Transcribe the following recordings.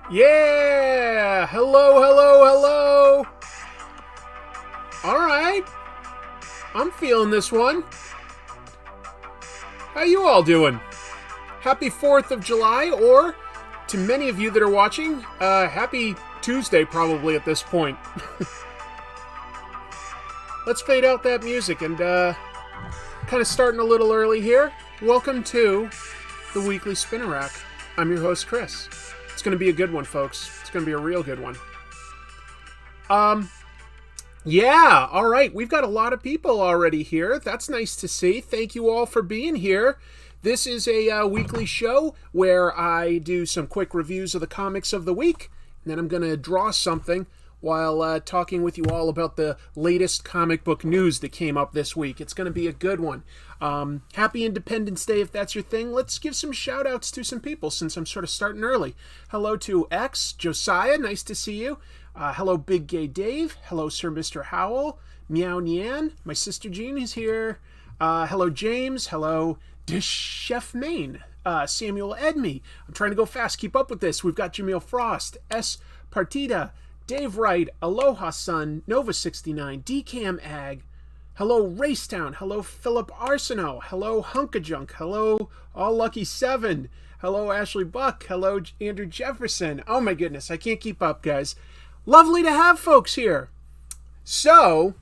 Yeah! Hello, hello, hello! Alright. I'm feeling this one. How you all doing? Happy 4th of July, or to many of you that are watching, happy Tuesday probably at this point. Let's fade out that music and kind of starting a little early here. Welcome to the Weekly Spinner Rack. I'm your host, Chris. It's going to be a good one, folks. It's going to be a real good one. Yeah, all right. We've got a lot of people already here. That's nice to see. Thank you all for being here. This is a weekly show where I do some quick reviews of the comics of the week, and then I'm going to draw something while talking with you all about the latest comic book news that came up this week. It's going to be a good one. Happy Independence Day if that's your thing. Let's give some shout outs to some people since I'm sort of starting early. Hello to X, Josiah, nice to see you. Hello Big Gay Dave. Hello Sir Mr. Howell. Meow Nyan. My sister Jean is here. Hello James. Hello Chef Maine. Samuel Edme. I'm trying to go fast. Keep up with this. We've got Jamil Frost. S. Partida. Dave Wright, Aloha Sun, Nova69, Decam Ag, hello Racetown, hello Philip Arsenault, hello Hunkajunk, hello All Lucky 7, hello Ashley Buck, hello Andrew Jefferson. Oh my goodness, I can't keep up, guys. Lovely to have folks here. So,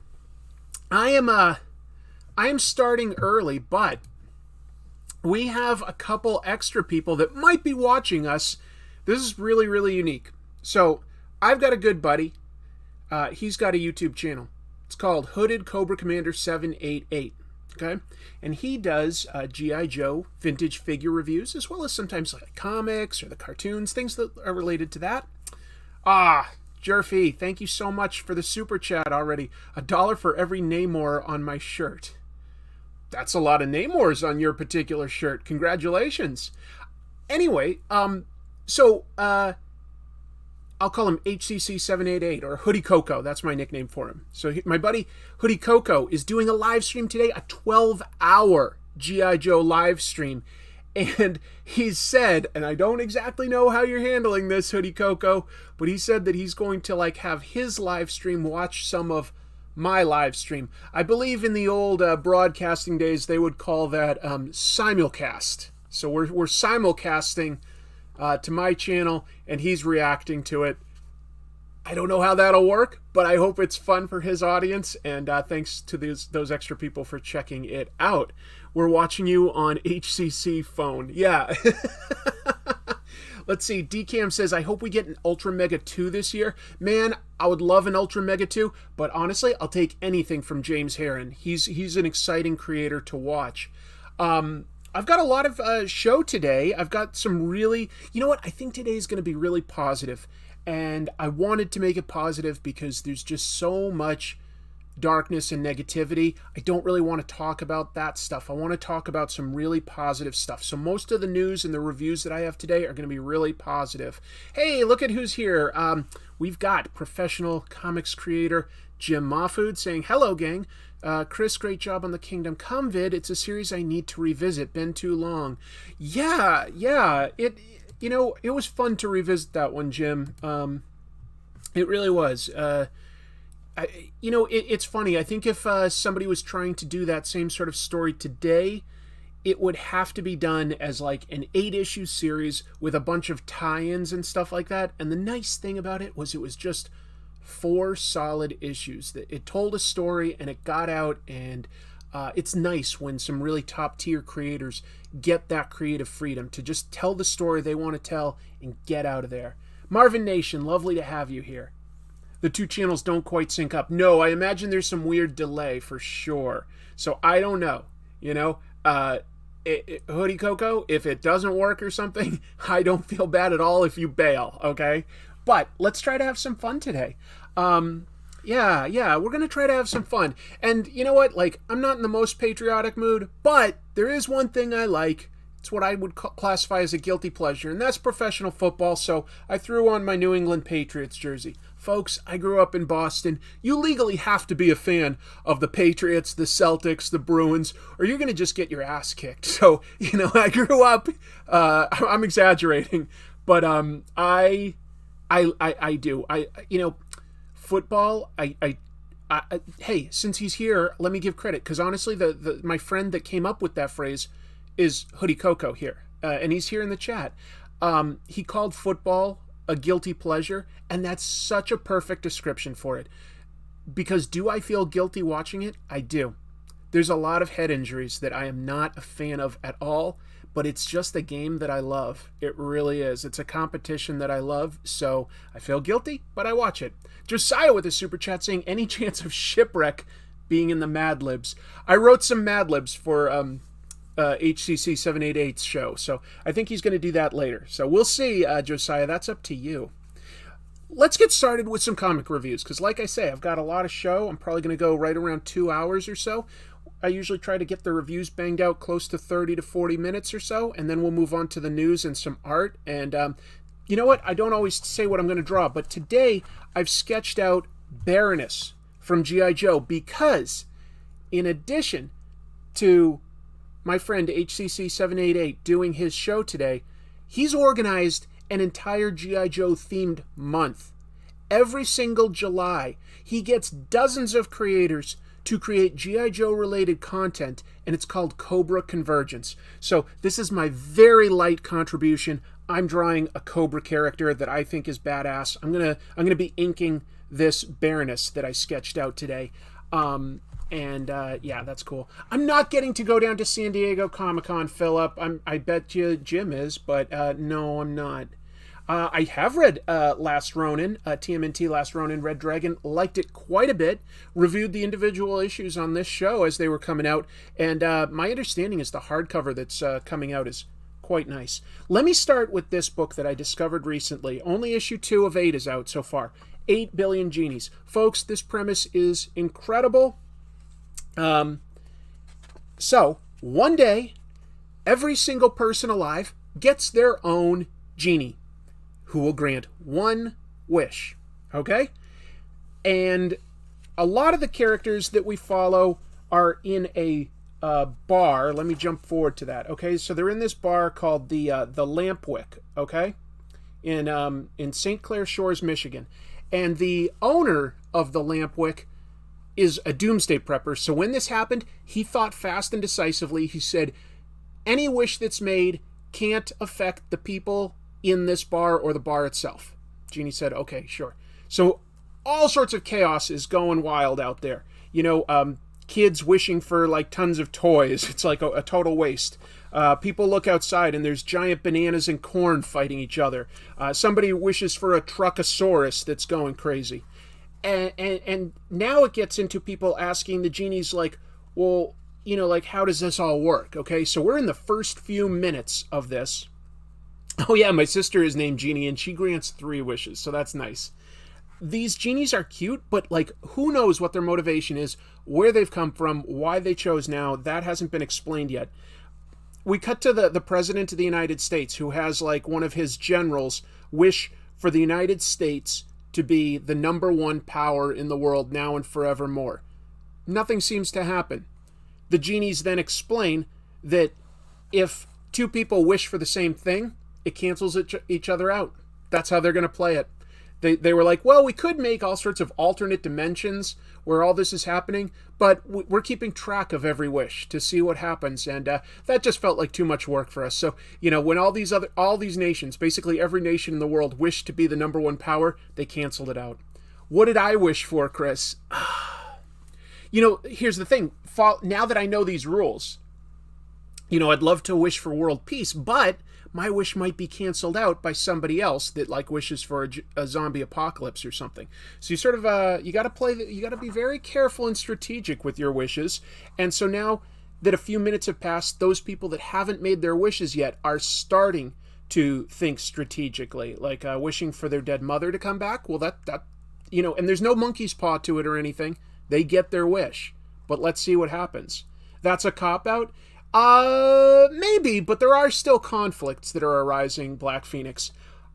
I am starting early, but we have a couple extra people that might be watching us. This is really, really unique. So, I've got a good buddy. He's got a YouTube channel. It's called Hooded Cobra Commander 788. Okay? And he does G.I. Joe vintage figure reviews, as well as sometimes like comics or the cartoons, things that are related to that. Jerfy, thank you so much for the super chat already. $1 for every Namor on my shirt. That's a lot of Namors on your particular shirt. Congratulations. Anyway, I'll call him HCC788 or Hoodie Coco. That's my nickname for him. So my buddy Hoodie Coco is doing a live stream today, a 12-hour G.I. Joe live stream. And he's said, and I don't exactly know how you're handling this, Hoodie Coco, but he said that he's going to have his live stream watch some of my live stream. I believe in the old broadcasting days they would call that simulcast. So we're simulcasting to my channel, and he's reacting to it. I don't know how that'll work, but I hope it's fun for his audience, and thanks to those extra people for checking it out. We're watching you on HCC phone. Yeah. Let's see. DCam says, I hope we get an Ultra Mega 2 this year. Man, I would love an Ultra Mega 2, but honestly, I'll take anything from James Herron. He's an exciting creator to watch. I've got a lot of show today. I've got some really... You know what? I think today is going to be really positive. And I wanted to make it positive because there's just so much darkness and negativity. I don't really want to talk about that stuff. I want to talk about some really positive stuff. So most of the news and the reviews that I have today are going to be really positive. Hey, look at who's here. We've got professional comics creator Jim Mahfood saying, hello, gang. Chris, great job on the Kingdom Come vid. It's a series I need to revisit. Been too long. Yeah. It was fun to revisit that one, Jim. It really was. It's funny. I think if somebody was trying to do that same sort of story today, it would have to be done as like an 8-issue series with a bunch of tie-ins and stuff like that. And the nice thing about it was just 4 solid issues. That it told a story and it got out, and it's nice when some really top tier creators get that creative freedom to just tell the story they want to tell and get out of there. Marvin Nation, lovely to have you here. The two channels don't quite sync up. No, I imagine there's some weird delay for sure. So I don't know. Hoodie Coco, if it doesn't work or something, I don't feel bad at all if you bail, okay? But let's try to have some fun today. Yeah, we're going to try to have some fun. And you know what? I'm not in the most patriotic mood, but there is one thing I like. It's what I would classify as a guilty pleasure, and that's professional football, so I threw on my New England Patriots jersey. Folks, I grew up in Boston. You legally have to be a fan of the Patriots, the Celtics, the Bruins, or you're going to just get your ass kicked. So, I grew up, I'm exaggerating, but I I do. Football, hey, since he's here, let me give credit, because honestly, my friend that came up with that phrase is Hoodie Coco here, and he's here in the chat. He called football a guilty pleasure, and that's such a perfect description for it. Because do I feel guilty watching it? I do. There's a lot of head injuries that I am not a fan of at all, but it's just a game that I love. It really is. It's a competition that I love, so I feel guilty, but I watch it. Josiah with a super chat saying, any chance of Shipwreck being in the Mad Libs? I wrote some Mad Libs for HCC 788's show, so I think he's going to do that later. So we'll see, Josiah. That's up to you. Let's get started with some comic reviews, because like I say, I've got a lot of show. I'm probably going to go right around 2 hours or so. I usually try to get the reviews banged out close to 30 to 40 minutes or so, and then we'll move on to the news and some art. And you know what? I don't always say what I'm going to draw, but today I've sketched out Baroness from G.I. Joe, because in addition to my friend HCC 788 doing his show today, he's organized an entire G.I. Joe themed month. Every single July, he gets dozens of creators to create G.I. Joe related content, and it's called Cobra Convergence. So this is my very light contribution. I'm drawing a Cobra character that I think is badass. I'm gonna be inking this Baroness that I sketched out today. Yeah, that's cool. I'm not getting to go down to San Diego Comic-Con, Philip. I bet you Jim is, but no, I'm not. I have read Last Ronin, TMNT Last Ronin, Red Dragon, liked it quite a bit, reviewed the individual issues on this show as they were coming out, and my understanding is the hardcover that's coming out is quite nice. Let me start with this book that I discovered recently. Only issue 2 of 8 is out so far. 8 Billion Genies. Folks, this premise is incredible. So, one day, every single person alive gets their own genie, who will grant one wish, okay? And a lot of the characters that we follow are in a bar. Let me jump forward to that, okay? So they're in this bar called the Lampwick, okay? In St. Clair Shores, Michigan. And the owner of the Lampwick is a doomsday prepper. So when this happened, he thought fast and decisively. He said, any wish that's made can't affect the people in this bar or the bar itself. Genie said, okay, sure. So all sorts of chaos is going wild out there. You know, kids wishing for like tons of toys. It's like a total waste. People look outside and there's giant bananas and corn fighting each other. Somebody wishes for a truckosaurus that's going crazy. And now it gets into people asking the genies like, well, you know, like, how does this all work? Okay, so we're in the first few minutes of this. Oh yeah, my sister is named Genie, and she grants 3 wishes, so that's nice. These genies are cute, but, like, who knows what their motivation is, where they've come from, why they chose now. That hasn't been explained yet. We cut to the President of the United States, who has, like, one of his generals wish for the United States to be the #1 power in the world now and forevermore. Nothing seems to happen. The genies then explain that if 2 people wish for the same thing, it cancels each other out. That's how they're going to play it. They were like, well, we could make all sorts of alternate dimensions where all this is happening, but we're keeping track of every wish to see what happens, and that just felt like too much work for us. So, you know, when all these nations, basically every nation in the world, wished to be the #1 power, they canceled it out. What did I wish for, Chris? You know, here's the thing. Now that I know these rules, you know, I'd love to wish for world peace, but my wish might be canceled out by somebody else that like wishes for a zombie apocalypse or something. So you sort of you got to be very careful and strategic with your wishes. And so now that a few minutes have passed, those people that haven't made their wishes yet are starting to think strategically, like wishing for their dead mother to come back. Well, that you know, and there's no monkey's paw to it or anything. They get their wish, but let's see what happens. That's a cop-out. Maybe, but there are still conflicts that are arising, Black Phoenix.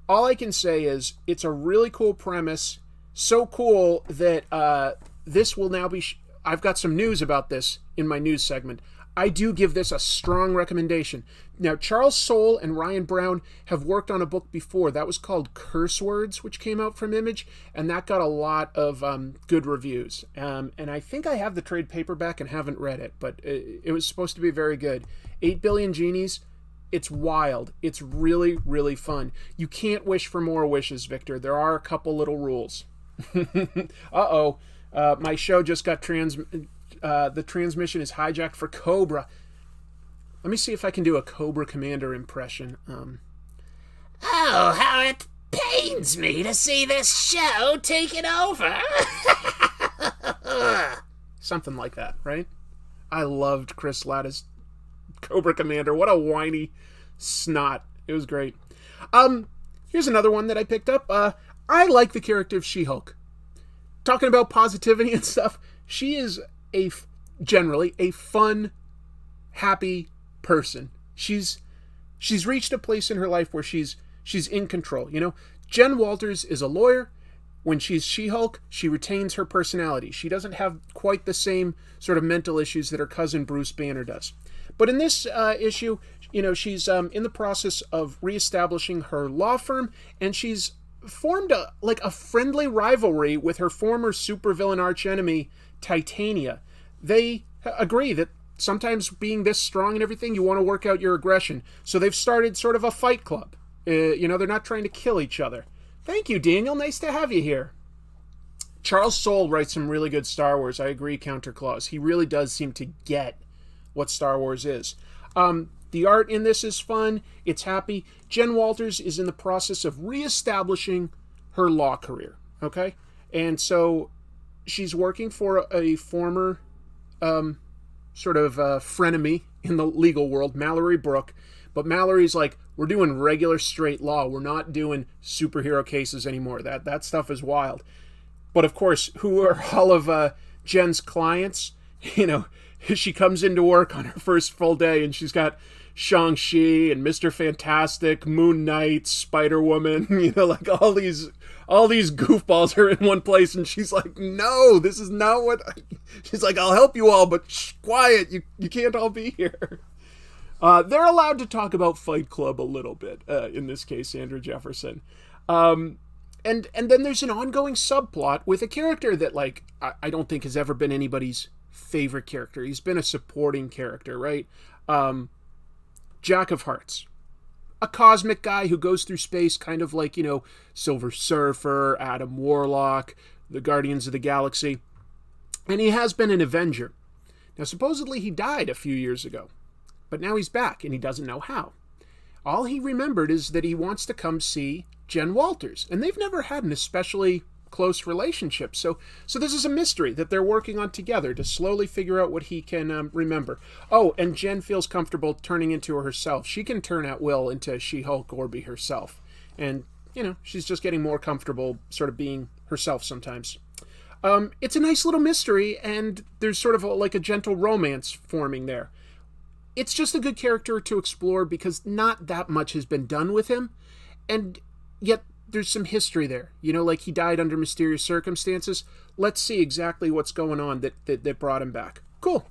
All I can say is it's a really cool premise. So cool that this will now be... I've got some news about this in my news segment. I do give this a strong recommendation. Now, Charles Soule and Ryan Browne have worked on a book before. That was called Curse Words, which came out from Image, and that got a lot of good reviews. And I think I have the trade paperback and haven't read it, but it was supposed to be very good. 8 Billion Genies, it's wild. It's really, really fun. You can't wish for more wishes, Victor. There are a couple little rules. Uh-oh. My show just got the transmission is hijacked for Cobra. Let me see if I can do a Cobra Commander impression. Oh, how it pains me to see this show taken over. Something like that, right? I loved Chris Latta's Cobra Commander. What a whiny snot. It was great. Here's another one that I picked up. I like the character of She-Hulk. Talking about positivity and stuff, she is generally a fun, happy person. She's reached a place in her life where she's in control. You know, Jen Walters is a lawyer. When she's She-Hulk, she retains her personality. She doesn't have quite the same sort of mental issues that her cousin Bruce Banner does. But in this issue, you know, she's in the process of reestablishing her law firm, and she's formed a friendly rivalry with her former supervillain archenemy, Titania. They agree that sometimes being this strong and everything, you want to work out your aggression. So they've started sort of a fight club. You know, they're not trying to kill each other. Thank you, Daniel. Nice to have you here. Charles Soule writes some really good Star Wars. I agree, Counterclaws. He really does seem to get what Star Wars is. The art in this is fun. It's happy. Jen Walters is in the process of reestablishing her law career, okay? And so she's working for a former sort of frenemy in the legal world, Mallory Brooke. But Mallory's like, we're doing regular straight law. We're not doing superhero cases anymore. That stuff is wild. But of course, who are all of Jen's clients? You know, she comes into work on her first full day and she's got Shang-Chi and Mr. Fantastic, Moon Knight, Spider-Woman, you know, like all these goofballs are in one place, and she's like, no, this is not what she's like, I'll help you all, but quiet, you can't all be here. They're allowed to talk about Fight Club a little bit, in this case, Andrew Jefferson. And then there's an ongoing subplot with a character that, like, I don't think has ever been anybody's favorite character. He's been a supporting character, right? Jack of Hearts. A cosmic guy who goes through space kind of like, you know, Silver Surfer, Adam Warlock, the Guardians of the Galaxy. And he has been an Avenger. Now, supposedly he died a few years ago. But now he's back, and he doesn't know how. All he remembered is that he wants to come see Jen Walters. And they've never had an especially close relationship. So this is a mystery that they're working on together to slowly figure out what he can remember. Oh, and Jen feels comfortable turning into herself. She can turn at will into She-Hulk or be herself. And, you know, she's just getting more comfortable sort of being herself sometimes. It's a nice little mystery, and there's sort of like a gentle romance forming there. It's just a good character to explore because not that much has been done with him, and yet there's some history there. You know, like he died under mysterious circumstances. Let's see exactly what's going on that brought him back. Cool.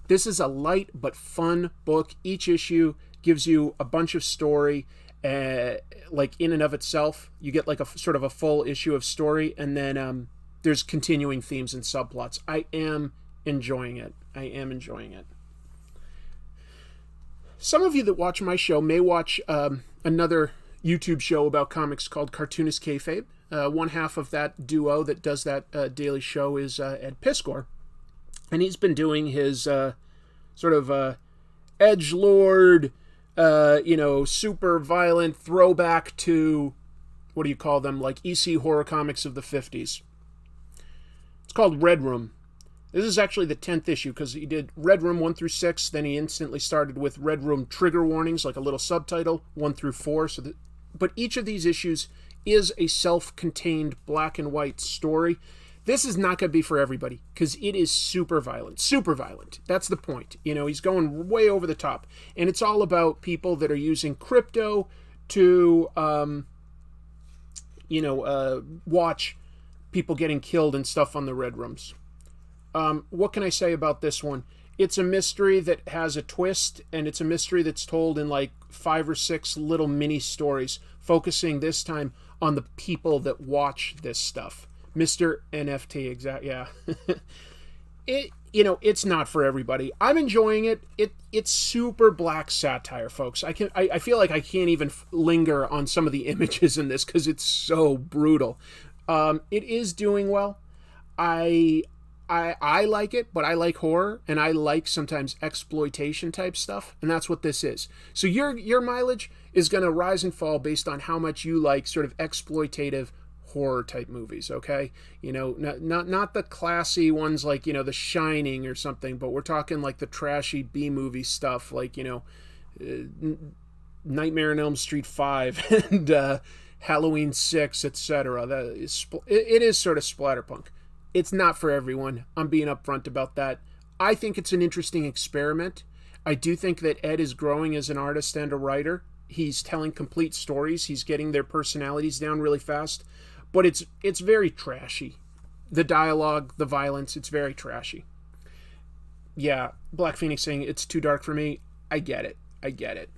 This is a light but fun book. Each issue gives you a bunch of story, like in and of itself. You get like a sort of a full issue of story, and then there's continuing themes and subplots. I am enjoying it. Some of you that watch my show may watch another YouTube show about comics called Cartoonist Kayfabe. One half of that duo that does that daily show is Ed Piskor. And he's been doing his sort of edgelord, super violent throwback to, what do you call them, like EC horror comics of the 50s. It's called Red Room. This is actually the 10th issue because he did Red Room 1 through 6. Then he instantly started with Red Room trigger warnings, like a little subtitle, 1 through 4. But each of these issues is a self-contained black and white story. This is not going to be for everybody because it is super violent. Super violent. That's the point. You know, he's going way over the top. And it's all about people that are using crypto to, watch people getting killed and stuff on the Red Rooms. What can I say about this one? It's a mystery that has a twist, and it's a mystery that's told in like 5 or 6 little mini stories, focusing this time on the people that watch this stuff. Mr. NFT, exact, yeah. It's not for everybody. I'm enjoying it. It's super black satire, folks. I feel like I can't even linger on some of the images in this because it's so brutal. It is doing well. I like it, but I like horror, and I like sometimes exploitation type stuff, and that's what this is. So your mileage is going to rise and fall based on how much you like sort of exploitative horror type movies, okay? Not the classy ones like, The Shining or something, but we're talking like the trashy B-movie stuff like, Nightmare on Elm Street 5 and Halloween 6, etc. It is sort of splatterpunk. It's not for everyone. I'm being upfront about that. I think it's an interesting experiment. I do think that Ed is growing as an artist and a writer. He's telling complete stories. He's getting their personalities down really fast. But it's very trashy. The dialogue, the violence, it's very trashy. Yeah, Black Phoenix saying it's too dark for me. I get it.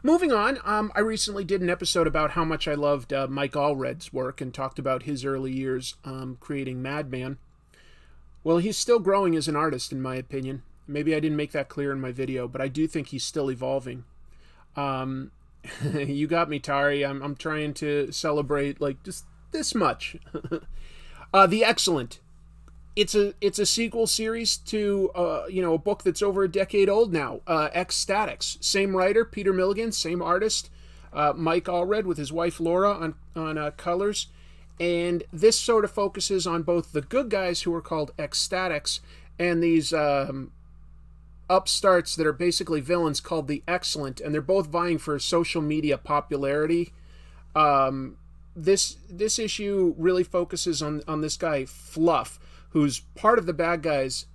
Moving on, I recently did an episode about how much I loved Mike Allred's work and talked about his early years creating Madman. Well, he's still growing as an artist, in my opinion. Maybe I didn't make that clear in my video, but I do think he's still evolving. You got me, Tari. I'm trying to celebrate like just this much. The X-Cellent. It's a sequel series to a book that's over a decade old now. X-Statix. Same writer, Peter Milligan, same artist, Mike Allred with his wife Laura on colors, and this sort of focuses on both the good guys who are called X-Statix and these upstarts that are basically villains called the X-Cellent, and they're both vying for social media popularity. This issue really focuses on this guy Fluff, who's part of the bad guys,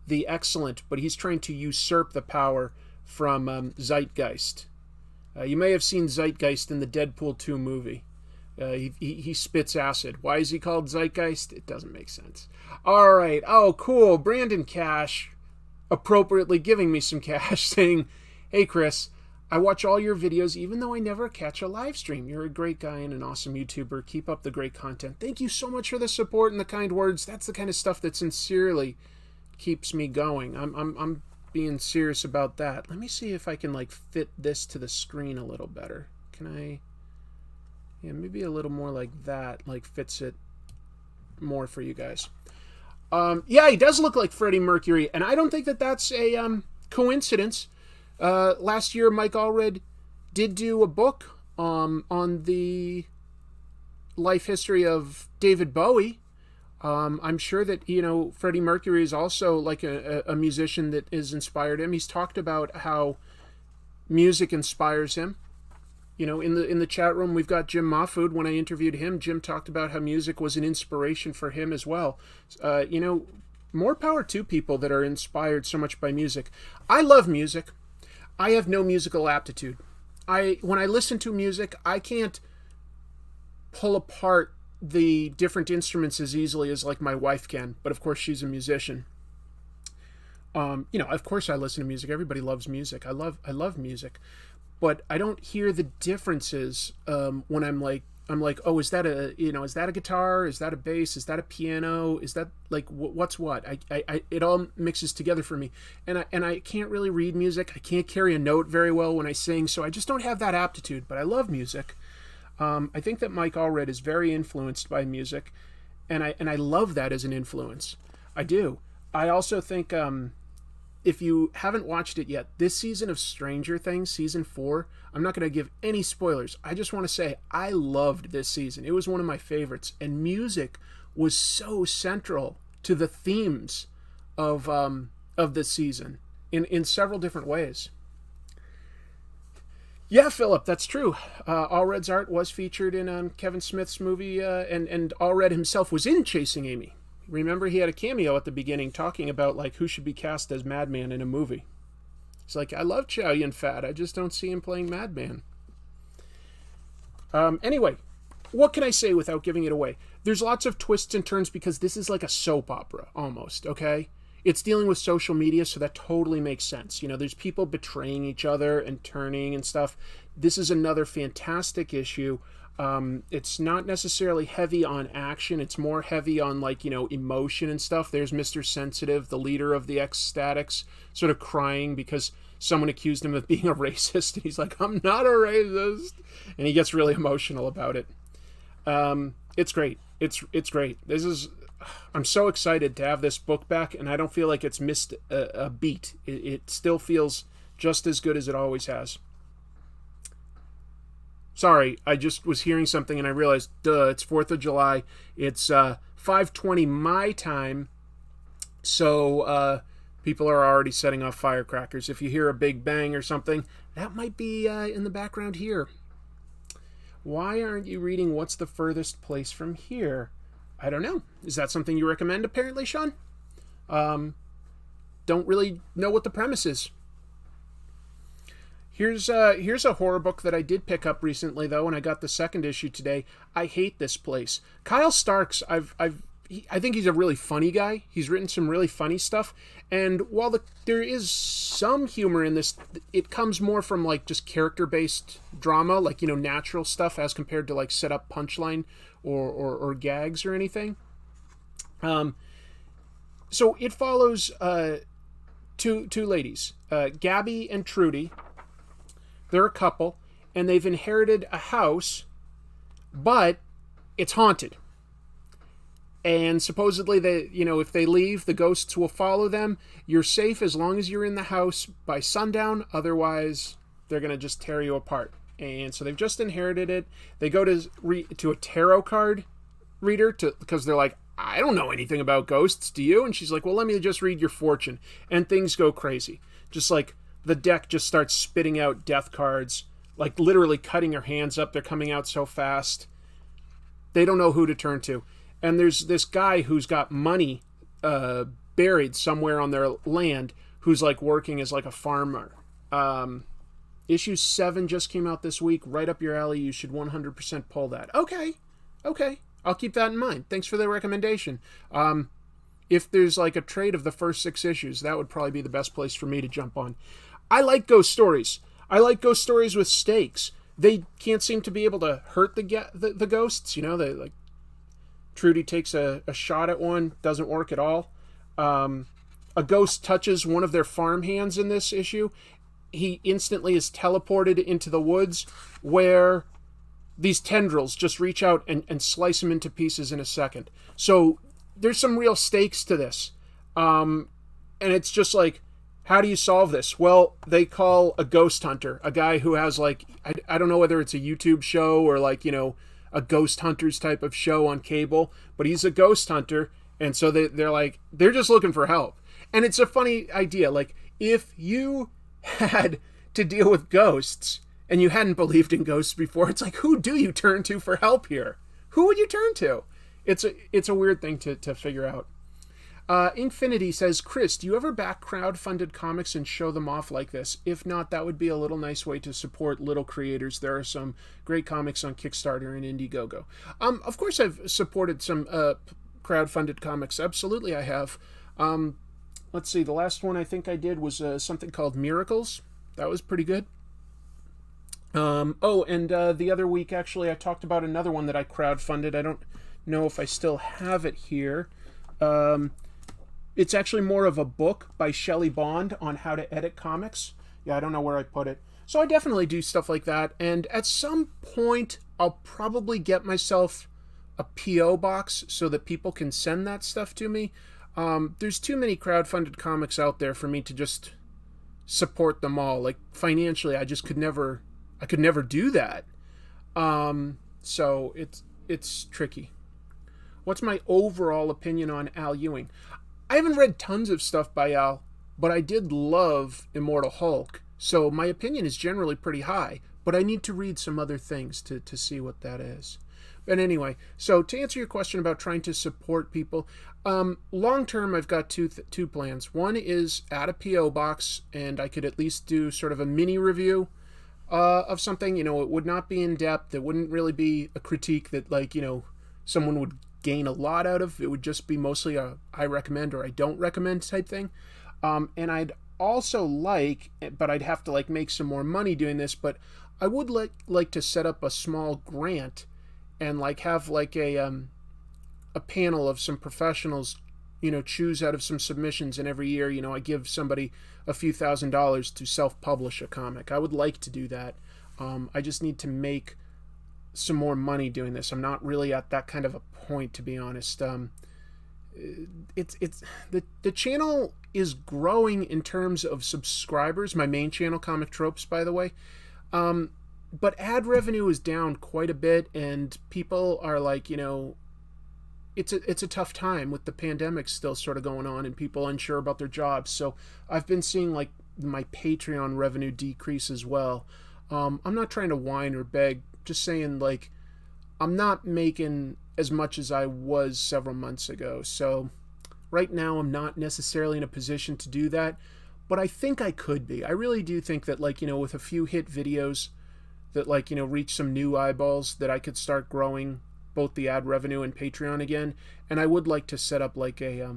the X-Cellent, but he's trying to usurp the power from Zeitgeist. You may have seen Zeitgeist in the Deadpool 2 movie. He spits acid. Why is he called Zeitgeist? It doesn't make sense. All right. Oh, cool. Brandon Cash, appropriately giving me some cash, saying, "Hey, Chris, I watch all your videos even though I never catch a live stream. You're a great guy and an awesome YouTuber. Keep up the great content." Thank you so much for the support and the kind words. That's the kind of stuff that sincerely keeps me going. I'm being serious about that. Let me see if I can like fit this to the screen a little better. Can I? Yeah, maybe a little more like that, like fits it more for you guys. Yeah, he does look like Freddie Mercury, and I don't think that that's a coincidence. Last year, Mike Allred did do a book on the life history of David Bowie. I'm sure that, Freddie Mercury is also like a musician that has inspired him. He's talked about how music inspires him. In the chat room, we've got Jim Mahfood. When I interviewed him, Jim talked about how music was an inspiration for him as well. More power to people that are inspired so much by music. I love music. I have no musical aptitude. When I listen to music, I can't pull apart the different instruments as easily as like my wife can. But of course, she's a musician. Of course I listen to music. Everybody loves music. I love music. But I don't hear the differences when I'm like, oh, is that a guitar? Is that a bass? Is that a piano? Is that like what's what? It all mixes together for me, and I can't really read music. I can't carry a note very well when I sing, so I just don't have that aptitude. But I love music. I think that Mike Allred is very influenced by music, and I love that as an influence. I do. I also think if you haven't watched it yet, this season of Stranger Things, season 4, I'm not going to give any spoilers. I just want to say I loved this season. It was one of my favorites, and music was so central to the themes of this season in several different ways. Yeah, Philip, that's true. Allred's art was featured in Kevin Smith's movie, and Allred himself was in Chasing Amy. Remember, he had a cameo at the beginning talking about like who should be cast as Madman in a movie. He's like, I love Chow Yun-Fat. I just don't see him playing Madman. Anyway, what can I say without giving it away? There's lots of twists and turns because this is like a soap opera almost, okay? it's dealing with social media, so that totally makes sense. You know, there's people betraying each other and turning and stuff. This is another fantastic issue. It's not necessarily heavy on action. It's more heavy on, like, you know, emotion and stuff. There's Mr. Sensitive, the leader of the X-Statics, sort of crying because someone accused him of being a racist. And he's like, I'm not a racist. And he gets really emotional about it. It's great. It's great. I'm so excited to have this book back, and I don't feel like it's missed a beat. It still feels just as good as it always has. Sorry, I just was hearing something and I realized, it's 4th of July. It's 5:20 my time, so people are already setting off firecrackers. If you hear a big bang or something, that might be in the background here. Why aren't you reading What's the Furthest Place from Here? I don't know. Is that something you recommend, apparently, Sean? Don't really know what the premise is. Here's a horror book that I did pick up recently, though, and I got the second issue today. I Hate This Place. Kyle Starks, I think he's a really funny guy. He's written some really funny stuff, and while there is some humor in this, it comes more from, like, just character-based drama, like, you know, natural stuff as compared to, like, set-up punchline or gags or anything. So it follows two ladies, Gabby and Trudy. They're a couple, and they've inherited a house, but it's haunted. And supposedly, if they leave, the ghosts will follow them. You're safe as long as you're in the house by sundown. Otherwise, they're going to just tear you apart. And so they've just inherited it. They go to a tarot card reader because they're like, I don't know anything about ghosts, do you? And she's like, well, let me just read your fortune. And things go crazy. Just like the deck just starts spitting out death cards, like literally cutting her hands up. They're coming out so fast. They don't know who to turn to. And there's this guy who's got money buried somewhere on their land who's like working as like a farmer. Issue 7 just came out this week. Right up your alley. You should 100% pull that. Okay. I'll keep that in mind. Thanks for the recommendation. If there's like a trade of the first 6 issues, that would probably be the best place for me to jump on. I like ghost stories. I like ghost stories with stakes. They can't seem to be able to hurt the ghosts. You know, they like Trudy takes a shot at one, doesn't work at all. A ghost touches one of their farm hands in this issue. He instantly is teleported into the woods where these tendrils just reach out and slice him into pieces in a second. So there's some real stakes to this. And it's just like, how do you solve this? Well, they call a ghost hunter, a guy who has like, I don't know whether it's a YouTube show or like, you know, a ghost hunters type of show on cable, but he's a ghost hunter. And so they're just looking for help. And it's a funny idea. Like, if you had to deal with ghosts and you hadn't believed in ghosts before, it's like, who do you turn to for help here? Who would you turn to? It's a weird thing to figure out. Infinity says, Chris, do you ever back crowd-funded comics and show them off like this? If not, that would be a little nice way to support little creators. There are some great comics on Kickstarter and Indiegogo. Of course I've supported some crowd-funded comics. Absolutely I have. Let's see, the last one I think I did was something called Miracles. That was pretty good. And the other week, actually, I talked about another one that I crowdfunded. I don't know if I still have it here. It's actually more of a book by Shelley Bond on how to edit comics. Yeah, I don't know where I put it. So I definitely do stuff like that. And at some point, I'll probably get myself a P.O. box so that people can send that stuff to me. There's too many crowdfunded comics out there for me to just support them all. Like, financially, I could never do that. So it's tricky. What's my overall opinion on Al Ewing? I haven't read tons of stuff by Al, but I did love Immortal Hulk, so my opinion is generally pretty high, but I need to read some other things to see what that is. But anyway, so to answer your question about trying to support people, long term I've got two plans. One is add a P.O. box, and I could at least do sort of a mini review of something. You know, it would not be in depth. It wouldn't really be a critique that, like, you know, someone would gain a lot out of. It would just be mostly a I recommend or I don't recommend type thing. And I'd also like, but I'd have to like make some more money doing this, but I would like to set up a small grant and like have like a panel of some professionals, choose out of some submissions, and every year, I give somebody a few $1,000s to self-publish a comic. I would like to do that. I just need to make some more money doing this. I'm not really at that kind of a point, to be honest. It's the channel is growing in terms of subscribers. My main channel, Comic Tropes, by the way. But ad revenue is down quite a bit, and people are like, it's a tough time with the pandemic still sort of going on and people unsure about their jobs. So I've been seeing like my Patreon revenue decrease as well. I'm not trying to whine or beg, just saying like I'm not making as much as I was several months ago. So right now I'm not necessarily in a position to do that, but I think I could be. I really do think that like, with a few hit videos that like, reach some new eyeballs, that I could start growing both the ad revenue and Patreon again. And I would like to set up like a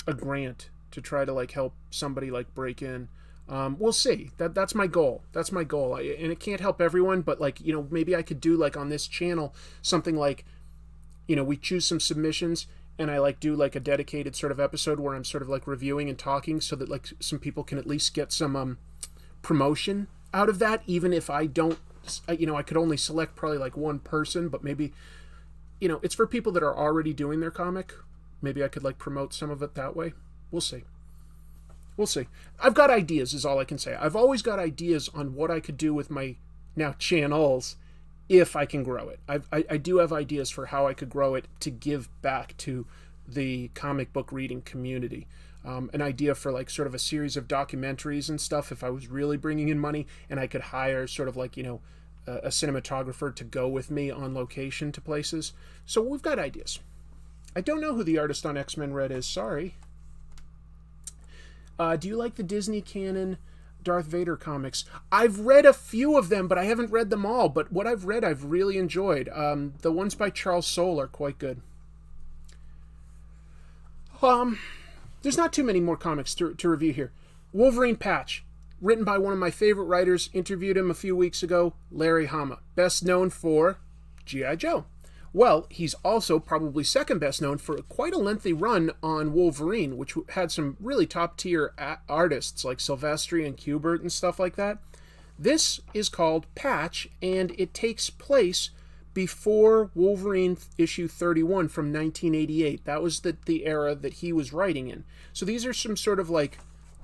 grant to try to like help somebody like break in. We'll see. That's my goal. That's my goal. And it can't help everyone, but like, maybe I could do like on this channel something like, we choose some submissions and I like do like a dedicated sort of episode where I'm sort of like reviewing and talking so that like some people can at least get some promotion out of that, even if I don't, I could only select probably like one person, but maybe, it's for people that are already doing their comic. Maybe I could like promote some of it that way. We'll see. We'll see. I've got ideas is all I can say. I've always got ideas on what I could do with my now channels if I can grow it. I do have ideas for how I could grow it to give back to the comic book reading community. An idea for like sort of a series of documentaries and stuff if I was really bringing in money and I could hire sort of like, a cinematographer to go with me on location to places. So we've got ideas. I don't know who the artist on X-Men Red is. Sorry. Do you like the Disney canon Darth Vader comics? I've read a few of them, but I haven't read them all. But what I've read, I've really enjoyed. The ones by Charles Soule are quite good. There's not too many more comics to review here. Wolverine patch, written by one of my favorite writers. Interviewed him a few weeks ago, Larry Hama. Best known for G.I. Joe. Well, he's also probably second best known for quite a lengthy run on Wolverine, which had some really top-tier artists like Silvestri and Kubert and stuff like that. This is called Patch, and it takes place before Wolverine issue 31 from 1988. That was the era that he was writing in. So these are some sort of like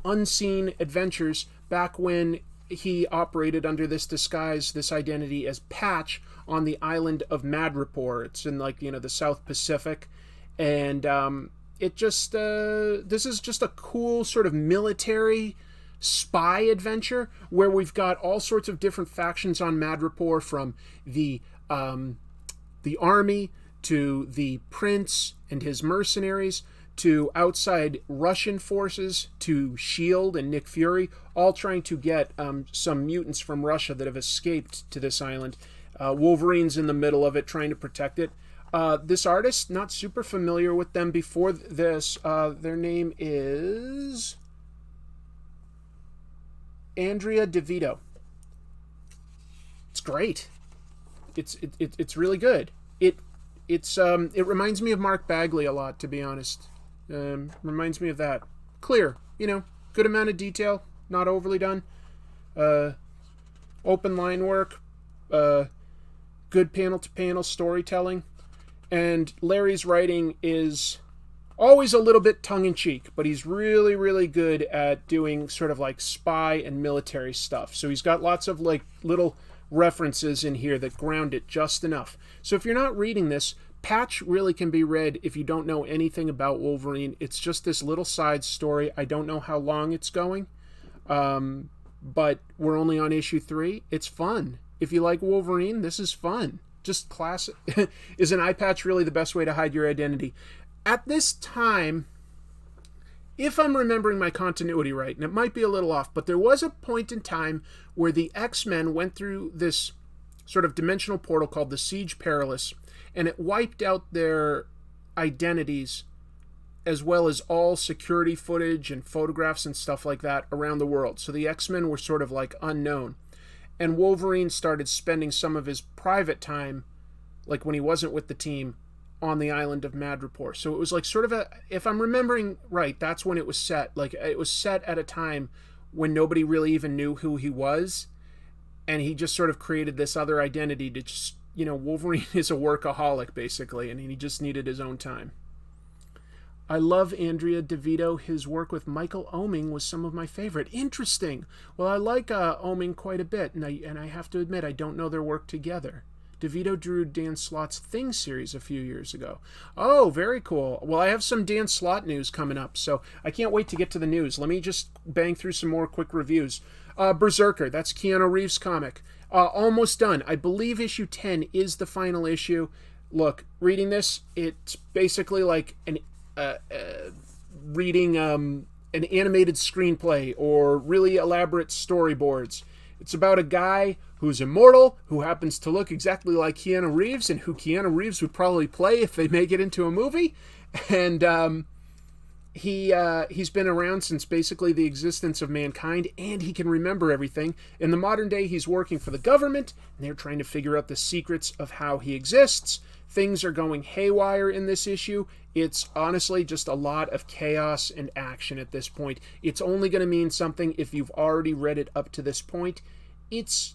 unseen adventures back when he operated under this disguise, this identity as Patch on the island of Madripoor. It's in like, the South Pacific. And it just, this is just a cool sort of military spy adventure where we've got all sorts of different factions on Madripoor, from the army to the prince and his mercenaries to outside Russian forces to S.H.I.E.L.D. and Nick Fury, all trying to get some mutants from Russia that have escaped to this island. Wolverine's in the middle of it, trying to protect it. This artist, not super familiar with them before this. Their name is Andrea DeVito. It's great. It's really good. It reminds me of Mark Bagley a lot, to be honest. Reminds me of that. Clear, good amount of detail, not overly done. Open line work, good panel-to-panel storytelling, and Larry's writing is always a little bit tongue-in-cheek, but he's really, really good at doing sort of like spy and military stuff. So he's got lots of like little references in here that ground it just enough. So if you're not reading this, Patch really can be read if you don't know anything about Wolverine. It's just this little side story. I don't know how long it's going, but we're only on issue 3. It's fun. If you like Wolverine, this is fun. Just classic. Is an eye patch really the best way to hide your identity? At this time, if I'm remembering my continuity right, and it might be a little off, but there was a point in time where the X-Men went through this sort of dimensional portal called the Siege Perilous, and it wiped out their identities as well as all security footage and photographs and stuff like that around the world. So the X-Men were sort of like unknown. And Wolverine started spending some of his private time, like when he wasn't with the team, on the island of Madripoor. So it was like sort of a, if I'm remembering right, that's when it was set. Like it was set at a time when nobody really even knew who he was. And he just sort of created this other identity to just, you know, Wolverine is a workaholic basically, and he just needed his own time. I love Andrea DeVito. His work with Michael Oeming was some of my favorite. Interesting. Well, I like Oeming quite a bit, and I have to admit, I don't know their work together. DeVito drew Dan Slott's Thing series a few years ago. Oh, very cool. Well, I have some Dan Slott news coming up, so I can't wait to get to the news. Let me just bang through some more quick reviews. BRZRKR, that's Keanu Reeves' comic. Almost done. I believe issue 10 is the final issue. Look, reading this, it's basically like reading an animated screenplay or really elaborate storyboards. It's about a guy who's immortal, who happens to look exactly like Keanu Reeves, and who Keanu Reeves would probably play if they make it into a movie. And he's been around since basically the existence of mankind, and he can remember everything. In the modern day, he's working for the government, and they're trying to figure out the secrets of how he exists. Things are going haywire in this issue. It's honestly just a lot of chaos and action at this point. It's only going to mean something if you've already read it up to this point. It's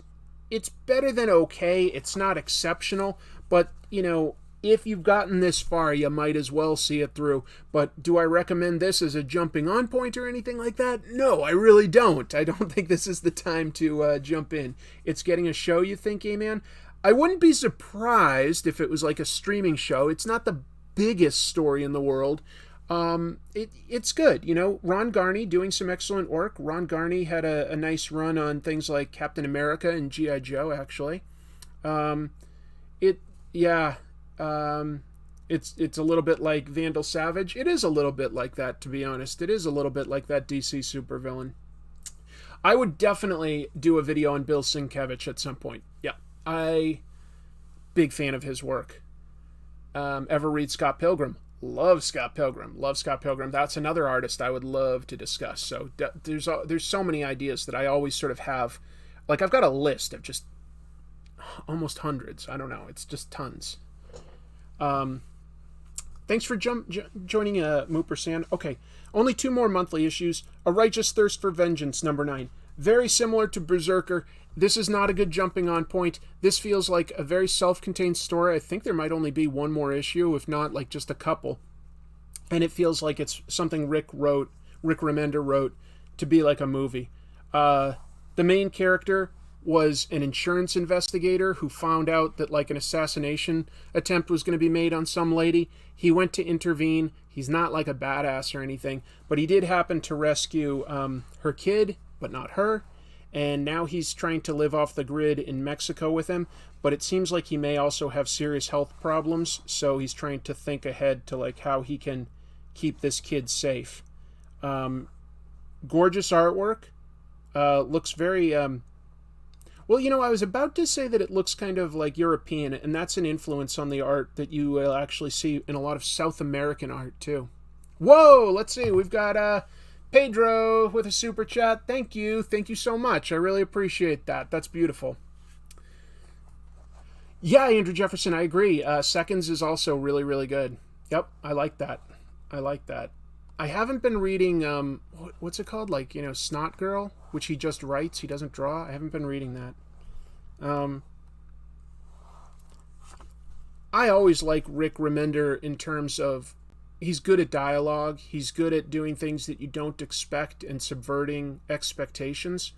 better than okay. It's not exceptional, but, you know, if you've gotten this far, you might as well see it through. But do I recommend this as a jumping on point or anything like that? No, I really don't. I don't think this is the time to jump in. It's getting a show, you think, man? I wouldn't be surprised if it was like a streaming show. It's not the biggest story in the world. It's good. You know, Ron Garney doing some excellent work. Ron Garney had a nice run on things like Captain America and G.I. Joe, actually. It's a little bit like Vandal Savage. It is a little bit like that, to be honest. It is a little bit like that DC supervillain. I would definitely do a video on Bill Sienkiewicz at some point. Yeah. Big fan of his work. Ever read Scott Pilgrim? Love Scott Pilgrim. Love Scott Pilgrim. That's another artist I would love to discuss. So there's so many ideas that I always sort of have. Like, I've got a list of just almost hundreds. I don't know. It's just tons. Thanks for joining Mooper San. Okay, only 2 more monthly issues. A Righteous Thirst for Vengeance, number 9. Very similar to BRZRKR. This is not a good jumping on point. This feels like a very self-contained story. I think there might only be 1 more issue, if not like just a couple. And it feels like it's something Rick Remender wrote to be like a movie. The main character was an insurance investigator who found out that like an assassination attempt was going to be made on some lady. He went to intervene. He's not like a badass or anything, but he did happen to rescue her kid, but not her. And now he's trying to live off the grid in Mexico with him, but it seems like he may also have serious health problems, so he's trying to think ahead to like how he can keep this kid safe. Gorgeous artwork. Looks very well, you know, I was about to say that it looks kind of like European, and that's an influence on the art that you will actually see in a lot of South American art too. Whoa, let's see, we've got Pedro with a super chat. Thank you so much. I really appreciate that. That's beautiful. Yeah, Andrew Jefferson, I agree. Seconds is also really, really good. Yep, I like that. I haven't been reading, what's it called? Like, you know, Snot Girl, which he just writes. He doesn't draw. I haven't been reading that. I always like Rick Remender in terms of he's good at dialogue. He's good at doing things that you don't expect and subverting expectations.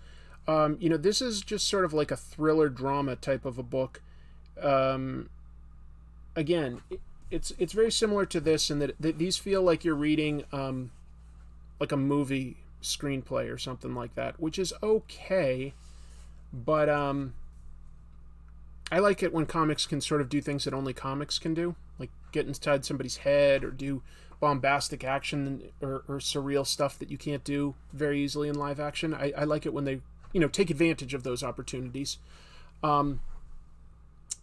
You know, this is just sort of like a thriller drama type of a book. Again, it's very similar to this in that these feel like you're reading like a movie screenplay or something like that, which is okay, but I like it when comics can sort of do things that only comics can do, like get inside somebody's head or do bombastic action or surreal stuff that you can't do very easily in live action. I like it when they, you know, take advantage of those opportunities.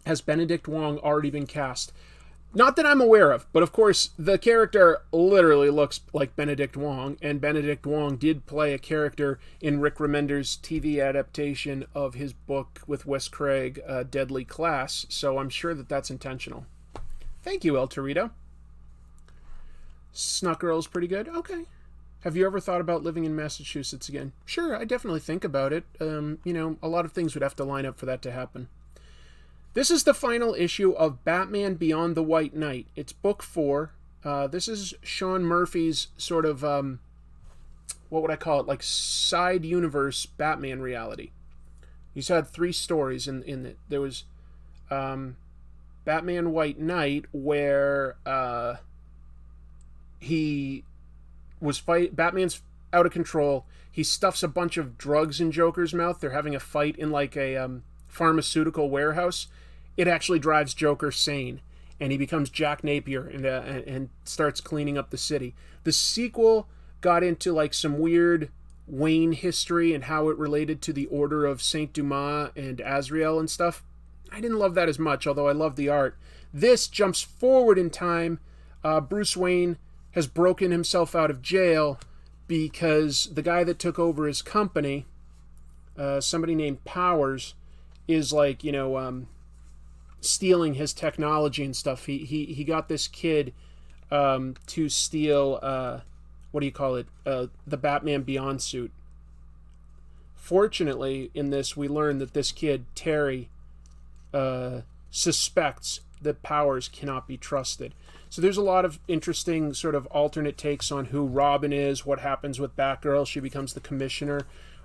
has Benedict Wong already been cast? Not that I'm aware of, but of course the character literally looks like Benedict Wong, and Benedict Wong did play a character in Rick Remender's TV adaptation of his book with Wes Craig, Deadly Class, so I'm sure that that's intentional. Thank you, El Torito. Snuck Girl's pretty good. Okay. Have you ever thought about living in Massachusetts again? Sure, I definitely think about it. A lot of things would have to line up for that to happen. This is the final issue of Batman Beyond the White Knight. It's book 4. This is Sean Murphy's sort of, what would I call it, like side universe Batman reality. He's had 3 stories in it. There was Batman White Knight, where Batman's out of control. He stuffs a bunch of drugs in Joker's mouth. They're having a fight in like a pharmaceutical warehouse. It actually drives Joker sane, and he becomes Jack Napier and starts cleaning up the city. The sequel got into like some weird Wayne history and how it related to the Order of Saint Dumas and Azrael and stuff. I didn't love that as much, although I love the art. This jumps forward in time. Bruce Wayne has broken himself out of jail because the guy that took over his company, somebody named Powers, is like, stealing his technology and stuff. He got this kid to steal the Batman Beyond suit. Fortunately, in this, we learn that this kid, Terry, suspects that Powers cannot be trusted. So there's a lot of interesting sort of alternate takes on who Robin is, what happens with Batgirl. She becomes the commissioner.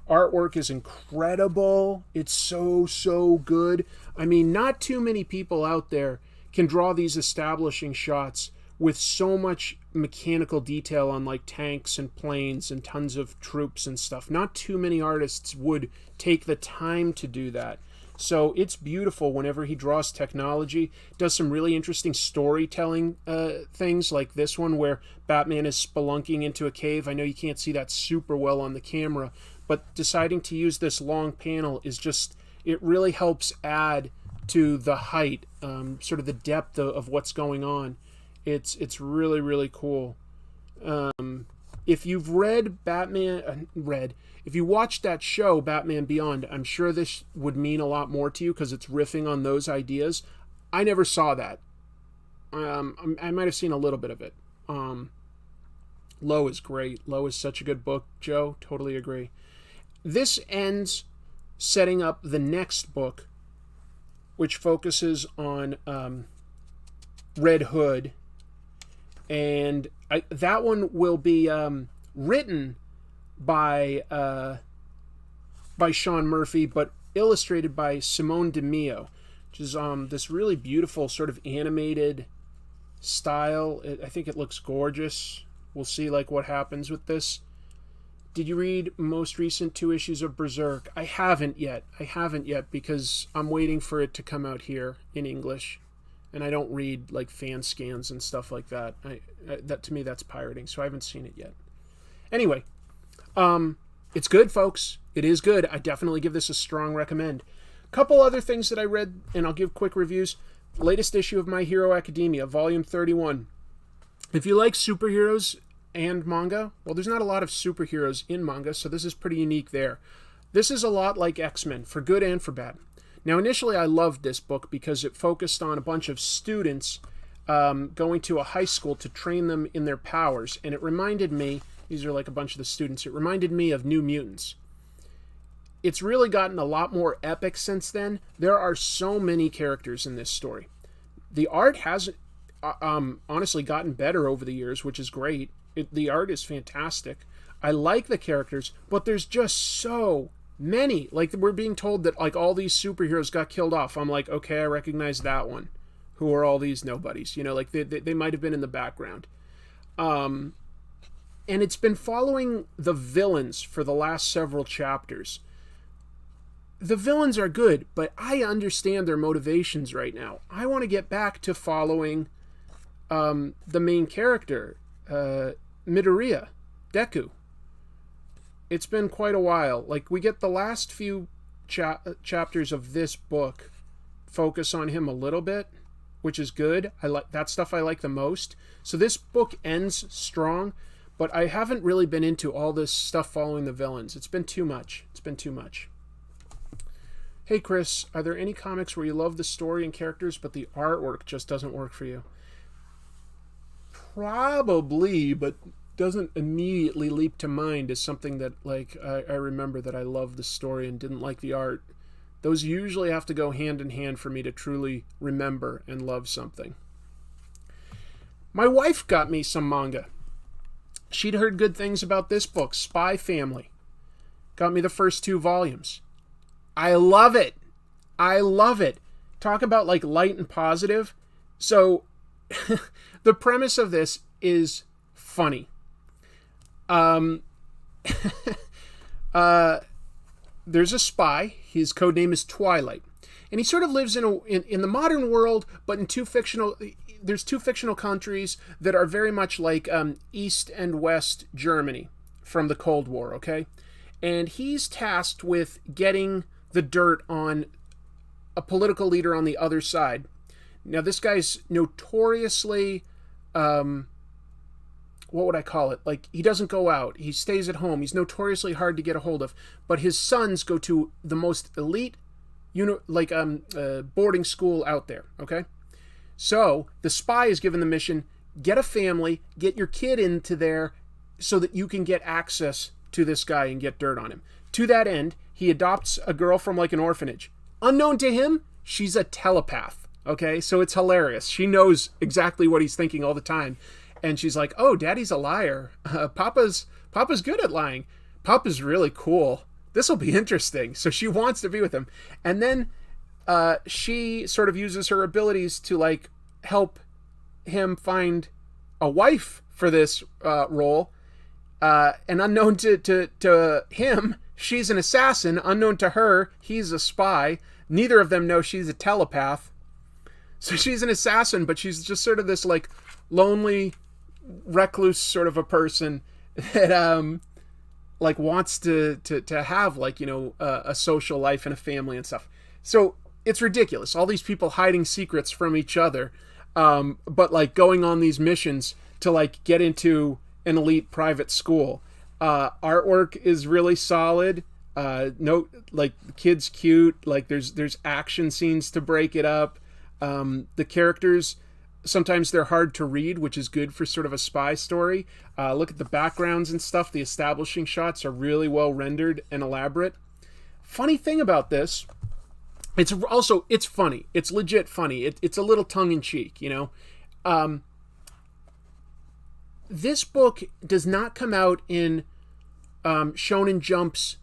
Artwork is incredible. It's so good. I mean, not too many people out there can draw these establishing shots with so much mechanical detail on like tanks and planes and tons of troops and stuff. Not too many artists would take the time to do that. So it's beautiful whenever he draws technology. Does some really interesting storytelling things like this one where Batman is spelunking into a cave. I know you can't see that super well on the camera, but deciding to use this long panel is just, it really helps add to the height, sort of the depth of what's going on. It's really, really cool. If you've if you watched that show, Batman Beyond, I'm sure this would mean a lot more to you because it's riffing on those ideas. I never saw that. I might have seen a little bit of it. Low is great. Low is such a good book, Joe. Totally agree. This ends setting up the next book, which focuses on Red Hood. And that one will be written by Sean Murphy, but illustrated by Simone DeMeo, which is this really beautiful sort of animated style. I think it looks gorgeous. We'll see like what happens with this. Did you read most recent 2 issues of Berserk? I haven't yet because I'm waiting for it to come out here in English. And I don't read like fan scans and stuff like that. That to me, that's pirating. So I haven't seen it yet. Anyway, it's good, folks. It is good. I definitely give this a strong recommend. Couple other things that I read, and I'll give quick reviews. Latest issue of My Hero Academia, Volume 31. If you like superheroes and manga, well, there's not a lot of superheroes in manga, so this is pretty unique there. This is a lot like X-Men, for good and for bad. Now, initially, I loved this book because it focused on a bunch of students going to a high school to train them in their powers, and it reminded me, these are like a bunch of the students, it reminded me of New Mutants. It's really gotten a lot more epic since then. There are so many characters in this story. The art has honestly gotten better over the years, which is great. The art is fantastic. I like the characters, but there's just so many. Like, we're being told that like all these superheroes got killed off. I'm like, okay, I recognize that one. Who are all these nobodies? Like they might have been in the background. And it's been following the villains for the last several chapters. The villains are good, but I understand their motivations right now. I want to get back to following the main character, Midoriya, Deku. It's been quite a while. Like, we get the last few chapters of this book focus on him a little bit, which is good. I like that stuff. I like the most. So this book ends strong, but I haven't really been into all this stuff following the villains. It's been too much. Hey Chris, are there any comics where you love the story and characters but the artwork just doesn't work for you? Probably, but doesn't immediately leap to mind as something that I remember that I love the story and didn't like the art. Those usually have to go hand in hand for me to truly remember and love something. My wife got me some manga. She'd heard good things about this book, Spy Family. Got me the first 2 volumes. I love it. Talk about light and positive. So the premise of this is funny. There's a spy. His code name is Twilight, and he sort of lives in the modern world, but there's 2 fictional countries that are very much like East and West Germany from the Cold War. Okay, and he's tasked with getting the dirt on a political leader on the other side. Now, this guy's notoriously what would I call it? He doesn't go out. He stays at home. He's notoriously hard to get a hold of. But his sons go to the most elite, boarding school out there. Okay, so the spy is given the mission: get a family, get your kid into there, so that you can get access to this guy and get dirt on him. To that end, he adopts a girl from an orphanage. Unknown to him, she's a telepath. Okay, so it's hilarious. She knows exactly what he's thinking all the time. And she's like, oh, Daddy's a liar. Papa's good at lying. Papa's really cool. This will be interesting. So she wants to be with him. And then she sort of uses her abilities to help him find a wife for this role. And unknown to him, she's an assassin. Unknown to her, he's a spy. Neither of them know she's a telepath. So she's an assassin, but she's just sort of this lonely, recluse sort of a person that wants to have a social life and a family and stuff. So it's ridiculous. All these people hiding secrets from each other, but going on these missions to get into an elite private school. Artwork is really solid. The kid's cute. There's action scenes to break it up. The characters, sometimes they're hard to read, which is good for sort of a spy story. Look at the backgrounds and stuff. The establishing shots are really well rendered and elaborate. Funny thing about this, it's funny. It's legit funny. It's a little tongue-in-cheek, This book does not come out in Shonen Jump's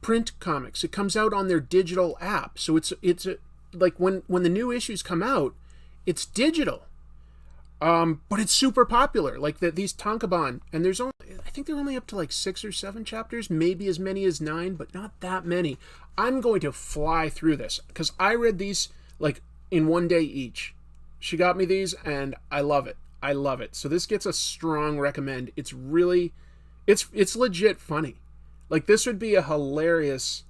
print comics. It comes out on their digital app. So it's when the new issues come out, it's digital. But it's super popular. These Tankobon, and I think they're only up to 6 or 7 chapters, maybe as many as 9, but not that many. I'm going to fly through this because I read these in one day each. She got me these and I love it. So this gets a strong recommend. It's really, it's legit funny. This would be a hilarious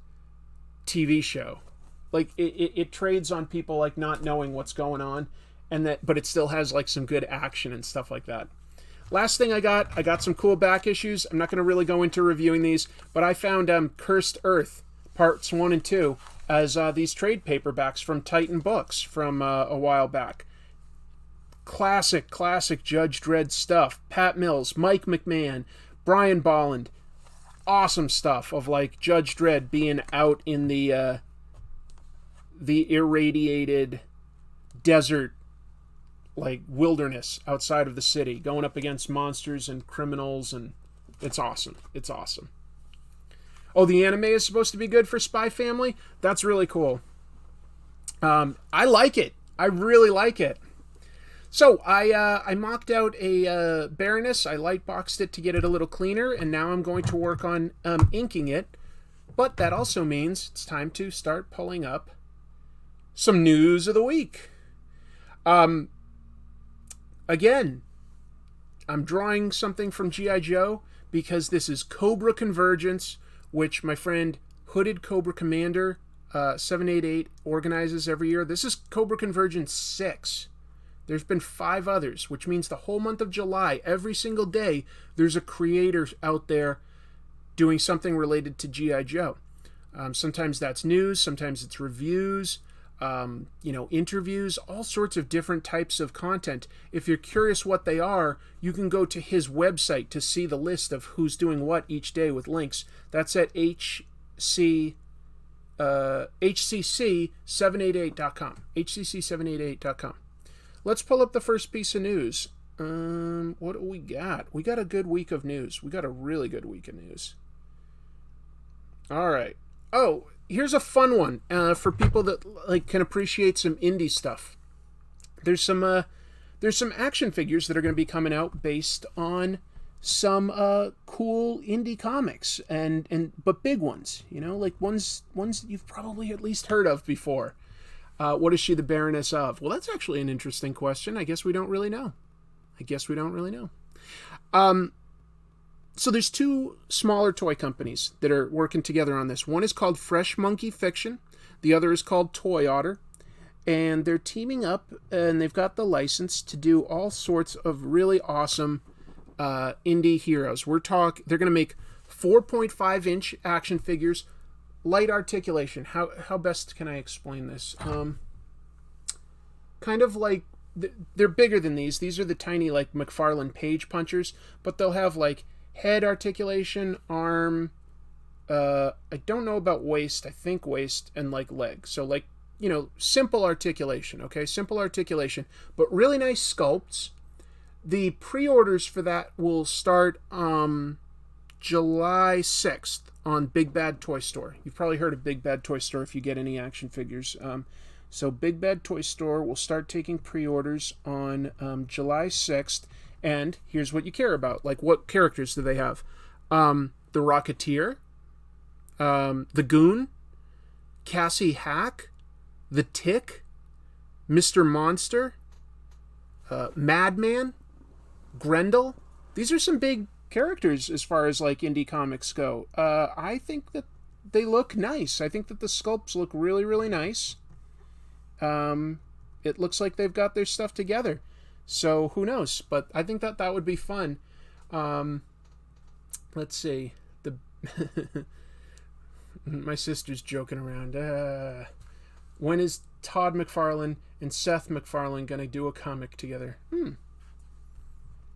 TV show. It trades on people not knowing what's going on, but it still has some good action and stuff like that. Last thing I got some cool back issues. I'm not going to really go into reviewing these, but I found Cursed Earth parts 1 and 2 as these trade paperbacks from Titan Books from a while back. Classic Judge Dredd stuff. Pat Mills, Mike McMahon, Brian Bolland. Awesome stuff of Judge Dredd being out in the irradiated desert, wilderness outside of the city, going up against monsters and criminals, and it's awesome. Oh, the anime is supposed to be good for Spy Family? That's really cool. I like it. I really like it. So I mocked out a Baroness. I lightboxed it to get it a little cleaner, and now I'm going to work on inking it. But that also means it's time to start pulling up some news of the week. Again, I'm drawing something from G.I. Joe because this is Cobra Convergence, which my friend Hooded Cobra Commander 788 organizes every year. This is Cobra Convergence 6. There's been 5 others, which means the whole month of July, every single day, there's a creator out there doing something related to G.I. Joe. Sometimes that's news, sometimes it's reviews, interviews, all sorts of different types of content. If you're curious what they are, you can go to his website to see the list of who's doing what each day with links. That's at hcc788.com. hcc788.com. Let's pull up the first piece of news. What do we got? We got a good week of news. We got a really good week of news. All right. Oh, here's a fun one for people that can appreciate some indie stuff. There's some action figures that are going to be coming out based on some cool indie comics but big ones, ones that you've probably at least heard of before. What is she the Baroness of? Well, that's actually an interesting question. I guess we don't really know. So there's 2 smaller toy companies that are working together on this. One is called Fresh Monkey Fiction. The other is called Toy Otter. And they're teaming up, and they've got the license to do all sorts of really awesome indie heroes. They're going to make 4.5-inch action figures, light articulation. How best can I explain this? Kind of like they're bigger than these. These are the tiny McFarlane Page punchers, but they'll have head articulation, arm. I don't know about waist. I think waist and leg. So simple articulation. Okay, simple articulation, but really nice sculpts. The pre-orders for that will start July 6th on Big Bad Toy Store. You've probably heard of Big Bad Toy Store if you get any action figures. So Big Bad Toy Store will start taking pre-orders on July 6th. And here's what you care about. What characters do they have? The Rocketeer, the Goon, Cassie Hack, the Tick, Mr. Monster, Madman, Grendel. These are some big characters as far as indie comics go. I think that they look nice. I think that the sculpts look really, really nice. It looks like they've got their stuff together. So who knows? But I think that would be fun. Let's see. My sister's joking around. When is Todd McFarlane and Seth MacFarlane going to do a comic together? There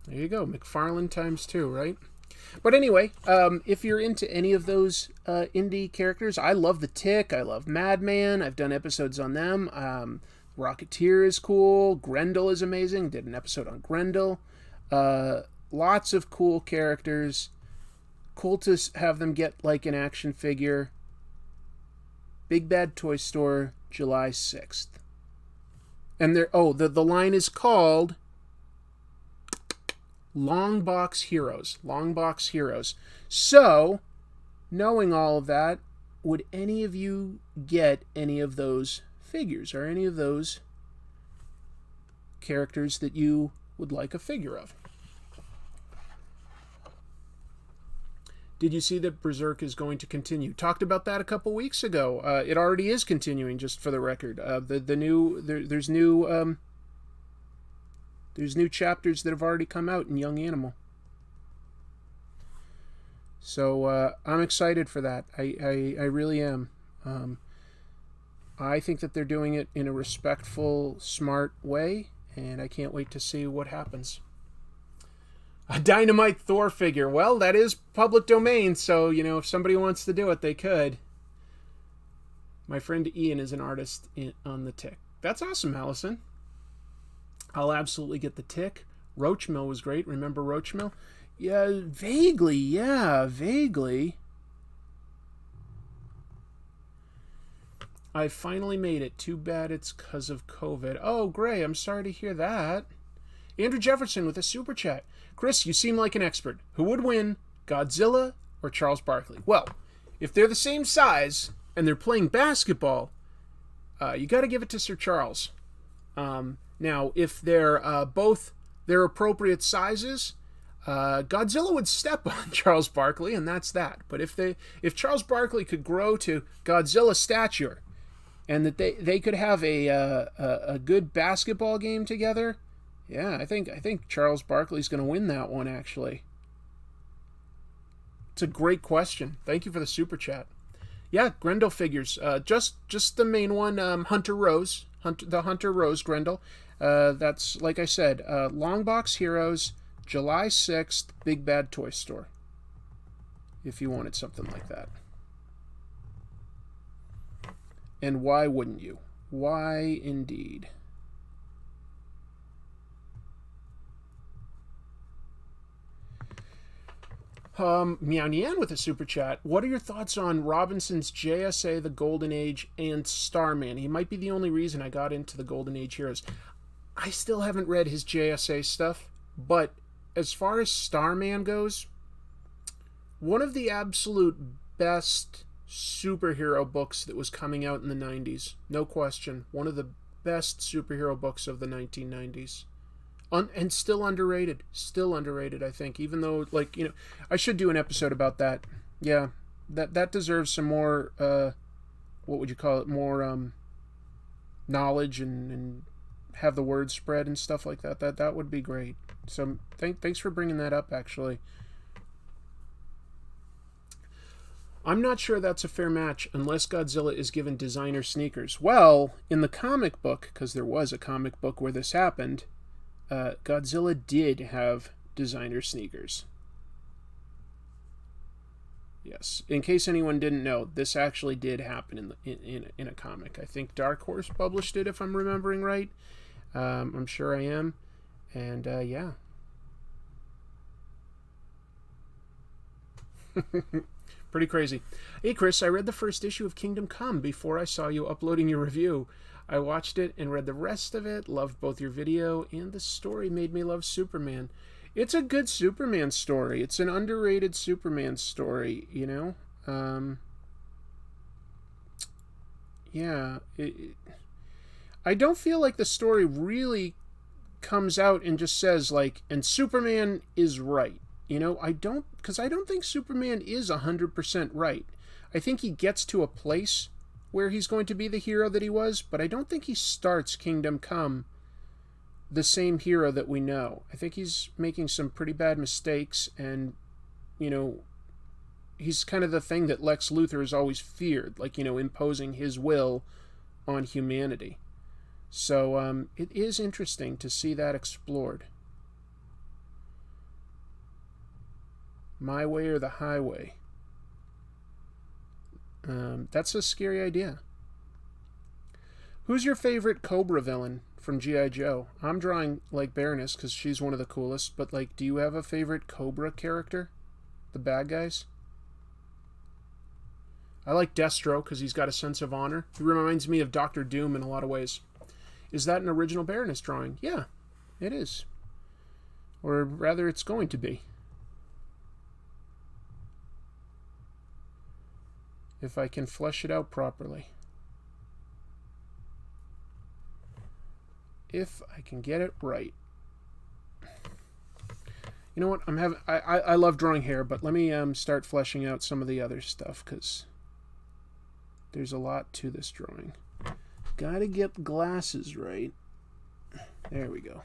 you go. McFarlane times 2, right? But anyway, if you're into any of those indie characters, I love the Tick. I love Madman. I've done episodes on them. Rocketeer is cool. Grendel is amazing. Did an episode on Grendel. Lots of cool characters. Cool to have them get an action figure. Big Bad Toy Store, July 6th. And the line is called Long Box Heroes. Long Box Heroes. So, knowing all of that, would any of you get any of those figures or any of those characters that you would like a figure of? Did you see that Berserk is going to continue? Talked about that a couple weeks ago. It already is continuing, just for the record. There's new chapters that have already come out in Young Animal. So I'm excited for that. I really am. I think that they're doing it in a respectful, smart way, and I can't wait to see what happens. A Dynamite Thor figure. Well, that is public domain, so, if somebody wants to do it, they could. My friend Ian is an artist on the Tick. That's awesome, Allison. I'll absolutely get the Tick. Roachmill was great. Remember Roachmill? Yeah, vaguely. I finally made it. Too bad it's because of COVID. Oh, Gray, I'm sorry to hear that. Andrew Jefferson with a super chat. Chris, you seem like an expert. Who would win, Godzilla or Charles Barkley? Well, if they're the same size and they're playing basketball, you got to give it to Sir Charles. Now, if they're both their appropriate sizes, Godzilla would step on Charles Barkley, and that's that. But if Charles Barkley could grow to Godzilla stature, and that they could have a good basketball game together. Yeah, I think Charles Barkley's going to win that one, actually. It's a great question. Thank you for the super chat. Yeah, Grendel figures. Just the main one, Hunter Rose. The Hunter Rose Grendel. That's, like I said, Longbox Heroes, July 6th, Big Bad Toy Store. If you wanted something like that. And why wouldn't you? Why indeed? Meow Nian with a super chat. What are your thoughts on Robinson's JSA, The Golden Age, and Starman? He might be the only reason I got into the Golden Age heroes. I still haven't read his JSA stuff, but as far as Starman goes, one of the absolute best superhero books that was coming out in the 90s. No question. One of the best superhero books of the 1990s. And still underrated. Still underrated, I think. Even though, like, you know, I should do an episode about that. Yeah. That deserves some more, what would you call it? More knowledge and have the word spread and stuff like that. That would be great. So thanks for bringing that up, actually. I'm not sure that's a fair match unless Godzilla is given designer sneakers. Well, in the comic book, because there was a comic book where this happened, Godzilla did have designer sneakers. Yes, in case anyone didn't know, this actually did happen in a comic. I think Dark Horse published it, if I'm remembering right. I'm sure I am. And yeah. Pretty crazy. Hey Chris, I read the first issue of Kingdom Come before I saw you uploading your review. I watched it and read the rest of it, loved both your video, and the story made me love Superman. It's a good Superman story. It's an underrated Superman story, you know? Yeah. I don't feel like the story really comes out and just says, like, and Superman is right. You know, because I don't think Superman is 100% right. I think he gets to a place where he's going to be the hero that he was, but I don't think he starts Kingdom Come the same hero that we know. I think he's making some pretty bad mistakes, and, you know, he's kind of the thing that Lex Luthor has always feared, like, you know, imposing his will on humanity. So it is interesting to see that explored. My way or the highway. That's a scary idea. Who's your favorite Cobra villain from G.I. Joe? I'm drawing, like, Baroness because she's one of the coolest, but, like, do you have a favorite Cobra character? The bad guys? I like Destro because he's got a sense of honor. He reminds me of Dr. Doom in a lot of ways. Is that an original Baroness drawing? Yeah, it is. Or rather, it's going to be. If I can flesh it out properly. If I can get it right. You know what? I love drawing hair, but let me start fleshing out some of the other stuff, because there's a lot to this drawing. Gotta get the glasses right. There we go.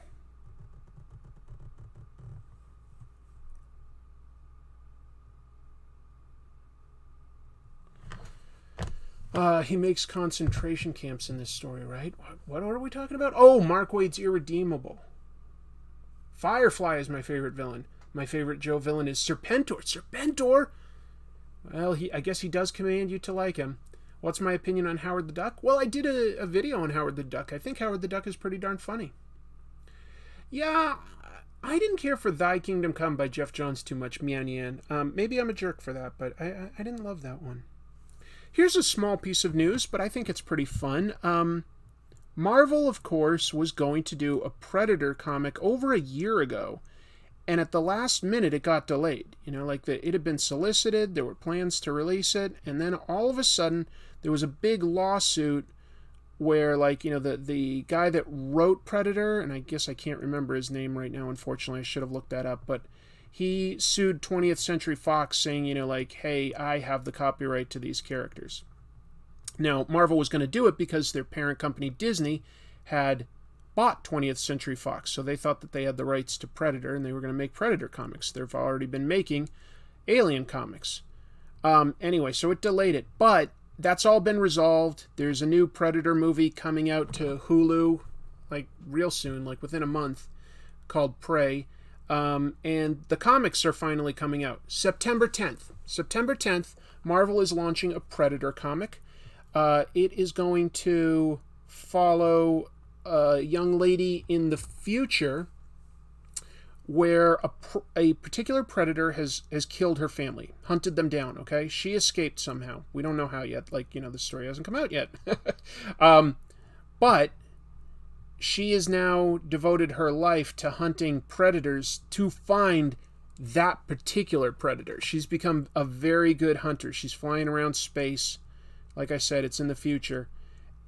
He makes concentration camps in this story, right? What are we talking about? Oh, Mark Waid's Irredeemable. Firefly is my favorite villain. My favorite Joe villain is Serpentor. Serpentor? Well, I guess he does command you to like him. What's my opinion on Howard the Duck? Well, I did a video on Howard the Duck. I think Howard the Duck is pretty darn funny. Yeah, I didn't care for Thy Kingdom Come by Jeff Johns too much, Mian Yan. Maybe I'm a jerk for that, but I didn't love that one. Here's a small piece of news, but I think it's pretty fun. Marvel, of course, was going to do a Predator comic over a year ago, and at the last minute it got delayed. You know, like it had been solicited, there were plans to release it, and then all of a sudden there was a big lawsuit where, like, you know, the guy that wrote Predator, and I guess I can't remember his name right now, unfortunately, I should have looked that up, but he sued 20th Century Fox saying, you know, like, hey, I have the copyright to these characters. Now, Marvel was going to do it because their parent company, Disney, had bought 20th Century Fox, so they thought that they had the rights to Predator, and they were going to make Predator comics. They've already been making Alien comics. Anyway, so it delayed it, but that's all been resolved. There's a new Predator movie coming out to Hulu, like real soon, like within a month, called Prey. And the comics are finally coming out. September 10th. September 10th, Marvel is launching a Predator comic. It is going to follow a young lady in the future where a particular predator has killed her family, hunted them down, okay? She escaped somehow. We don't know how yet. Like, the story hasn't come out yet. But she has now devoted her life to hunting predators to find that particular predator. She's become a very good hunter. She's flying around space. Like I said, it's in the future.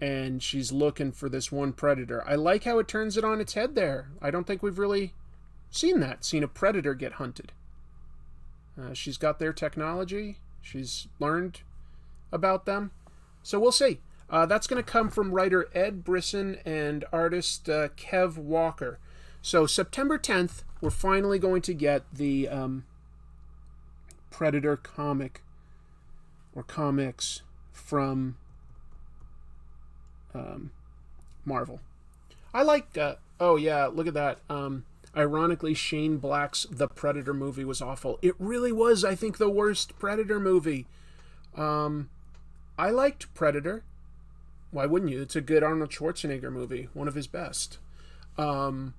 And she's looking for this one predator. I like how it turns it on its head there. I don't think we've really seen a predator get hunted. She's got their technology. She's learned about them. So we'll see. That's going to come from writer Ed Brisson and artist Kev Walker. So September 10th, we're finally going to get the Predator comic or comics from Marvel. I like, oh yeah, look at that. Ironically, Shane Black's The Predator movie was awful. It really was, I think, the worst Predator movie. I liked Predator. Why wouldn't you? It's a good Arnold Schwarzenegger movie, one of his best. Predator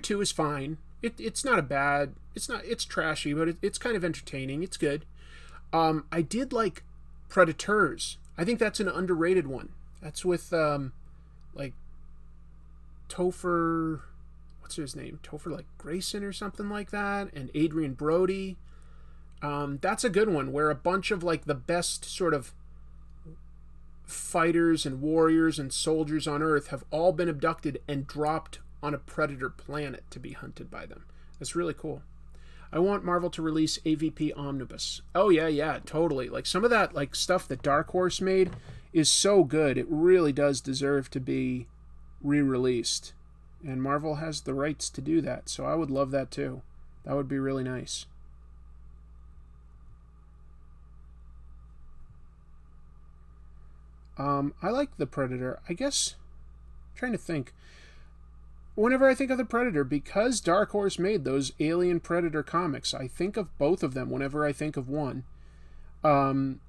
2 is fine. It's not a bad, it's trashy, but it's kind of entertaining. It's good. I did like Predators. I think that's an underrated one. That's with, like, Topher, what's his name? Topher, like, Grayson or something like that, and Adrian Brody. That's a good one, where a bunch of, like, the best sort of fighters and warriors and soldiers on Earth have all been abducted and dropped on a predator planet to be hunted by them. That's really cool. I want Marvel to release AVP Omnibus. Oh, yeah, totally. Like, some of that, like, stuff that Dark Horse made is so good. It really does deserve to be re-released. And Marvel has the rights to do that, so I would love that too. That would be really nice. I like the Predator. I guess, I'm trying to think. Whenever I think of the Predator, because Dark Horse made those Alien Predator comics, I think of both of them whenever I think of one. And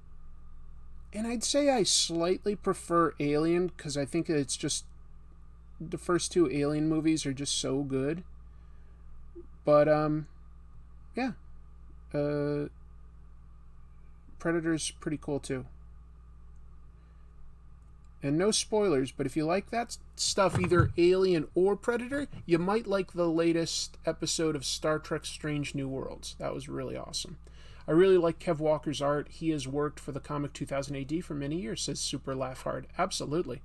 I'd say I slightly prefer Alien, because I think it's just, the first two Alien movies are just so good. But, yeah. Predator's pretty cool too. And no spoilers, but if you like that stuff, either Alien or Predator, you might like the latest episode of Star Trek Strange New Worlds. That was really awesome. I really like Kev Walker's art. He has worked for the comic 2000 AD for many years, says Super Laugh Hard. Absolutely.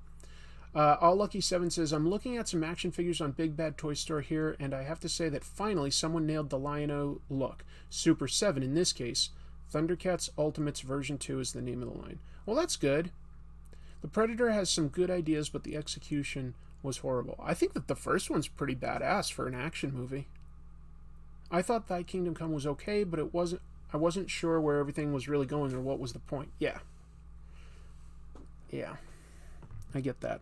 All Lucky 7 says, I'm looking at some action figures on Big Bad Toy Store here, and I have to say that finally someone nailed the Lion-O look. Super 7 in this case. Thundercats Ultimates version 2 is the name of the line. Well, that's good. The Predator has some good ideas, but the execution was horrible. I think that the first one's pretty badass for an action movie. I thought Thy Kingdom Come was okay, but I wasn't sure where everything was really going or what was the point. Yeah. I get that.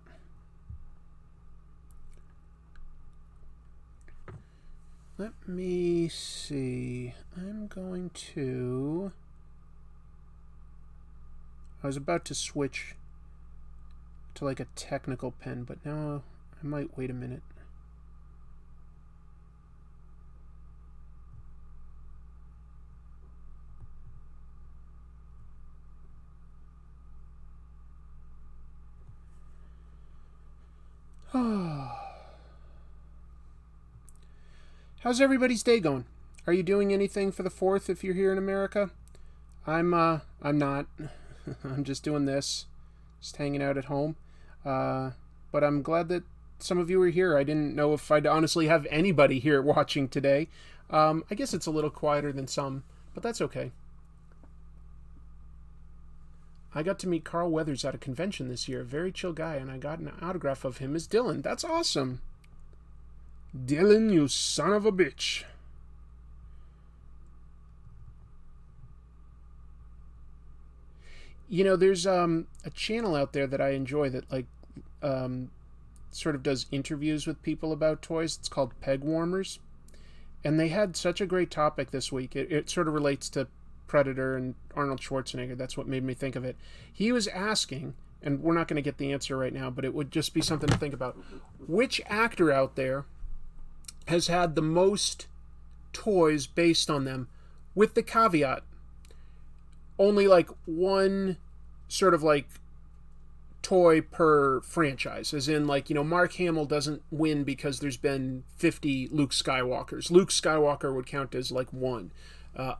Let me see. I'm going to... I was about to switch to like a technical pen, but now I might wait a minute. How's everybody's day going? Are you doing anything for the 4th if you're here in America? I'm not. I'm just doing this. Just hanging out at home. But I'm glad that some of you are here. I didn't know if I'd honestly have anybody here watching today. I guess it's a little quieter than some, but that's okay. I got to meet Carl Weathers at a convention this year. Very chill guy, and I got an autograph of him as Dylan. That's awesome. Dylan, you son of a bitch. You know, there's a channel out there that I enjoy that, like, sort of does interviews with people about toys. It's called Peg Warmers. And they had such a great topic this week. It sort of relates to Predator and Arnold Schwarzenegger. That's what made me think of it. He was asking, and we're not going to get the answer right now, but it would just be something to think about. Which actor out there has had the most toys based on them, with the caveat only like one sort of like toy per franchise, as in, like, you know, Mark Hamill doesn't win because there's been 50 Luke Skywalkers. Luke Skywalker would count as like one.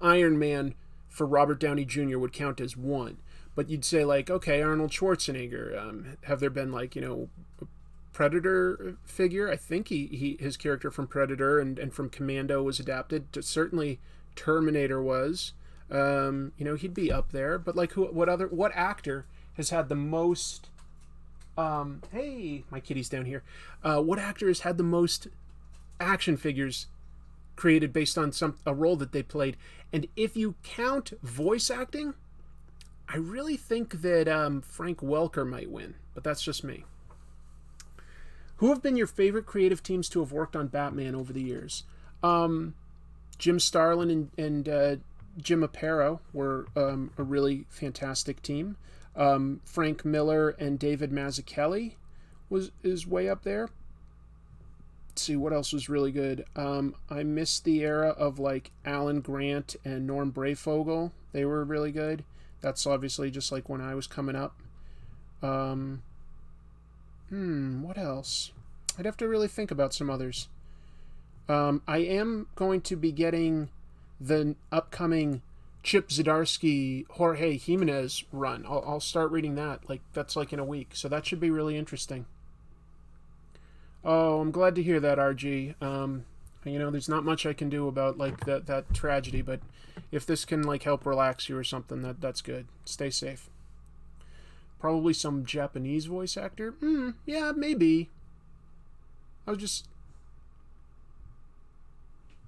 Iron Man for Robert Downey Jr. would count as one. But you'd say, like, okay, Arnold Schwarzenegger, have there been, like, you know, a Predator figure? I think his character from Predator and from Commando was adapted. Certainly Terminator was. You know, he'd be up there. But, like, what actor has had the most... hey, my kitty's down here. What actor has had the most action figures created based on a role that they played? And if you count voice acting, I really think that Frank Welker might win, but that's just me. Who have been your favorite creative teams to have worked on Batman over the years? Jim Starlin and Jim Aparo were a really fantastic team. Frank Miller and David Mazzucchelli is way up there. Let's see what else was really good. I missed the era of, like, Alan Grant and Norm Brayfogle. They were really good. That's obviously just like when I was coming up. What else? I'd have to really think about some others. I am going to be getting the upcoming Chip Zdarsky, Jorge Jimenez run. I'll start reading that. Like, that's like in a week. So that should be really interesting. Oh, I'm glad to hear that, RG. You know, there's not much I can do about, like, that tragedy, but if this can, like, help relax you or something, that's good. Stay safe. Probably some Japanese voice actor? Yeah, maybe. I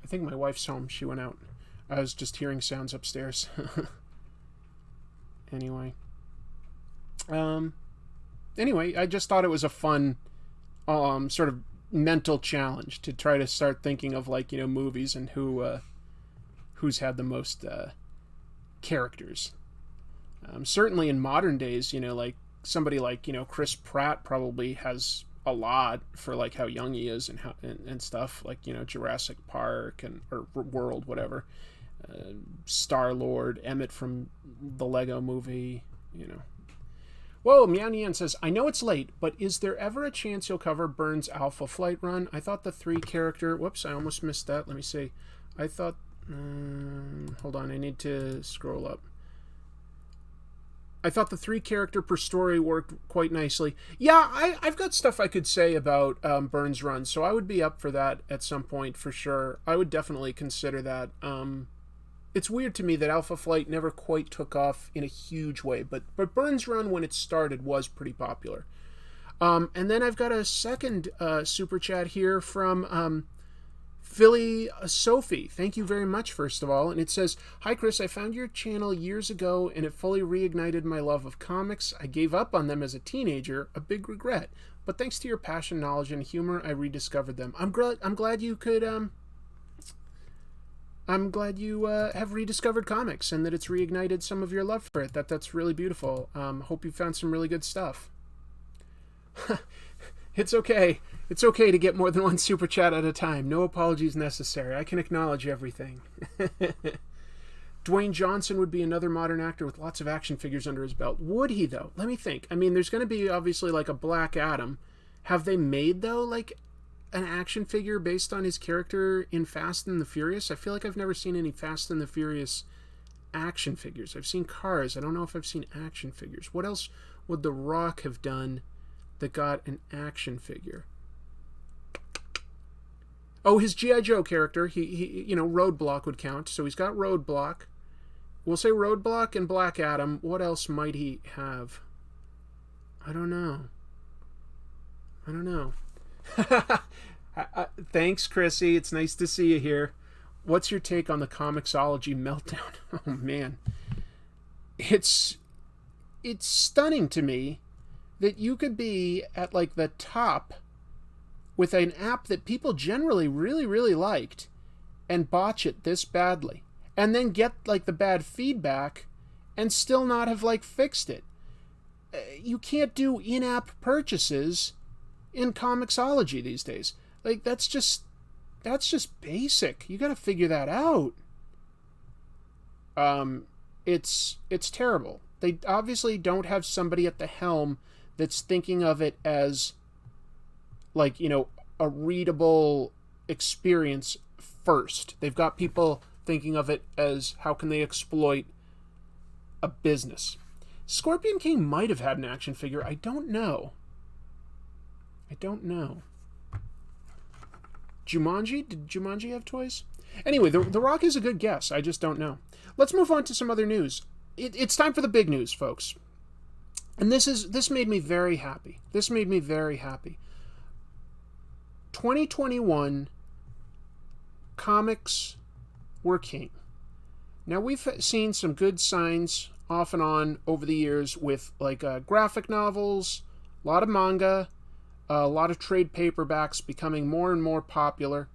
think my wife's home. She went out. I was just hearing sounds upstairs. Anyway, I just thought it was a fun sort of mental challenge to try to start thinking of, like, you know, movies and who's had the most characters. Certainly in modern days, you know, like somebody like, you know, Chris Pratt probably has a lot for, like, how young he is and stuff, like, you know, Jurassic Park or World, whatever. Star-Lord, Emmett from the Lego movie, you know. Whoa, Meow Nian says, I know it's late, but is there ever a chance you'll cover Byrne's Alpha Flight run? I thought the 3-character... Whoops, I almost missed that. Let me see. I thought... hold on, I need to scroll up. I thought the 3-character per story worked quite nicely. Yeah, I've got stuff I could say about Byrne's run, so I would be up for that at some point for sure. I would definitely consider that. It's weird to me that Alpha Flight never quite took off in a huge way, but Byrne's run, when it started, was pretty popular. And then I've got a second super chat here from Philly Sophie. Thank you very much, first of all. And it says, Hi, Chris. I found your channel years ago, and it fully reignited my love of comics. I gave up on them as a teenager, a big regret. But thanks to your passion, knowledge, and humor, I rediscovered them. I'm glad you could... I'm glad you have rediscovered comics and that it's reignited some of your love for it. That's really beautiful. Hope you found some really good stuff. It's okay. It's okay to get more than one super chat at a time. No apologies necessary. I can acknowledge everything. Dwayne Johnson would be another modern actor with lots of action figures under his belt. Would he, though? Let me think. I mean, there's going to be, obviously, like a Black Adam. Have they made, though, like an action figure based on his character in Fast and the Furious? I feel like I've never seen any Fast and the Furious action figures. I've seen cars. I don't know if I've seen action figures. What else would The Rock have done that got an action figure? Oh, his G.I. Joe character. He Roadblock would count. So he's got Roadblock. we'll say Roadblock and Black Adam. What else might he have? I don't know. Thanks, Chrissy. It's nice to see you here. What's your take on the Comixology meltdown? Oh, man. It's stunning to me that you could be at, like, the top with an app that people generally really, really liked and botch it this badly. And then get, like, the bad feedback and still not have, like, fixed it. You can't do in-app purchases in Comixology these days. Like, that's just basic. You got to figure that out. It's terrible. They obviously don't have somebody at the helm that's thinking of it as, like, you know, a readable experience first. They've got people thinking of it as how can they exploit a business. Scorpion King might have had an action figure. I don't know. Jumanji? Did Jumanji have toys? Anyway, the Rock is a good guess. I just don't know. Let's move on to some other news. It's time for the big news, folks. And this made me very happy. 2021 comics were king. Now, we've seen some good signs off and on over the years with, like, graphic novels, a lot of manga, a lot of trade paperbacks becoming more and more popular.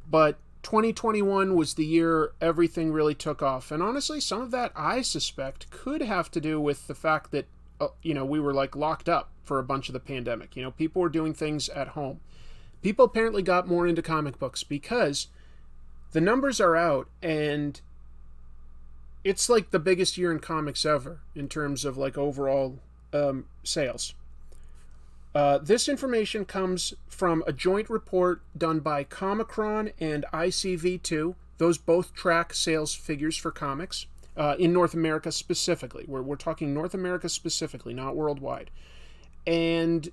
But 2021 was the year everything really took off. And honestly, some of that, I suspect, could have to do with the fact that, we were, like, locked up for a bunch of the pandemic. People were doing things at home. People apparently got more into comic books because the numbers are out, and it's, like, the biggest year in comics ever in terms of, like, overall sales. This information comes from a joint report done by Comicron and ICV2. Those both track sales figures for comics in North America specifically. We're talking North America specifically, not worldwide. And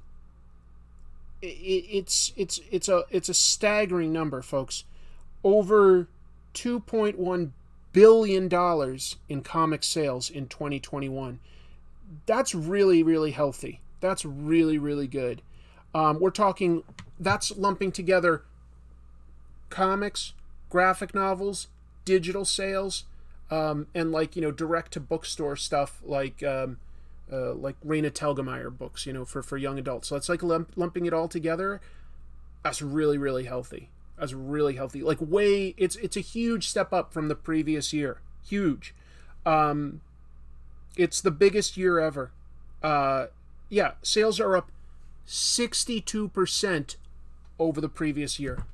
it's a staggering number, folks. Over $2.1 billion in comic sales in 2021. That's really, really healthy. That's really, really good. We're talking, that's lumping together comics, graphic novels, digital sales, and, like, direct to bookstore stuff like Raina Telgemeier books, for young adults. So it's like lumping it all together. That's really, really healthy. Like, it's a huge step up from the previous year. Huge. It's the biggest year ever. Yeah, sales are up 62% over the previous year.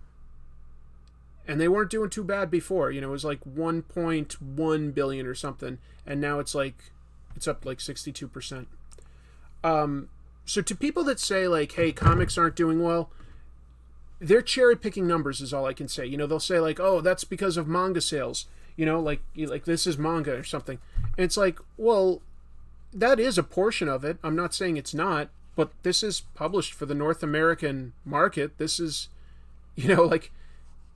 And they weren't doing too bad before. It was like 1.1 billion or something. And now it's up like 62%. So to people that say, like, hey, comics aren't doing well, they're cherry picking numbers is all I can say. They'll say, like, oh, that's because of manga sales. Like this is manga or something. And it's like, well, that is a portion of it. I'm not saying it's not, but this is published for the North American market. This is, like,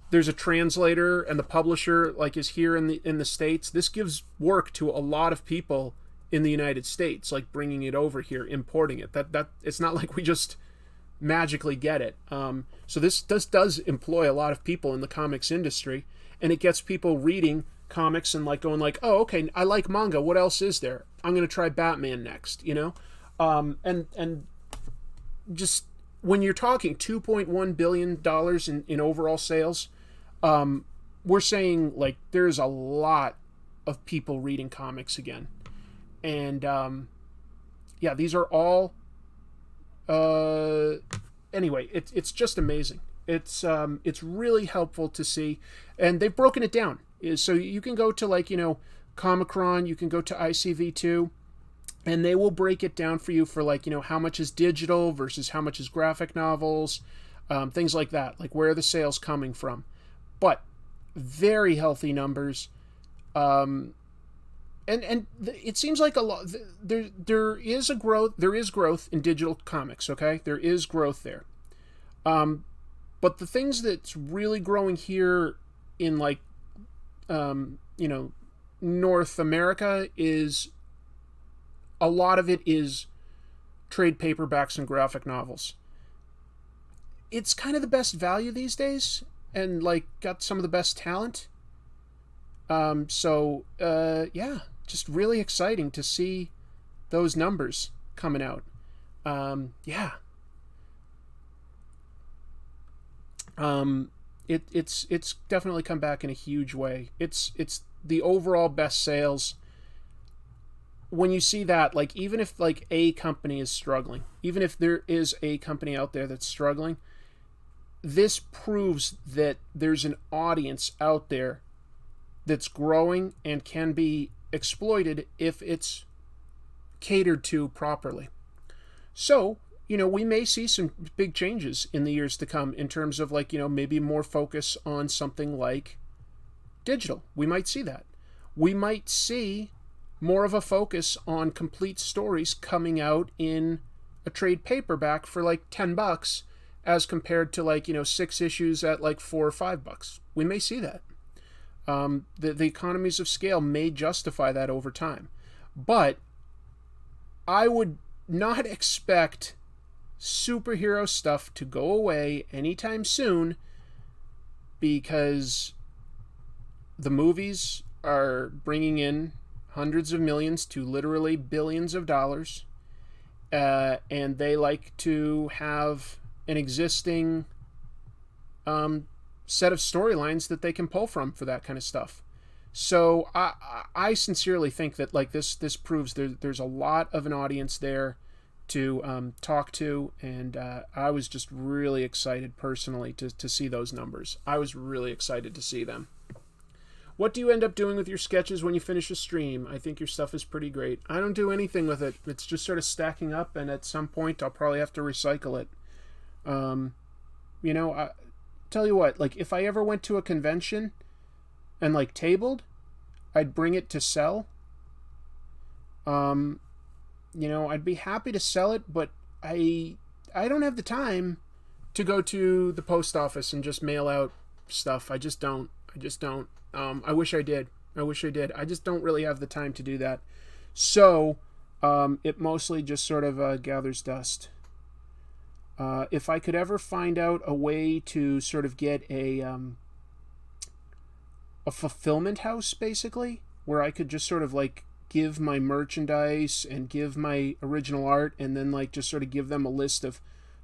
there's a translator and the publisher, like, is here in the States. This gives work to a lot of people in the United States, like bringing it over here, importing it. That it's not like we just magically get it. So this does employ a lot of people in the comics industry, and it gets people reading comics and, like, going, like, oh, okay, I like manga. What else is there? I'm going to try Batman next, and just when you're talking $2.1 billion in overall sales, we're saying, like, there's a lot of people reading comics again. And, yeah, these are all, anyway, it's just amazing. It's really helpful to see, and they've broken it down. So you can go to, like, Comicron, you can go to ICV2, and they will break it down for you for, like, how much is digital versus how much is graphic novels, things like that, like where are the sales coming from. But very healthy numbers, and it seems like a lot. There is growth in digital comics. Okay, there is growth there, but the things that's really growing here in, like, North America is, a lot of it is trade paperbacks and graphic novels. It's kind of the best value these days, and like got some of the best talent. Yeah, just really exciting to see those numbers coming out. Yeah. It's definitely come back in a huge way. It's the overall best sales. When you see that, like, even if like a company is struggling, even if there is a company out there that's struggling, this proves that there's an audience out there that's growing and can be exploited if it's catered to properly. So, we may see some big changes in the years to come in terms of like, maybe more focus on something like digital. We might see that. We might see more of a focus on complete stories coming out in a trade paperback for like $10 as compared to like, 6 issues at like $4 or $5. We may see that. The economies of scale may justify that over time. But I would not expect superhero stuff to go away anytime soon, because the movies are bringing in hundreds of millions to literally billions of dollars, and they like to have an existing set of storylines that they can pull from for that kind of stuff. So I sincerely think that like this proves there's a lot of an audience there to talk to, and I was just really excited personally to see those numbers. I was really excited to see them. What do you end up doing with your sketches when you finish a stream? I think your stuff is pretty great. I don't do anything with it. It's just sort of stacking up, and at some point I'll probably have to recycle it. I tell you what, like if I ever went to a convention and like tabled, I'd bring it to sell. I'd be happy to sell it, but I don't have the time to go to the post office and just mail out stuff. I just don't. I wish I did. I just don't really have the time to do that. So, it mostly just sort of gathers dust. If I could ever find out a way to sort of get a fulfillment house, basically, where I could just sort of like give my merchandise and give my original art, and then like just sort of give them a list of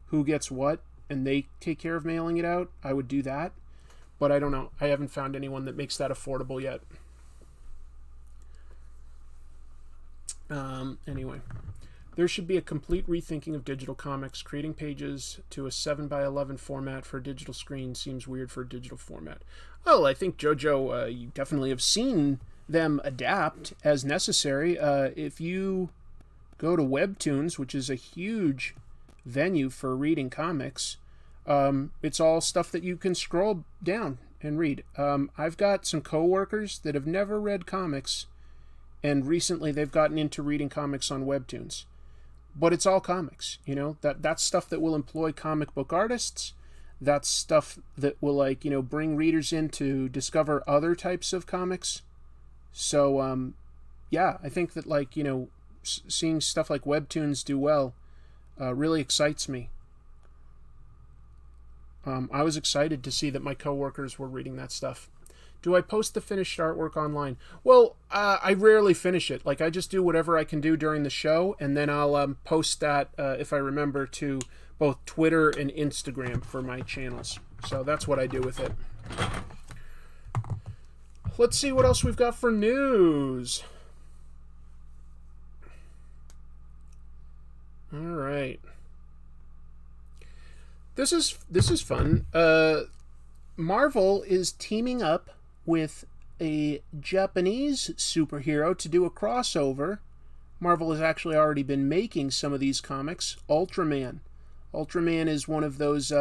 who gets what, and they take care of mailing it out, I would do that. But I don't know. I haven't found anyone that makes that affordable yet. Anyway, there should be a complete rethinking of digital comics. Creating pages to a 7x11 format for a digital screen seems weird for a digital format. Well, I think JoJo, you definitely have seen them adapt as necessary. If you go to Webtoons, which is a huge venue for reading comics, it's all stuff that you can scroll down and read. I've got some coworkers that have never read comics, and recently they've gotten into reading comics on Webtoons. But it's all comics, that's stuff that will employ comic book artists. That's stuff that will bring readers in to discover other types of comics. So, yeah, I think that seeing stuff like Webtoons do well really excites me. I was excited to see that my coworkers were reading that stuff. Do I post the finished artwork online? Well, I rarely finish it. I just do whatever I can do during the show, and then I'll post that, if I remember, to both Twitter and Instagram for my channels. So that's what I do with it. Let's see what else we've got for news. All right. This is fun. Marvel is teaming up with a Japanese superhero to do a crossover. Marvel has actually already been making some of these comics. Ultraman. Ultraman is one of those,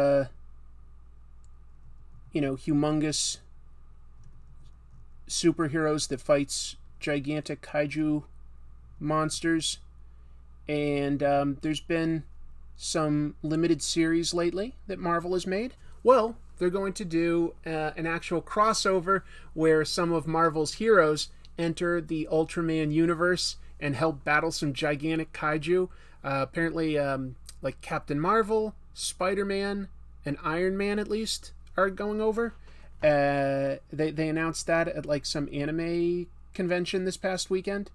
humongous superheroes that fights gigantic kaiju monsters. And there's been some limited series lately that Marvel has made. Well, they're going to do an actual crossover where some of Marvel's heroes enter the Ultraman universe and help battle some gigantic kaiju. Apparently, like Captain Marvel, Spider-Man, and Iron Man at least are going over. They announced that at like some anime convention this past weekend.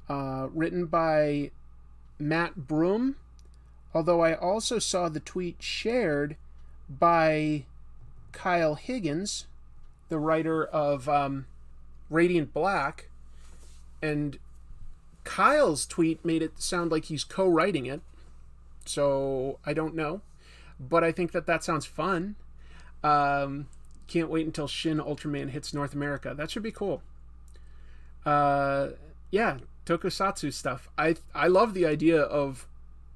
Written by Matt Browne, although I also saw the tweet shared by Kyle Higgins, the writer of Radiant Black, and Kyle's tweet made it sound like he's co-writing it, so I don't know, but I think that sounds fun. Can't wait until Shin Ultraman hits North America. That should be cool. Yeah, tokusatsu stuff. I love the idea of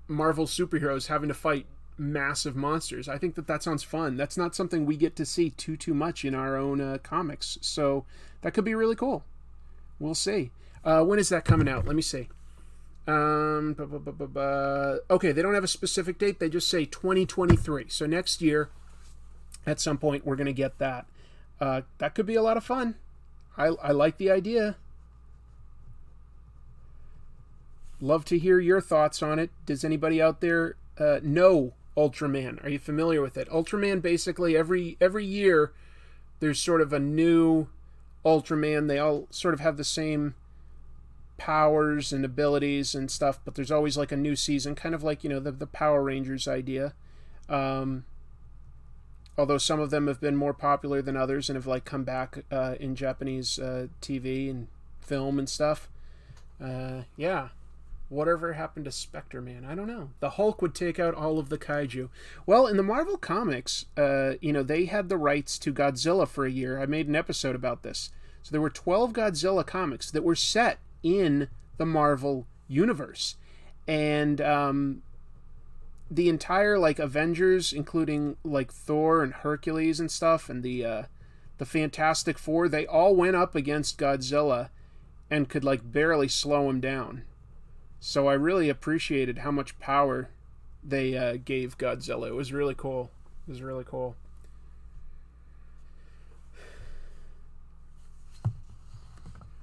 Marvel superheroes having to fight massive monsters. I think that sounds fun. That's not something we get to see too much in our own comics, so that could be really cool. We'll see. When is that coming out? Let me see. Okay, they don't have a specific date. They just say 2023. So next year, at some point, we're going to get that. That could be a lot of fun. I like the idea. Love to hear your thoughts on it. Does anybody out there know Ultraman? Are you familiar with it? Ultraman, basically, every year, there's sort of a new Ultraman. They all sort of have the same powers and abilities and stuff, but there's always like a new season, kind of like, the Power Rangers idea. Although some of them have been more popular than others and have like come back in Japanese TV and film and stuff. Yeah. Whatever happened to Spectre Man? I don't know. The Hulk would take out all of the kaiju. Well, in the Marvel Comics, they had the rights to Godzilla for a year. I made an episode about this. So there were 12 Godzilla comics that were set in the Marvel universe. And the entire, like, Avengers, including, like, Thor and Hercules and stuff, and the Fantastic Four, they all went up against Godzilla and could, like, barely slow him down. So I really appreciated how much power they gave Godzilla. It was really cool. It was really cool.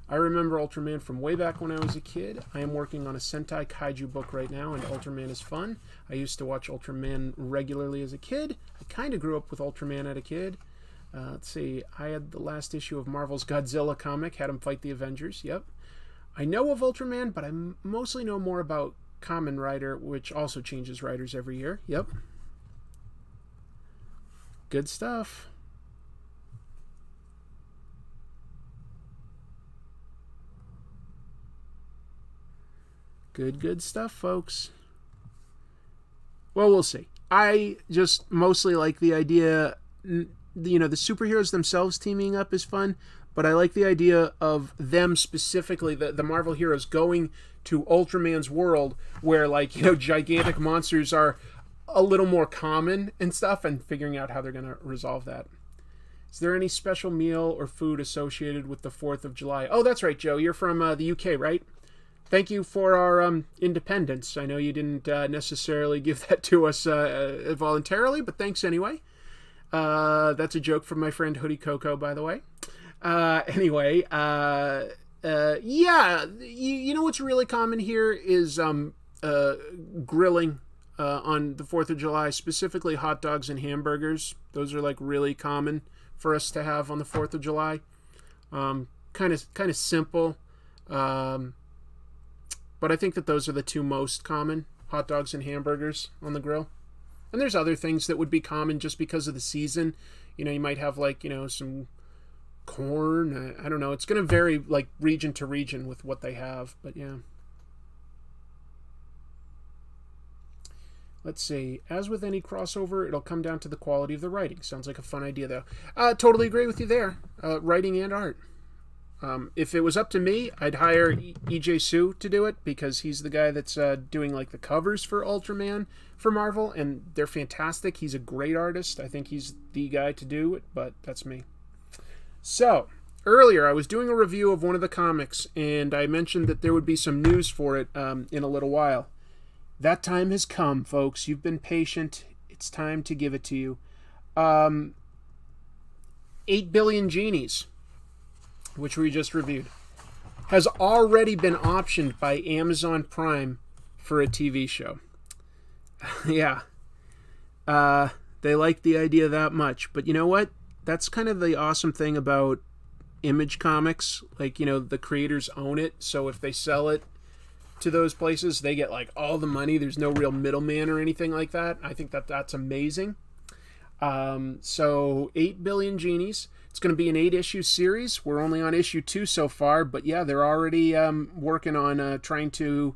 I remember Ultraman from way back when I was a kid. I am working on a Sentai Kaiju book right now, and Ultraman is fun. I used to watch Ultraman regularly as a kid. I kind of grew up with Ultraman as a kid. Let's see. I had the last issue of Marvel's Godzilla comic. Had him fight the Avengers. Yep. I know of Ultraman, but I mostly know more about Kamen Rider, which also changes writers every year. Yep. Good stuff. Good stuff, folks. Well, we'll see. I just mostly like the idea, the superheroes themselves teaming up is fun, but I like the idea of them specifically, the Marvel heroes, going to Ultraman's world where, like, gigantic monsters are a little more common and stuff, and figuring out how they're going to resolve that. Is there any special meal or food associated with the 4th of July? Oh, that's right, Joe. You're from the UK, right? Thank you for our independence. I know you didn't necessarily give that to us voluntarily, but thanks anyway. That's a joke from my friend Hoodie Coco, by the way. Anyway, yeah, you know what's really common here is grilling on the 4th of July, specifically hot dogs and hamburgers. Those are like really common for us to have on the 4th of July. Kind of simple. But I think that those are the two most common, hot dogs and hamburgers on the grill. And there's other things that would be common just because of the season. You might have like, some corn. I don't know. It's going to vary like region to region with what they have. But yeah. Let's see. As with any crossover, it'll come down to the quality of the writing. Sounds like a fun idea, though. Totally agree with you there. Writing and art. If it was up to me, I'd hire E.J. Sue to do it, because he's the guy that's doing like the covers for Ultraman for Marvel, and they're fantastic. He's a great artist. I think he's the guy to do it, but that's me. So, earlier I was doing a review of one of the comics, and I mentioned that there would be some news for it in a little while. That time has come, folks. You've been patient. It's time to give it to you. 8 Billion Genies, which we just reviewed, has already been optioned by Amazon Prime for a TV show. Yeah. They like the idea that much. But you know what? That's kind of the awesome thing about Image Comics. Like, you know, the creators own it. So if they sell it to those places, they get like all the money. There's no real middleman or anything like that. I think that that's amazing. So 8 Billion Genies. It's going to be an 8-issue series. We're only on issue 2 so far, but yeah, they're already working on trying to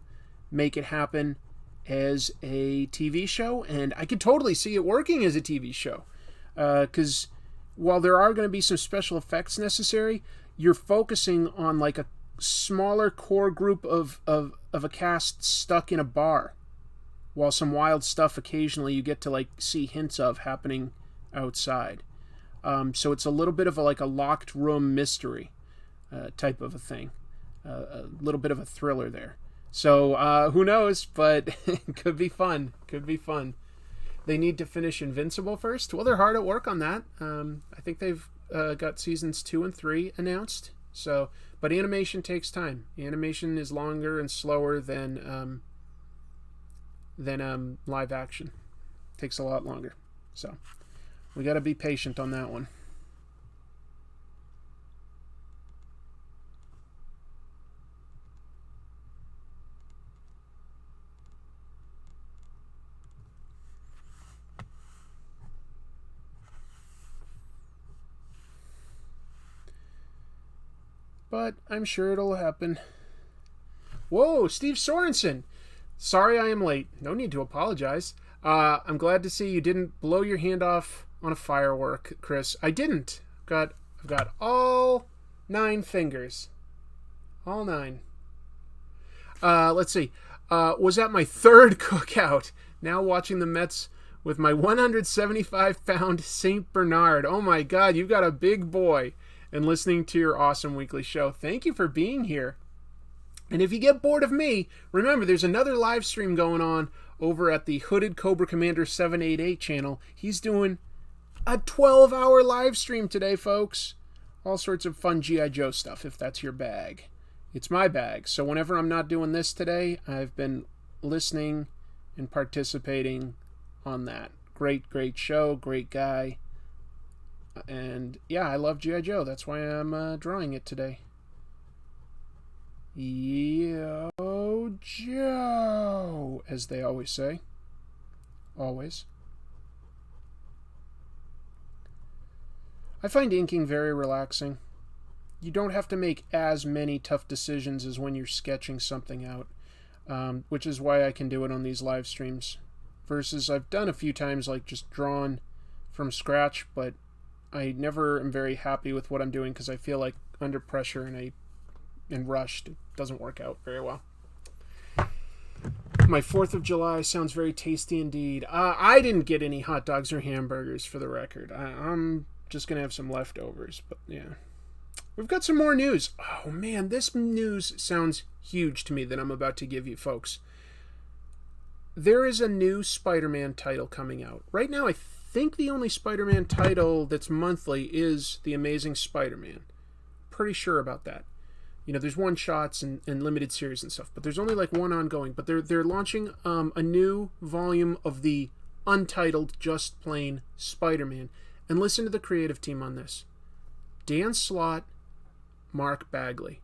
make it happen as a TV show, and I could totally see it working as a TV show. Because while there are going to be some special effects necessary, you're focusing on like a smaller core group of a cast stuck in a bar, while some wild stuff occasionally you get to like see hints of happening outside. So it's a little bit of like a locked room mystery type of a thing. A little bit of a thriller there. So who knows, but it could be fun. Could be fun. They need to finish Invincible first. Well, they're hard at work on that. I think they've got seasons 2 and 3 announced. So, but animation takes time. Animation is longer and slower than live action. Takes a lot longer. So we got to be patient on that one. But I'm sure it'll happen. Whoa, Steve Sorensen. Sorry I am late. No need to apologize. I'm glad to see you didn't blow your hand off on a firework, Chris. I didn't. I've got all 9 fingers. All 9. Let's see. Was at my 3rd cookout. Now watching the Mets with my 175-pound St. Bernard. Oh my God, you've got a big boy. And listening to your awesome weekly show. Thank you for being here. And if you get bored of me, remember there's another live stream going on over at the Hooded Cobra Commander 788 channel. He's doing a 12-hour live stream today, folks. All sorts of fun G.I. Joe stuff, if that's your bag. It's my bag. So whenever I'm not doing this today, I've been listening and participating on that. Great, great show. Great guy. And yeah, I love G.I. Joe. That's why I'm drawing it today. Yo, Joe, as they always say. Always. I find inking very relaxing. You don't have to make as many tough decisions as when you're sketching something out, which is why I can do it on these live streams. Versus I've done a few times like just drawn from scratch, but I never am very happy with what I'm doing because I feel like under pressure and rushed. It doesn't work out very well. My 4th of July sounds very tasty indeed. I didn't get any hot dogs or hamburgers for the record. I'm just going to have some leftovers, but yeah. We've got some more news. Oh man, this news sounds huge to me that I'm about to give you folks. There is a new Spider-Man title coming out. Right now I think the only Spider-Man title that's monthly is The Amazing Spider-Man. Pretty sure about that. You know, there's one-shots and limited series and stuff, but there's only like one ongoing. But they're launching a new volume of the untitled, just plain Spider-Man. And listen to the creative team on this. Dan Slott, Mark Bagley.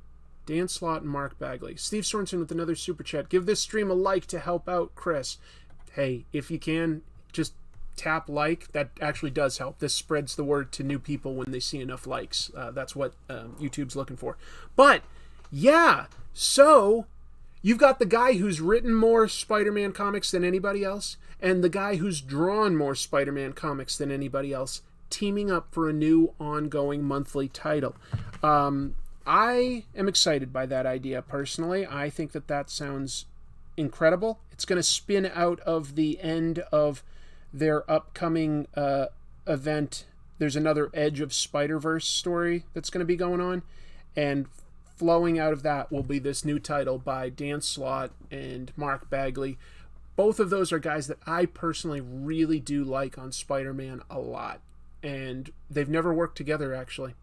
Dan Slott and Mark Bagley. Steve Sorensen with another super chat. Give this stream a like to help out Chris. Hey, if you can, just tap like. That actually does help. This spreads the word to new people when they see enough likes. That's what YouTube's looking for. But yeah, so you've got the guy who's written more Spider-Man comics than anybody else, and the guy who's drawn more Spider-Man comics than anybody else, teaming up for a new ongoing monthly title. I am excited by that idea personally. I think that sounds incredible. It's going to spin out of the end of their upcoming event. There's another Edge of Spider-Verse story that's going to be going on, and flowing out of that will be this new title by Dan Slott and Mark Bagley. Both of those are guys that I personally really do like on Spider-Man a lot. and they've never worked together, actually.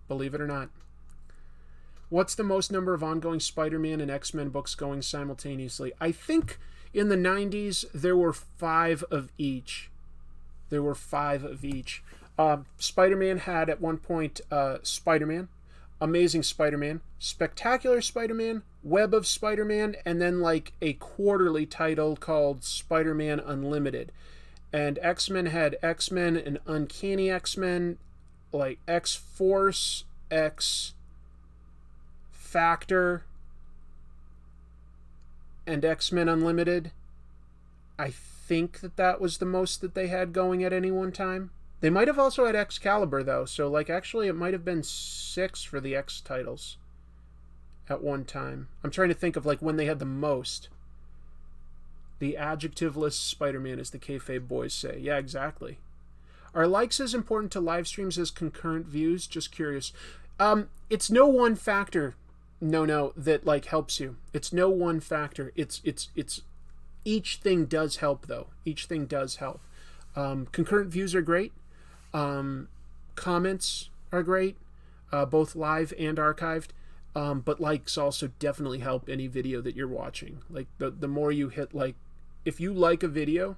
Believe it or not. What's the most number of ongoing Spider-Man and X-Men books going simultaneously? I think in the 90s, there were 5 of each. Spider-Man had at one point Spider-Man, Amazing Spider-Man, Spectacular Spider-Man, Web of Spider-Man, and then like a quarterly title called Spider-Man Unlimited. And X-Men had X-Men and Uncanny X-Men, like X-Force, X-Factor, and X-Men Unlimited. I think that was the most that they had going at any one time. They might have also had Excalibur, though, so like actually it might have been 6 for the X titles at one time. I'm trying to think of like when they had the most. The adjectiveless Spider-Man, as the kayfabe boys say. Yeah, exactly. Are likes as important to live streams as concurrent views? Just curious. It's no one factor. No, that like helps you. It's no one factor. It's each thing does help, though. Each thing does help. Concurrent views are great. Comments are great, both live and archived. But likes also definitely help any video that you're watching. Like the more you hit like, if you like a video,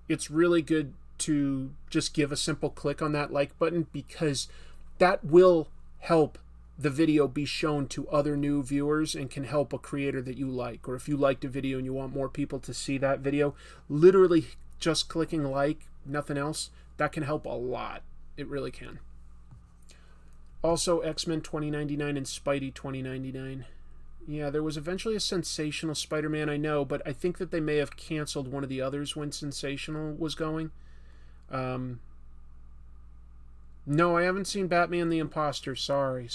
it's really good to just give a simple click on that like button, because that will help the video be shown to other new viewers and can help a creator that you like. Or if you liked a video and you want more people to see that video, literally just clicking like, nothing else, that can help a lot. It really can. Also, X-Men 2099 and Spidey 2099. Yeah, there was eventually a Sensational Spider-Man, I know, but I think that they may have canceled one of the others when Sensational was going. No, I haven't seen Batman the Imposter. Sorry.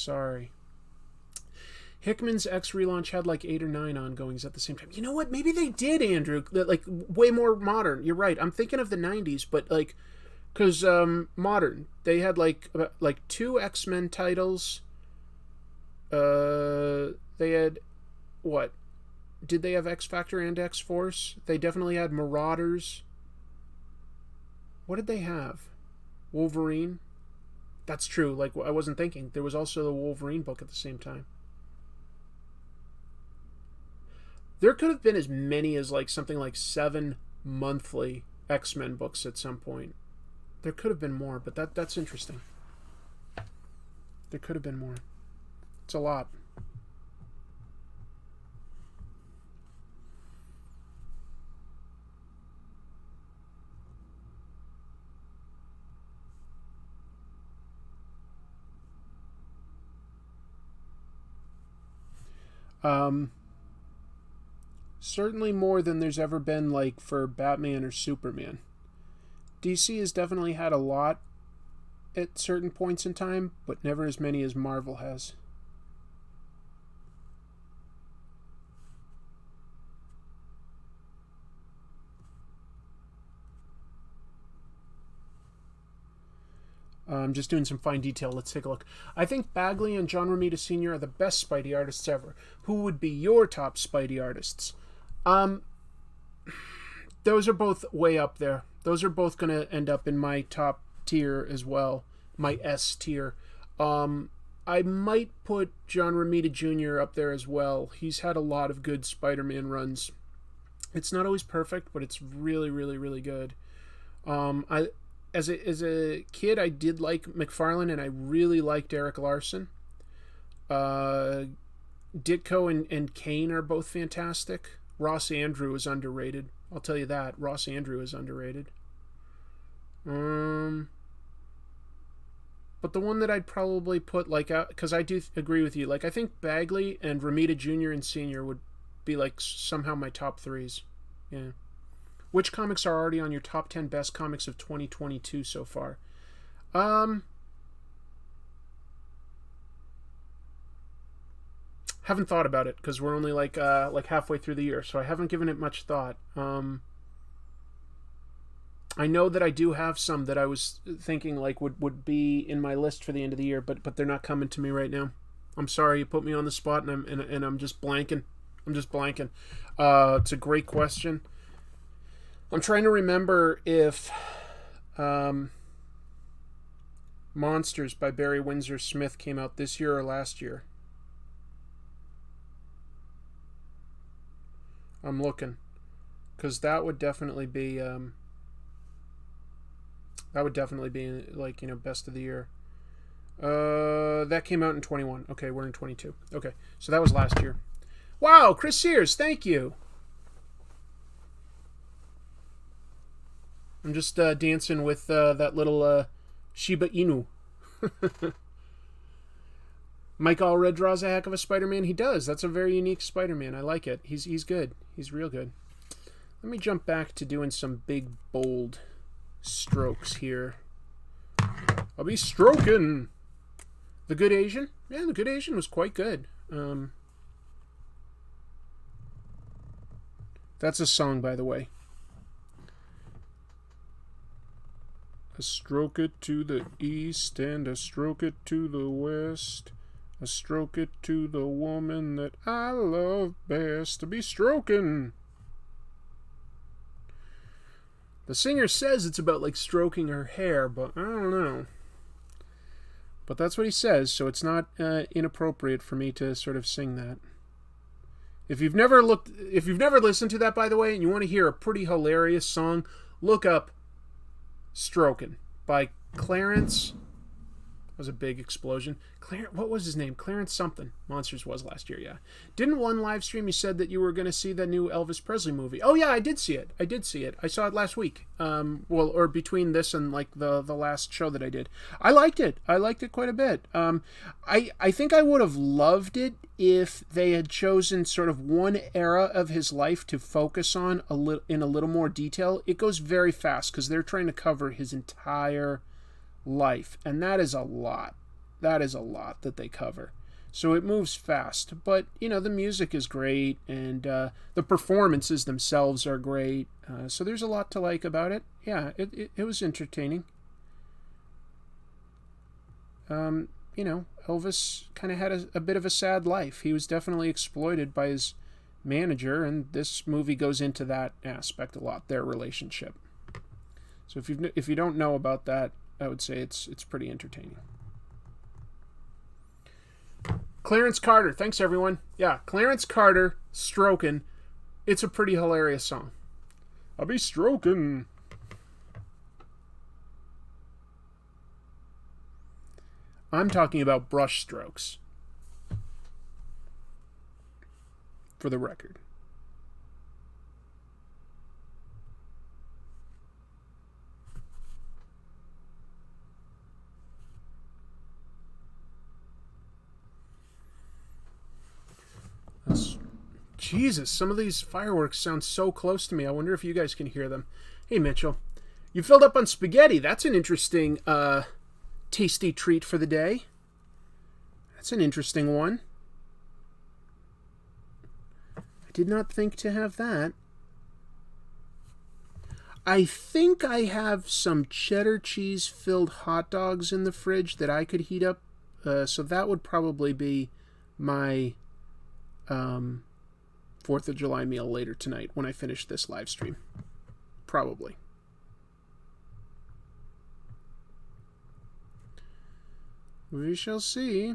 Hickman's X relaunch had like 8 or 9 ongoings at the same time. You know what? Maybe they did, Andrew. Like way more modern. You're right. I'm thinking of the 90s, but like, because modern, they had like 2 X-Men titles. They had what? Did they have X-Factor and X-Force? They definitely had Marauders. What did they have? Wolverine. That's true. Like, I wasn't thinking. There was also the Wolverine book at the same time. There could have been as many as like something like 7 monthly X-Men books at some point. There could have been more, but that's interesting. There could have been more. It's a lot. Certainly more than there's ever been like for Batman or Superman. DC has definitely had a lot at certain points in time, but never as many as Marvel has. I'm just doing some fine detail. Let's take a look. I think Bagley and John Romita Sr. are the best Spidey artists ever. Who would be your top Spidey artists? Those are both way up there. Those are both going to end up in my top tier as well. My S tier. I might put John Romita Jr. up there as well. He's had a lot of good Spider-Man runs. It's not always perfect, but it's really, really, really good. As a kid, I did like McFarlane, and I really liked Eric Larson. Ditko and Kane are both fantastic. Ross Andrew is underrated. I'll tell you that. Ross Andrew is underrated. But the one that I'd probably put, like, because I do agree with you, like, I think Bagley and Romita Jr. and Sr. would be, like, somehow my top 3s. Yeah. Which comics are already on your top 10 best comics of 2022 so far? Haven't thought about it because we're only like halfway through the year, so I haven't given it much thought. I know that I do have some that I was thinking like would be in my list for the end of the year, but they're not coming to me right now. I'm sorry, you put me on the spot, and I'm just blanking. It's a great question. I'm trying to remember if Monsters by Barry Windsor Smith came out this year or last year? I'm looking. Because that would definitely be... like, best of the year. That came out in 21. Okay, we're in 22. Okay, so that was last year. Wow, Chris Sears, thank you. I'm just dancing with that little Shiba Inu. Mike Allred draws a heck of a Spider-Man. He does. That's a very unique Spider-Man. I like it. He's good. He's real good. Let me jump back to doing some big, bold strokes here. I'll be stroking. The Good Asian? Yeah, The Good Asian was quite good. That's a song, by the way. I stroke it to the east and I stroke it to the west. I stroke it to the woman that I love best. To be stroking. The singer says it's about like stroking her hair, but I don't know. But that's what he says, so it's not inappropriate for me to sort of sing that. If you've never listened to that, by the way, and you want to hear a pretty hilarious song, look up "Strokin'" by Clarence. That was a big explosion. What was his name? Clarence something. Monsters was last year, yeah. Didn't one live stream you said that you were going to see the new Elvis Presley movie? Oh yeah, I did see it. I saw it last week. Or between this and like the last show that I did. I liked it. I liked it quite a bit. I think I would have loved it if they had chosen sort of one era of his life to focus on in a little more detail. It goes very fast because they're trying to cover his entire life, and that is a lot. That is a lot that they cover. So it moves fast. But, the music is great, and the performances themselves are great. So there's a lot to like about it. Yeah, it was entertaining. Elvis kind of had a bit of a sad life. He was definitely exploited by his manager, and this movie goes into that aspect a lot, their relationship. So if you don't know about that, I would say it's pretty entertaining. Clarence Carter. Thanks, everyone. Yeah, Clarence Carter, Strokin'. It's a pretty hilarious song. I'll be stroking. I'm talking about brush strokes. For the record. Jesus, some of these fireworks sound so close to me. I wonder if you guys can hear them. Hey, Mitchell. You filled up on spaghetti. That's an interesting, tasty treat for the day. That's an interesting one. I did not think to have that. I think I have some cheddar cheese-filled hot dogs in the fridge that I could heat up. So that would probably be my 4th of July meal later tonight when I finish this live stream. Probably. We shall see.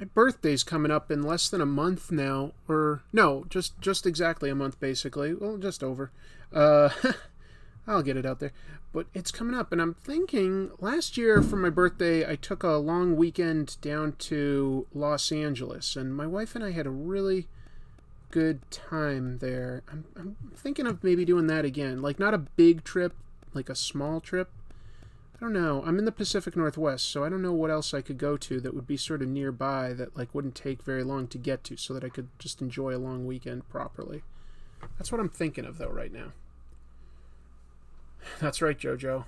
My birthday's coming up in less than a month now. Or, no, just exactly a month, basically. Well, just over. I'll get it out there. But it's coming up, and I'm thinking, last year for my birthday, I took a long weekend down to Los Angeles, and my wife and I had a really good time there. I'm thinking of maybe doing that again. Like, not a big trip, like a small trip. I don't know. I'm in the Pacific Northwest, so I don't know what else I could go to that would be sort of nearby that, like, wouldn't take very long to get to, so that I could just enjoy a long weekend properly. That's what I'm thinking of, though, right now. That's right, Jojo.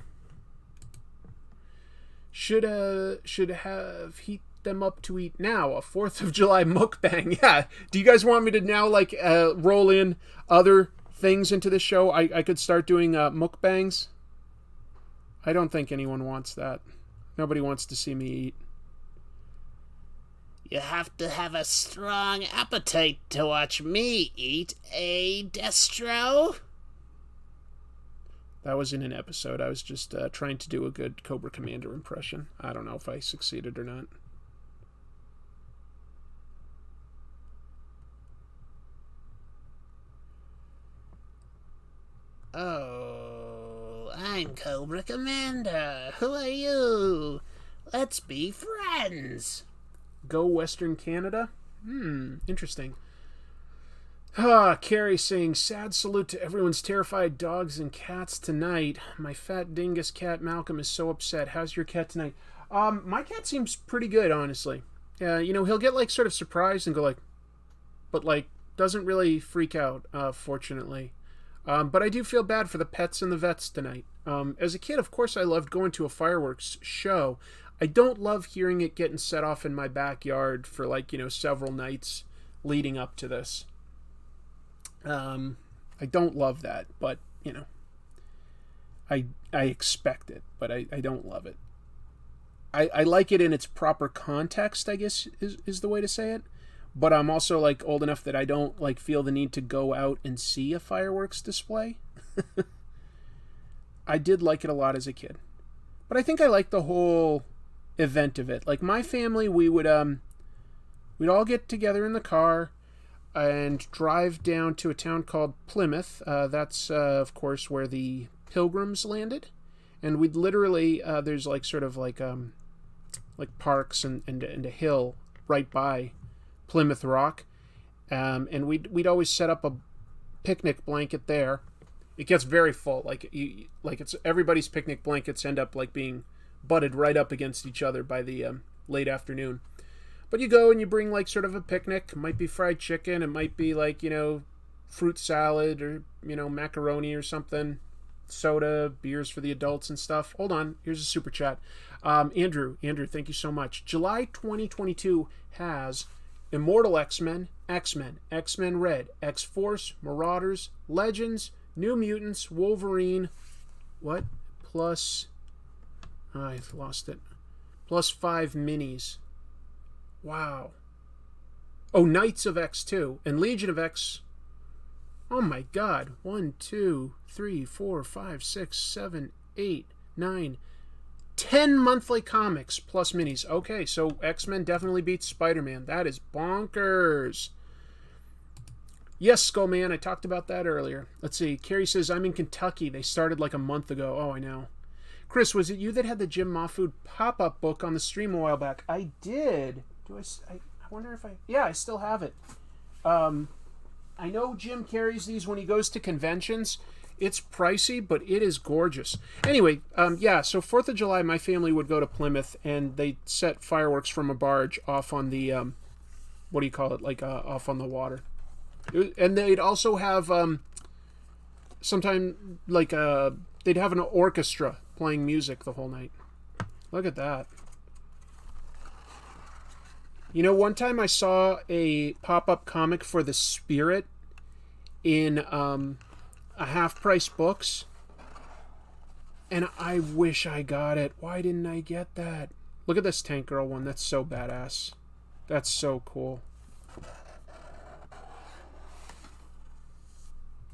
Should have heat them up to eat now. A 4th of July mukbang. Yeah. Do you guys want me to now roll in other things into the show? I could start doing mukbangs. I don't think anyone wants that. Nobody wants to see me eat. You have to have a strong appetite to watch me eat, Destro? That was in an episode. I was just trying to do a good Cobra Commander impression. I don't know if I succeeded or not. Oh, I'm Cobra Commander. Who are you? Let's be friends. Go Western Canada? Interesting. Carrie saying, sad salute to everyone's terrified dogs and cats tonight. My fat dingus cat Malcolm is so upset. How's your cat tonight? My cat seems pretty good, honestly. He'll get like sort of surprised and go like, but like doesn't really freak out, fortunately. But I do feel bad for the pets and the vets tonight. As a kid, of course, I loved going to a fireworks show. I don't love hearing it getting set off in my backyard for like, several nights leading up to this. I don't love that, but, I expect it, but I don't love it. I like it in its proper context, I guess, is the way to say it. But I'm also, like, old enough that I don't, like, feel the need to go out and see a fireworks display. I did like it a lot as a kid. But I think I like the whole event of it. Like, my family, we'd all get together in the car and drive down to a town called Plymouth. That's, of course, where the Pilgrims landed. And we'd literally, there's, like, sort of, like parks and a hill right by Plymouth Rock, and we'd always set up a picnic blanket there. It gets very full, it's everybody's picnic blankets end up like being butted right up against each other by the late afternoon. But you go and you bring like sort of a picnic. It might be fried chicken, it might be like fruit salad or macaroni or something, soda, beers for the adults and stuff. Hold on, here's a super chat. Andrew, thank you so much. July 2022 has Immortal X-Men, X-Men, X-Men Red, X-Force, Marauders, Legends, New Mutants, Wolverine, plus, I lost it, plus 5 minis. Wow. Oh, Knights of X too, and Legion of X. Oh my god, 1, 2, 3, 4, 5, 6, 7, 8, 9, 10 monthly comics plus minis. Okay, so X-Men definitely beats Spider-Man. That is bonkers. Yes, Skullman, I talked about that earlier. Let's see. Carrie says, I'm in Kentucky. They started like a month ago. Oh, I know. Chris, was it you that had the Jim Mahfood pop-up book on the stream a while back? I did. I wonder if yeah, I still have it. I know Jim carries these when he goes to conventions. It's pricey, but it is gorgeous. Anyway, so 4th of July, my family would go to Plymouth, and they set fireworks from a barge off on the, off on the water. And they'd also have, they'd have an orchestra playing music the whole night. Look at that. One time I saw a pop-up comic for The Spirit in, a half-price books, and I wish I got it. Why didn't I get that? Look at this Tank Girl one. That's so badass. That's so cool.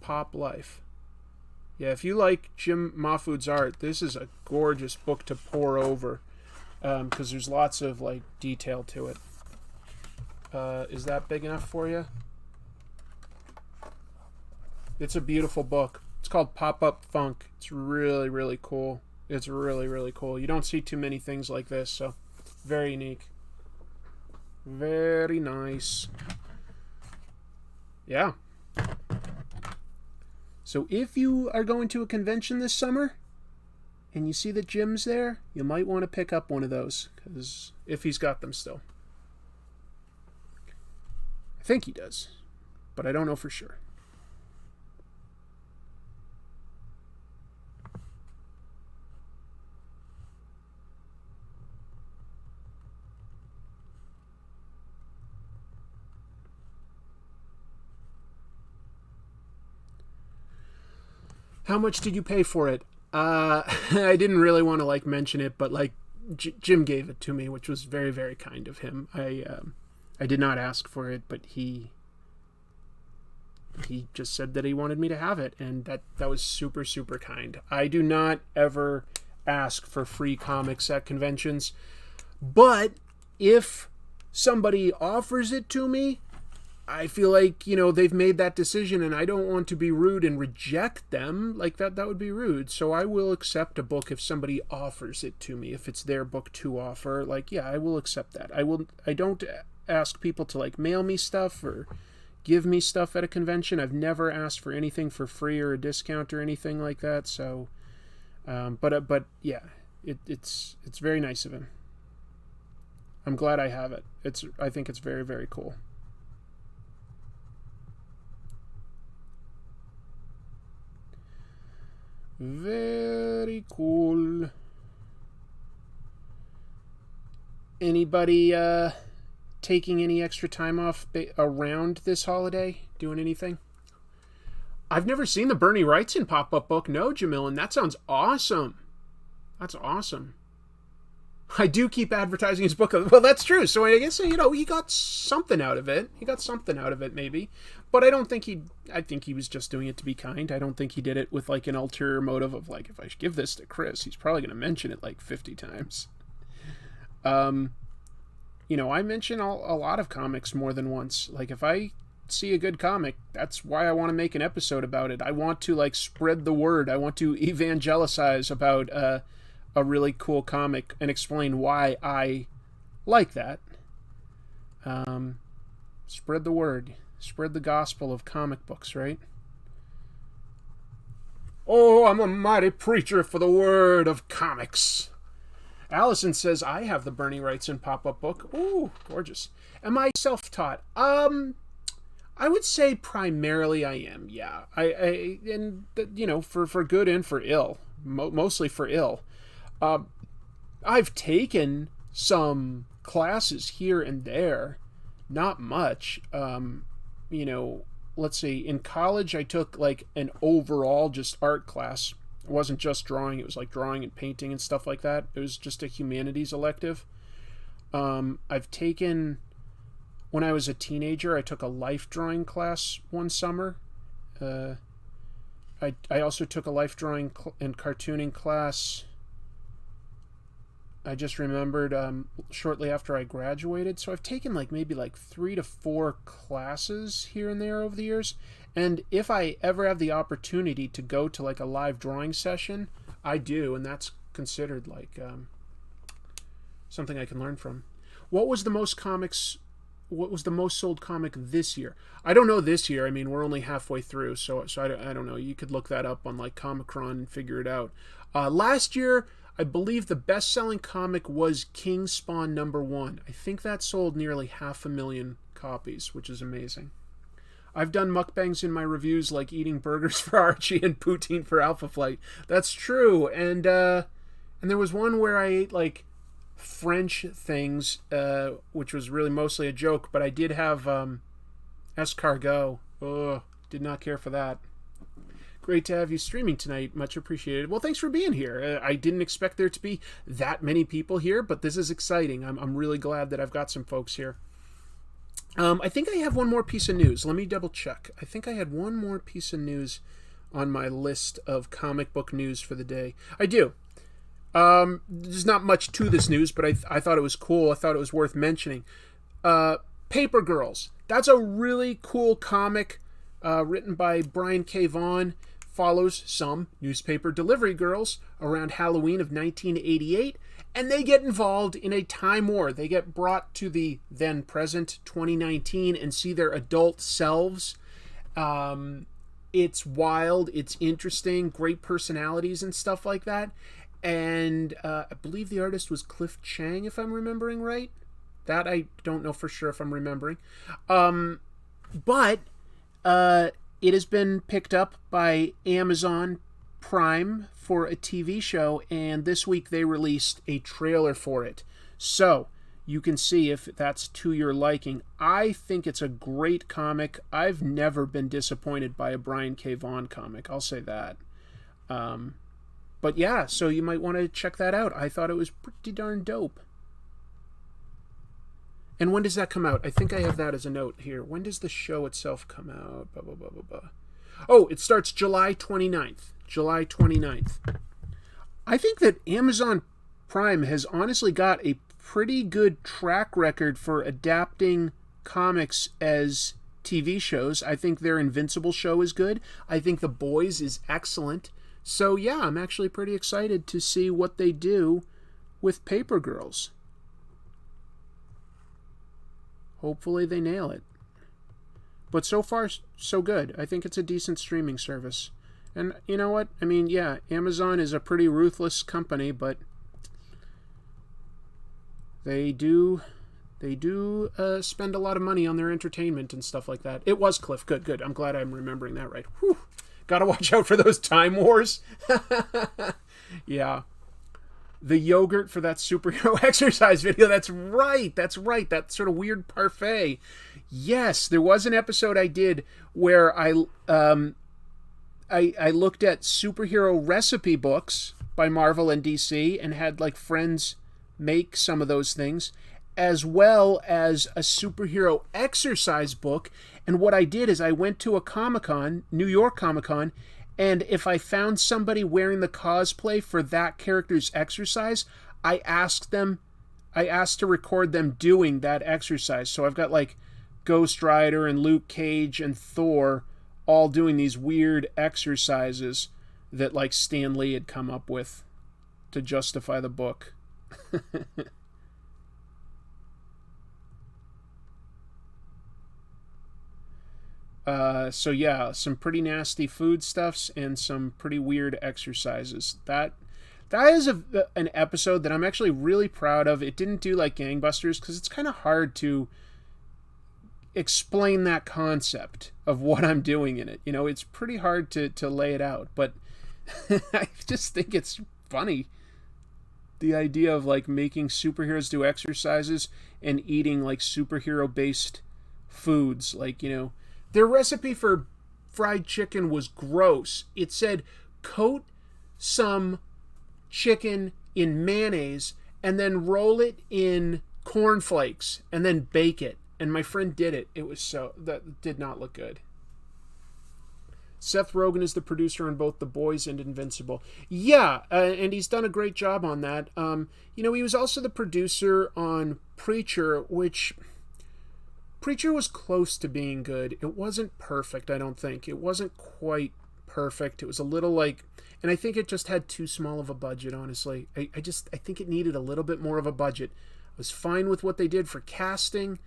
Pop Life. Yeah, if you like Jim Mahfood's art, this is a gorgeous book to pore over, because there's lots of like detail to it. Is that big enough for you? It's a beautiful book. It's called Pop-Up Funk. It's really, really cool. It's really, really cool. You don't see too many things like this, so very unique. Very nice. Yeah. So if you are going to a convention this summer and you see that Jim's there, you might want to pick up one of those, because if he's got them still. I think he does, but I don't know for sure. How much did you pay for it? I didn't really want to like mention it, but like Jim gave it to me, which was very, very kind of him. I did not ask for it, but he he just said that he wanted me to have it, and that was super, super kind. I do not ever ask for free comics at conventions, but if somebody offers it to me, I feel like, they've made that decision, and I don't want to be rude and reject them. Like, that would be rude. So I will accept a book if somebody offers it to me, if it's their book to offer. Like, yeah, I will accept that. I don't ask people to, like, mail me stuff or give me stuff at a convention. I've never asked for anything for free or a discount or anything like that. So, but yeah, it's very nice of him. I'm glad I have it. I think it's very, very cool. Very cool. Anybody taking any extra time off around this holiday? Doing anything? I've never seen the Bernie Wrightson pop-up book. No, Jamil, that sounds awesome. That's awesome. I do keep advertising his book. Well, that's true. So I guess, he got something out of it. Maybe. But I think he was just doing it to be kind. I don't think he did it with, like, an ulterior motive of, like, if I give this to Chris, he's probably going to mention it, like, 50 times. I mention a lot of comics more than once. Like, if I see a good comic, that's why I want to make an episode about it. I want to, like, spread the word. I want to evangelize about a really cool comic and explain why I like that. Spread the word. Spread the gospel of comic books, right? Oh, I'm a mighty preacher for the word of comics. Allison says, I have the Bernie Wrightson pop-up book. Ooh, gorgeous. Am I self-taught? I would say primarily I am, yeah. For good and for ill. Mostly for ill. I've taken some classes here and there. Not much. Let's see, in college I took, like, an overall just art class. It wasn't just drawing, it was like drawing and painting and stuff like that. It was just a humanities elective. I've taken, when I was a teenager, I took a life drawing class one summer. I also took a life drawing and cartooning class, I just remembered, shortly after I graduated. So I've taken maybe 3 to 4 classes here and there over the years. And if I ever have the opportunity to go to a live drawing session, I do. And that's considered something I can learn from. What was the most sold comic this year? I don't know this year. I mean, we're only halfway through. So I don't know. You could look that up on Comicron and figure it out. Last year, I believe the best-selling comic was King Spawn #1. I think that sold nearly 500,000 copies, which is amazing. I've done mukbangs in my reviews, like eating burgers for Archie and poutine for Alpha Flight. That's true. And there was one where I ate French things, which was really mostly a joke. But I did have escargot. Ugh, did not care for that. Great to have you streaming tonight. Much appreciated. Well, thanks for being here. I didn't expect there to be that many people here, but this is exciting. I'm really glad that I've got some folks here. I think I have one more piece of news. Let me double check. I think I had one more piece of news on my list of comic book news for the day. I do. There's not much to this news, but I thought it was cool. I thought it was worth mentioning. Paper Girls. That's a really cool comic written by Brian K. Vaughan. Follows some newspaper delivery girls around Halloween of 1988, and they get involved in a time war. They get brought to the then present 2019 and see their adult selves. It's wild, it's interesting, great personalities and stuff like that. And I believe the artist was Cliff Chang, if I'm remembering right. That I don't know for sure if I'm remembering. But it has been picked up by Amazon Prime for a TV show, and this week they released a trailer for it. So you can see if that's to your liking. I think it's a great comic. I've never been disappointed by a Brian K. Vaughan comic. I'll say that. But yeah, so you might want to check that out. I thought it was pretty darn dope. And when does that come out? I think I have that as a note here. When does the show itself come out? Blah, blah, blah, blah, blah. Oh, it starts July 29th. July 29th. I think that Amazon Prime has honestly got a pretty good track record for adapting comics as TV shows. I think their Invincible show is good. I think The Boys is excellent. So yeah, I'm actually pretty excited to see what they do with Paper Girls. Hopefully they nail it. But so far, so good. I think it's a decent streaming service. And you know what? I mean, yeah, Amazon is a pretty ruthless company, but they do spend a lot of money on their entertainment and stuff like that. It was Cliff. Good. I'm glad I'm remembering that right. Whew. Gotta watch out for those Time Wars. Yeah. The yogurt for that superhero exercise video. That's right. That sort of weird parfait. Yes, there was an episode I did where I looked at superhero recipe books by Marvel and DC and had like friends make some of those things, as well as a superhero exercise book. And what I did is I went to a Comic-Con, New York Comic-Con, and if I found somebody wearing the cosplay for that character's exercise, I asked to record them doing that exercise. So I've got like Ghost Rider and Luke Cage and Thor all doing these weird exercises that like Stan Lee had come up with to justify the book. So yeah, some pretty nasty foodstuffs and some pretty weird exercises. That is an episode that I'm actually really proud of. It didn't do like gangbusters because it's kind of hard to explain that concept of what I'm doing in it. You know, it's pretty hard to lay it out, but I just think it's funny. The idea of like making superheroes do exercises and eating like superhero based foods, like, you know, their recipe for fried chicken was gross. It said coat some chicken in mayonnaise and then roll it in cornflakes and then bake it. And my friend did it. That did not look good. Seth Rogen is the producer on both The Boys and Invincible. Yeah, and he's done a great job on that. You know, he was also the producer on Preacher, which Preacher was close to being good. It wasn't perfect, I don't think. It wasn't quite perfect. It was a little like, and I think it just had too small of a budget, honestly. I think it needed a little bit more of a budget. I was fine with what they did for casting.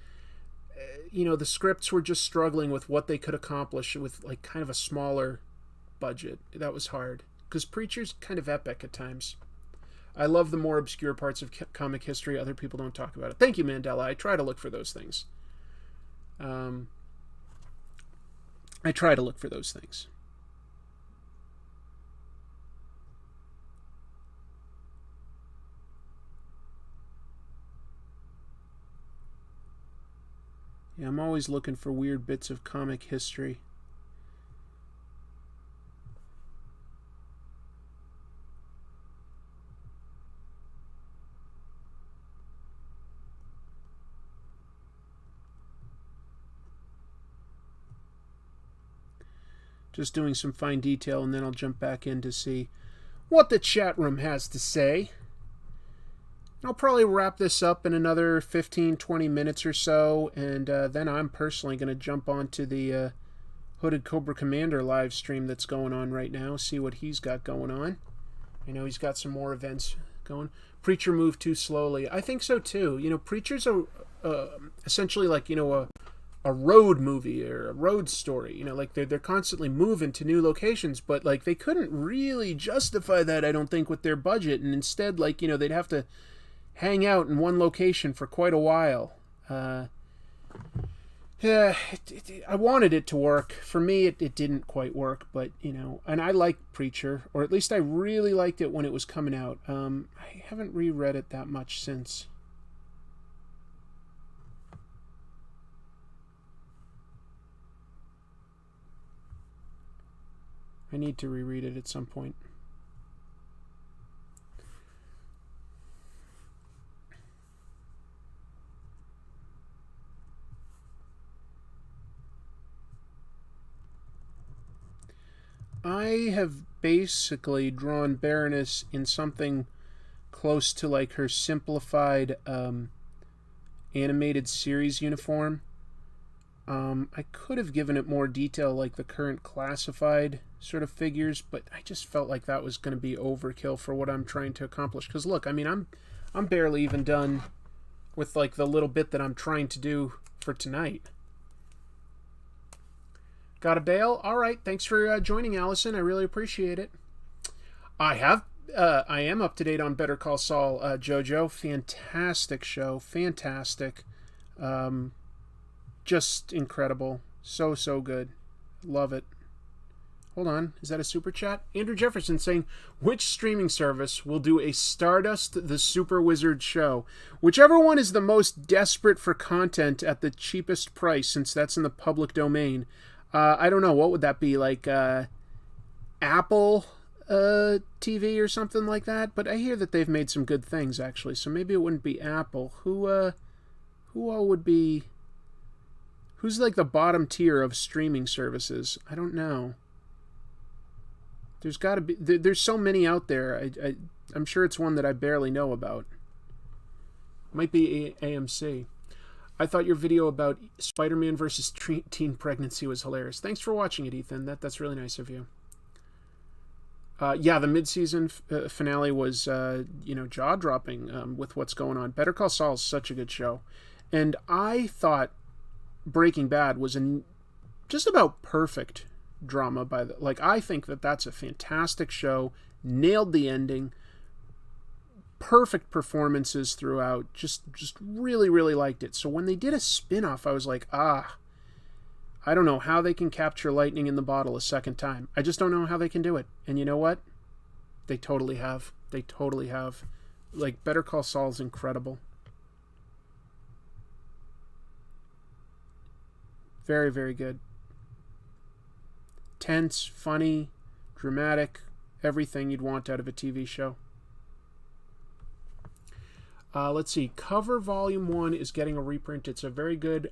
You know, the scripts were just struggling with what they could accomplish with like kind of a smaller budget. That was hard because Preacher's kind of epic at times. I love the more obscure parts of comic history. Other people don't talk about it. Thank you, Mandela. I try to look for those things. I try to look for those things. Yeah, I'm always looking for weird bits of comic history. Just doing some fine detail, and then I'll jump back in to see what the chat room has to say. I'll probably wrap this up in another 15-20 minutes or so, and then I'm personally going to jump onto the Hooded Cobra Commander live stream that's going on right now, see what he's got going on. I know he's got some more events going. Preacher moved too slowly. I think so too. You know, Preacher's essentially like, you know, a road movie or a road story. You know, like they're constantly moving to new locations, but like they couldn't really justify that, I don't think, with their budget, and instead, like, you know, they'd have to hang out in one location for quite a while. Yeah, I wanted it to work. For me, it didn't quite work, but, you know, and I like Preacher, or at least I really liked it when it was coming out. I haven't reread it that much since. I need to reread it at some point. I have basically drawn Baroness in something close to like her simplified animated series uniform. I could have given it more detail like the current classified sort of figures, but I just felt like that was going to be overkill for what I'm trying to accomplish. Because look, I mean, I'm barely even done with like the little bit that I'm trying to do for tonight. Got a bail? All right. Thanks for joining, Allison. I really appreciate it. I am up to date on Better Call Saul, JoJo. Fantastic show. Fantastic. Just incredible. So good. Love it. Hold on. Is that a super chat? Andrew Jefferson saying, which streaming service will do a Stardust the Super Wizard show? Whichever one is the most desperate for content at the cheapest price, since that's in the public domain. I don't know. What would that be? Like Apple TV or something like that? But I hear that they've made some good things, actually. So maybe it wouldn't be Apple. Who all would be... Who's like the bottom tier of streaming services? I don't know. There's got to be... There's so many out there. I'm sure it's one that I barely know about. Might be AMC. I thought your video about Spider-Man versus teen pregnancy was hilarious. Thanks for watching it, Ethan. That's really nice of you. Yeah, the mid-season finale was, jaw-dropping with what's going on. Better Call Saul is such a good show. And I thought Breaking Bad was just about perfect drama. I think that's a fantastic show. Nailed the ending. Perfect performances throughout. Just really, really liked it. So when they did a spin-off, I was like, I don't know how they can capture lightning in the bottle a second time. I just don't know how they can do it. And you know what? They totally have. They totally have. Like, Better Call Saul is incredible. Very, very good. Tense, funny, dramatic, everything you'd want out of a TV show. Let's see. Cover Volume 1 is getting a reprint. It's very good,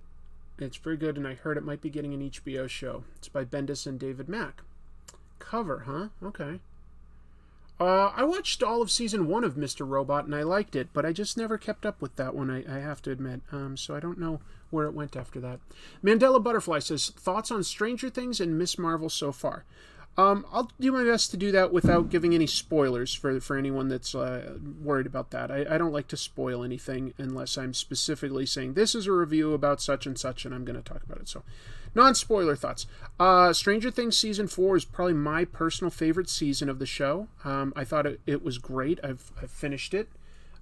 and I heard it might be getting an HBO show. It's by Bendis and David Mack. Cover, huh? Okay. I watched all of Season 1 of Mr. Robot, and I liked it, but I just never kept up with that one, I have to admit. So I don't know where it went after that. Mandela Butterfly says, thoughts on Stranger Things and Miss Marvel so far? I'll do my best to do that without giving any spoilers for anyone that's worried about that. I don't like to spoil anything unless I'm specifically saying this is a review about such and such and I'm going to talk about it. So, non-spoiler thoughts. Stranger Things Season 4 is probably my personal favorite season of the show. I thought it was great. I've finished it.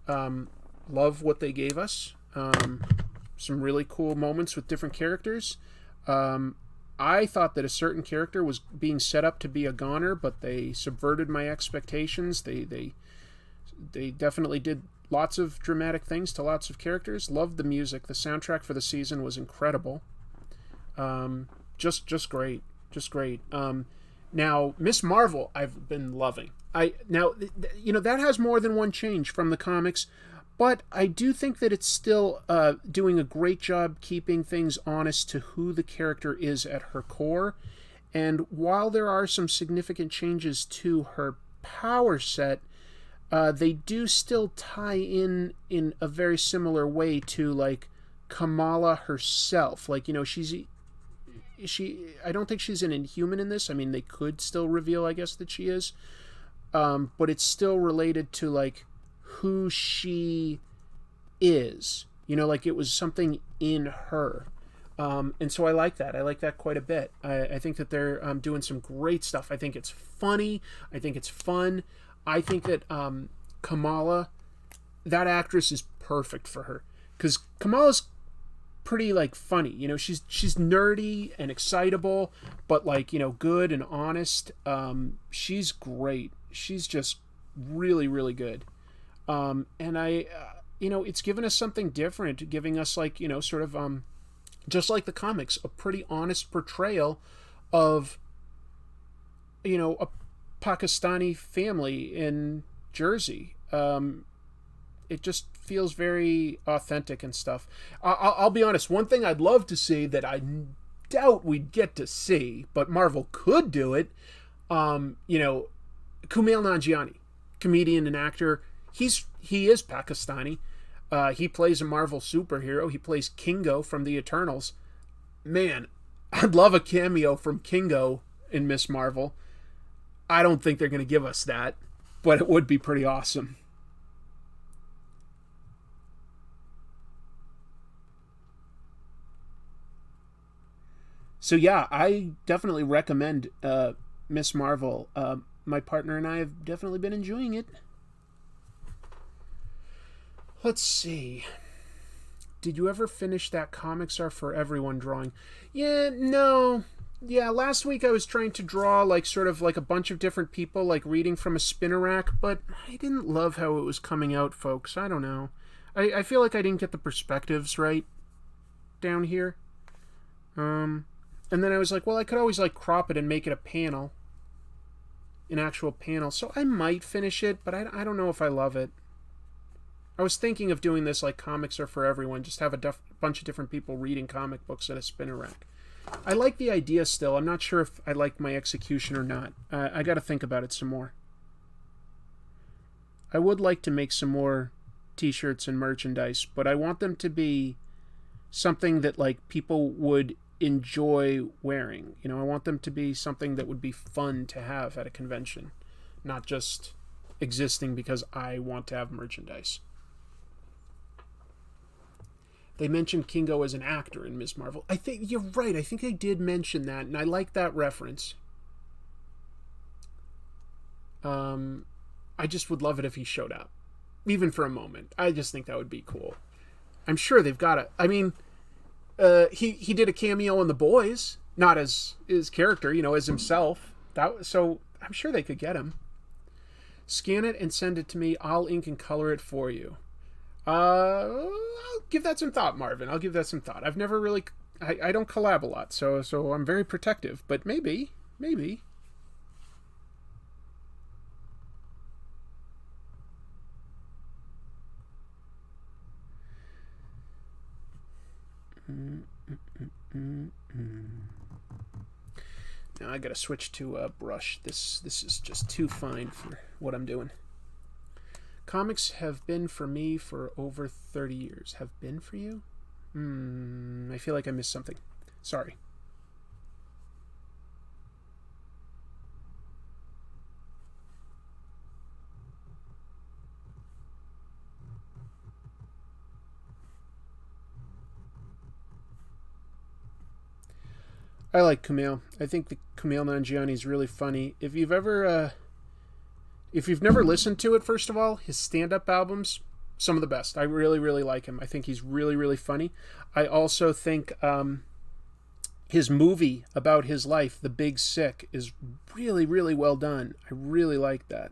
Love what they gave us. Some really cool moments with different characters. I thought that a certain character was being set up to be a goner, but they subverted my expectations. They definitely did lots of dramatic things to lots of characters. Loved the music. The soundtrack for the season was incredible. Just great. Just great. Now, Miss Marvel, I've been loving. That has more than one change from the comics. But I do think that it's still doing a great job keeping things honest to who the character is at her core. And while there are some significant changes to her power set, they do still tie in a very similar way to, like, Kamala herself. Like, I don't think she's an Inhuman in this. I mean, they could still reveal, I guess, that she is. But it's still related to, like, who she is, like it was something in her, and so I like that. I like that quite a bit. I think that they're doing some great stuff. I think it's funny. I think it's fun. I think that Kamala, that actress is perfect for her, because Kamala's pretty, like, funny. She's nerdy and excitable, but, like, good and honest. She's great. She's just really, really good. And it's given us something different, giving us, like, sort of, just like the comics, a pretty honest portrayal of, a Pakistani family in Jersey. It just feels very authentic and stuff. I'll be honest, one thing I'd love to see that I doubt we'd get to see, but Marvel could do it, You know, Kumail Nanjiani, comedian and actor. He is Pakistani. He plays a Marvel superhero. He plays Kingo from the Eternals. Man, I'd love a cameo from Kingo in Miss Marvel. I don't think they're going to give us that, but it would be pretty awesome. So yeah, I definitely recommend Miss Marvel. My partner and I have definitely been enjoying it. Let's see. Did you ever finish that Comics Are For Everyone drawing? Yeah, no. Yeah, last week I was trying to draw like sort of like a bunch of different people like reading from a spinner rack, but I didn't love how it was coming out, folks. I don't know. I feel like I didn't get the perspectives right down here. And then I was like, well, I could always like crop it and make it a panel. An actual panel. So I might finish it, but I don't know if I love it. I was thinking of doing this like Comics Are For Everyone, just have a bunch of different people reading comic books at a spinner rack. I like the idea still. I'm not sure if I like my execution or not. I got to think about it some more. I would like to make some more t-shirts and merchandise, but I want them to be something that like people would enjoy wearing. You know, I want them to be something that would be fun to have at a convention, not just existing because I want to have merchandise. They mentioned Kingo as an actor in Ms. Marvel. I think you're right. I think they did mention that, and I like that reference. I just would love it if he showed up, even for a moment. I just think that would be cool. I'm sure they've got it. I mean, he did a cameo in The Boys, not as his character, you know, as himself. So I'm sure they could get him. Scan it and send it to me. I'll ink and color it for you. I'll give that some thought, Marvin. I'll give that some thought. I've never really... I don't collab a lot, so I'm very protective. But maybe. Now I gotta switch to brush. This is just too fine for what I'm doing. Comics have been for me for over 30 years. Have been for you? I feel like I missed something. Sorry. I like Kumail. I think the Kumail Nanjiani is really funny. If you've never listened to it, first of all, his stand-up albums, some of the best. I really, really like him. I think he's really, really funny. I also think his movie about his life, The Big Sick, is really, really well done. I really like that.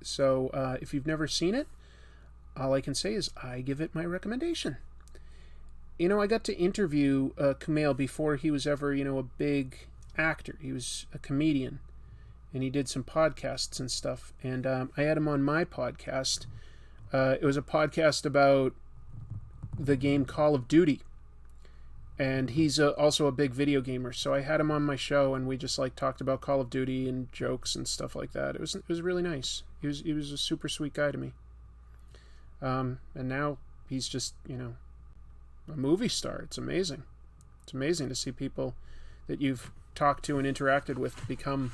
So if you've never seen it, all I can say is I give it my recommendation. You know, I got to interview Kumail before he was ever, you know, a big actor. He was a comedian, and he did some podcasts and stuff. And I had him on my podcast. It was a podcast about the game Call of Duty. And he's also a big video gamer. So I had him on my show, and we just like talked about Call of Duty and jokes and stuff like that. It was really nice. He was a super sweet guy to me. And now he's just, you know, a movie star. It's amazing. It's amazing to see people that you've talked to and interacted with become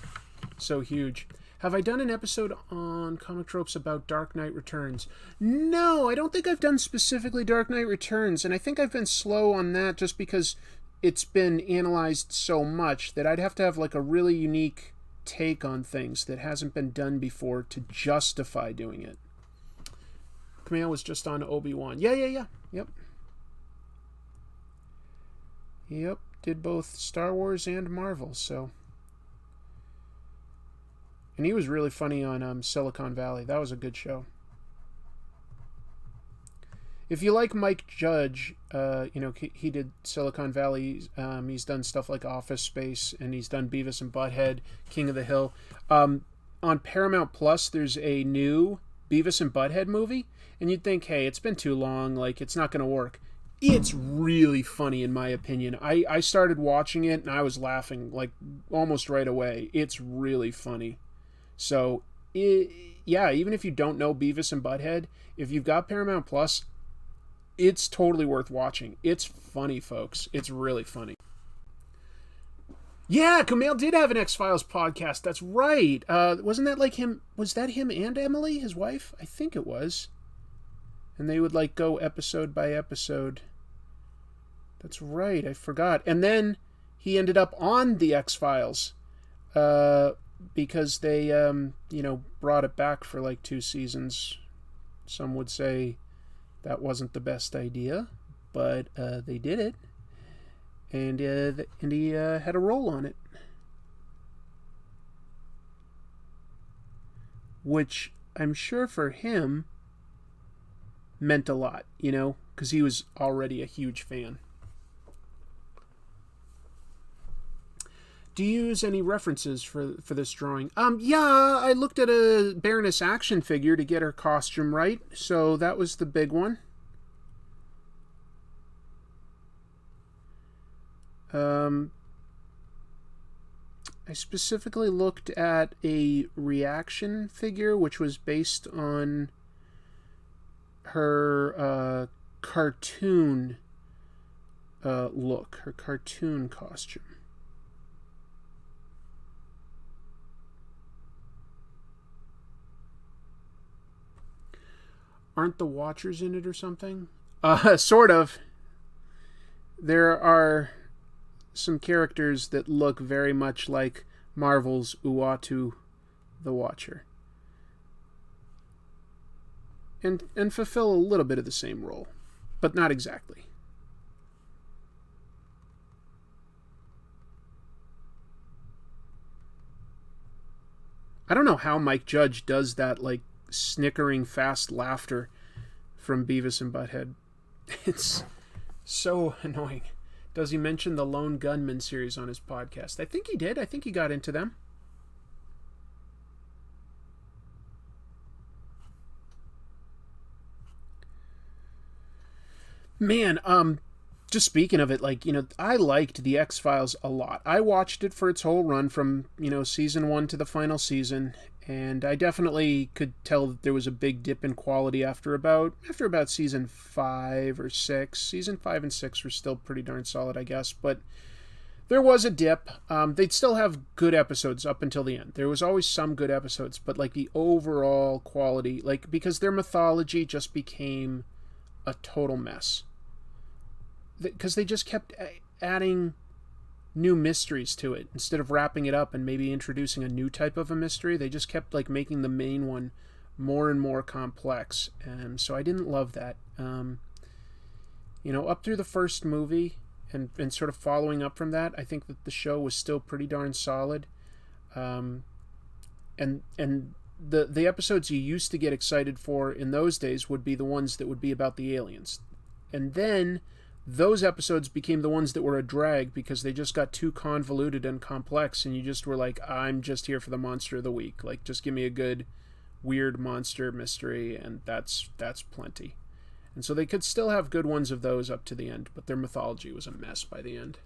so huge. Have I done an episode on comic tropes about Dark Knight Returns? No, I don't think I've done specifically Dark Knight Returns, and I think I've been slow on that just because it's been analyzed so much that I'd have to have like a really unique take on things that hasn't been done before to justify doing it. Kumail was just on Obi-Wan. Yeah. Yep, did both Star Wars and Marvel, so... And he was really funny on Silicon Valley. That was a good show. If you like Mike Judge, you know, he did Silicon Valley. He's done stuff like Office Space, and he's done Beavis and Butthead, King of the Hill. On Paramount Plus, there's a new Beavis and Butthead movie, and you'd think, hey, it's been too long, like, it's not going to work. It's really funny, in my opinion. I started watching it, and I was laughing, like, almost right away. It's really funny. So, yeah, even if you don't know Beavis and Butthead, if you've got Paramount Plus, it's totally worth watching. It's funny, folks. It's really funny. Yeah, Kumail did have an X-Files podcast. That's right. Wasn't that like him? Was that him and Emily, his wife? I think it was. And they would like go episode by episode. That's right. I forgot. And then he ended up on the X-Files because they, brought it back for like 2 seasons. Some would say that wasn't the best idea, but they did it. And he had a role on it. Which I'm sure for him meant a lot, because he was already a huge fan. Do you use any references for this drawing? Yeah, I looked at a Baroness action figure to get her costume right, so that was the big one. I specifically looked at a reaction figure, which was based on her cartoon look, her cartoon costume. Aren't the Watchers in it or something? Sort of. There are some characters that look very much like Marvel's Uatu the Watcher. And fulfill a little bit of the same role, but not exactly. I don't know how Mike Judge does that, like, snickering fast laughter from Beavis and Butthead. It's so annoying. Does he mention the Lone Gunman series on his podcast? I think he did. I think he got into them. Man, just speaking of it, I liked the X-Files a lot. I watched it for its whole run from, season 1 to the final season, and I definitely could tell that there was a big dip in quality after about season 5 or 6. Season 5 and 6 were still pretty darn solid, I guess, but there was a dip. They'd still have good episodes up until the end. There was always some good episodes, but the overall quality, because their mythology just became a total mess. Because they just kept adding new mysteries to it instead of wrapping it up and maybe introducing a new type of a mystery. They just kept making the main one more and more complex, and so I didn't love that. Up through the first movie and sort of following up from that, I think that the show was still pretty darn solid. And the episodes you used to get excited for in those days would be the ones that would be about the aliens, and then those episodes became the ones that were a drag because they just got too convoluted and complex, and you just were like, I'm just here for the monster of the week. Just give me a good, weird monster mystery, and that's plenty. And so they could still have good ones of those up to the end, but their mythology was a mess by the end.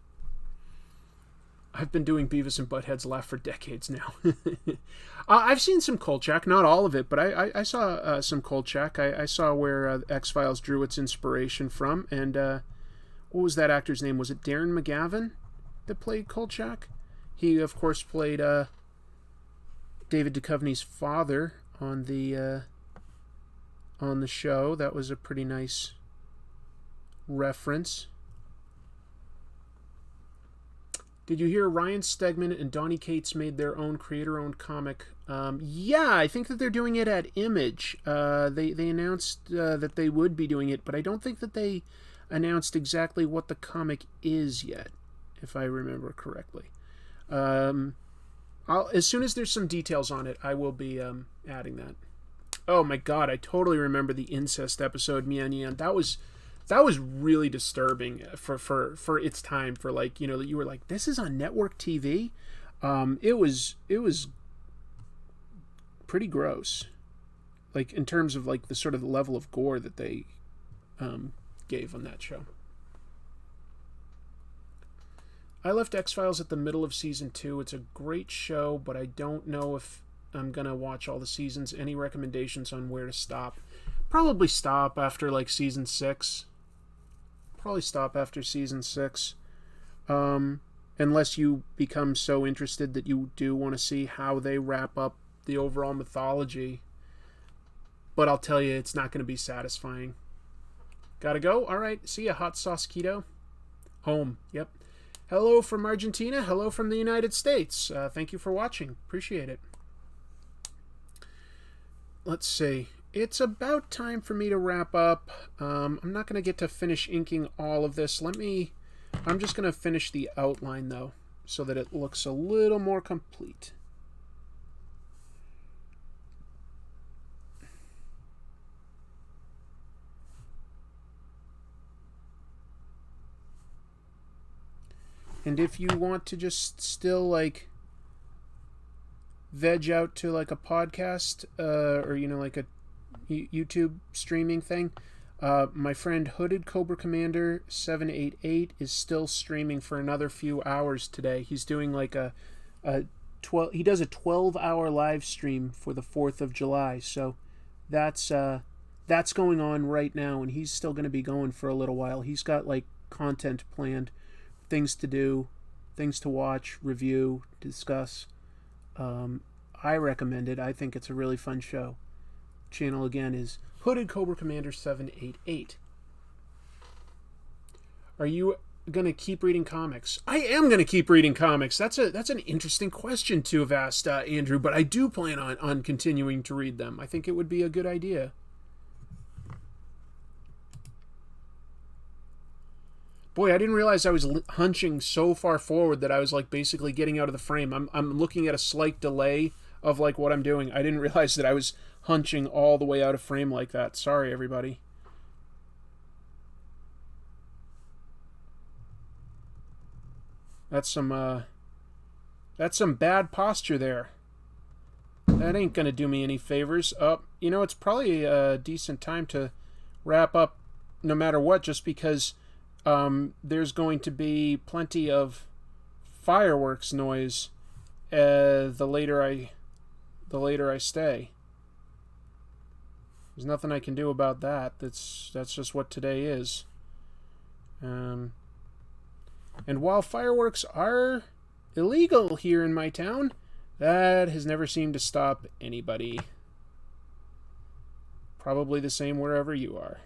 I've been doing Beavis and Butthead's laugh for decades now. I've seen some Kolchak, not all of it, but I saw some Kolchak. I saw where X-Files drew its inspiration from, and what was that actor's name? Was it Darren McGavin that played Kolchak? He, of course, played David Duchovny's father on the show. That was a pretty nice reference. Did you hear Ryan Stegman and Donny Cates made their own creator-owned comic? Yeah, I think that they're doing it at Image. They announced that they would be doing it, but I don't think that they announced exactly what the comic is yet, if I remember correctly. As soon as there's some details on it, I will be adding that. Oh my god, I totally remember the incest episode, Mian Yan. That was really disturbing for its time, for you were like, this is on network TV. It was pretty gross, in terms of the sort of level of gore that they gave on that show. I left X-Files at the middle of season 2. It's a great show, but I don't know if I'm going to watch all the seasons. Any recommendations on where to stop? Probably stop after like season 6. Probably stop after season 6. Unless you become so interested that you do want to see how they wrap up the overall mythology. But I'll tell you, it's not going to be satisfying. Gotta go? Alright, see ya, Hot Sauce Keto. Home, yep. Hello from Argentina, hello from the United States. Thank you for watching, appreciate it. Let's see. It's about time for me to wrap up. I'm not going to get to finish inking all of this. I'm just going to finish the outline, though, so that it looks a little more complete. And if you want to just still, like, veg out to, like, a podcast, or, you know, like a YouTube streaming thing, my friend Hooded Cobra Commander 788 is still streaming for another few hours today. He's doing like he does a 12-hour live stream for the 4th of July. So that's going on right now, and he's still going to be going for a little while. He's got like content planned, things to do, things to watch, review, discuss. I recommend it. I think it's a really fun show. Channel again is Hooded Cobra Commander 788. Are you going to keep reading comics? I am going to keep reading comics. That's an interesting question to have asked, Andrew, but I do plan on continuing to read them. I think it would be a good idea. Boy, I didn't realize I was hunching so far forward that I was like basically getting out of the frame. I'm looking at a slight delay of like what I'm doing. I didn't realize that I was hunching all the way out of frame like that. Sorry, everybody. That's some bad posture there. That ain't gonna do me any favors. You know, it's probably a decent time to wrap up no matter what, just because there's going to be plenty of fireworks noise the later I stay. There's nothing I can do about that. That's just what today is. And while fireworks are illegal here in my town, that has never seemed to stop anybody. Probably the same wherever you are.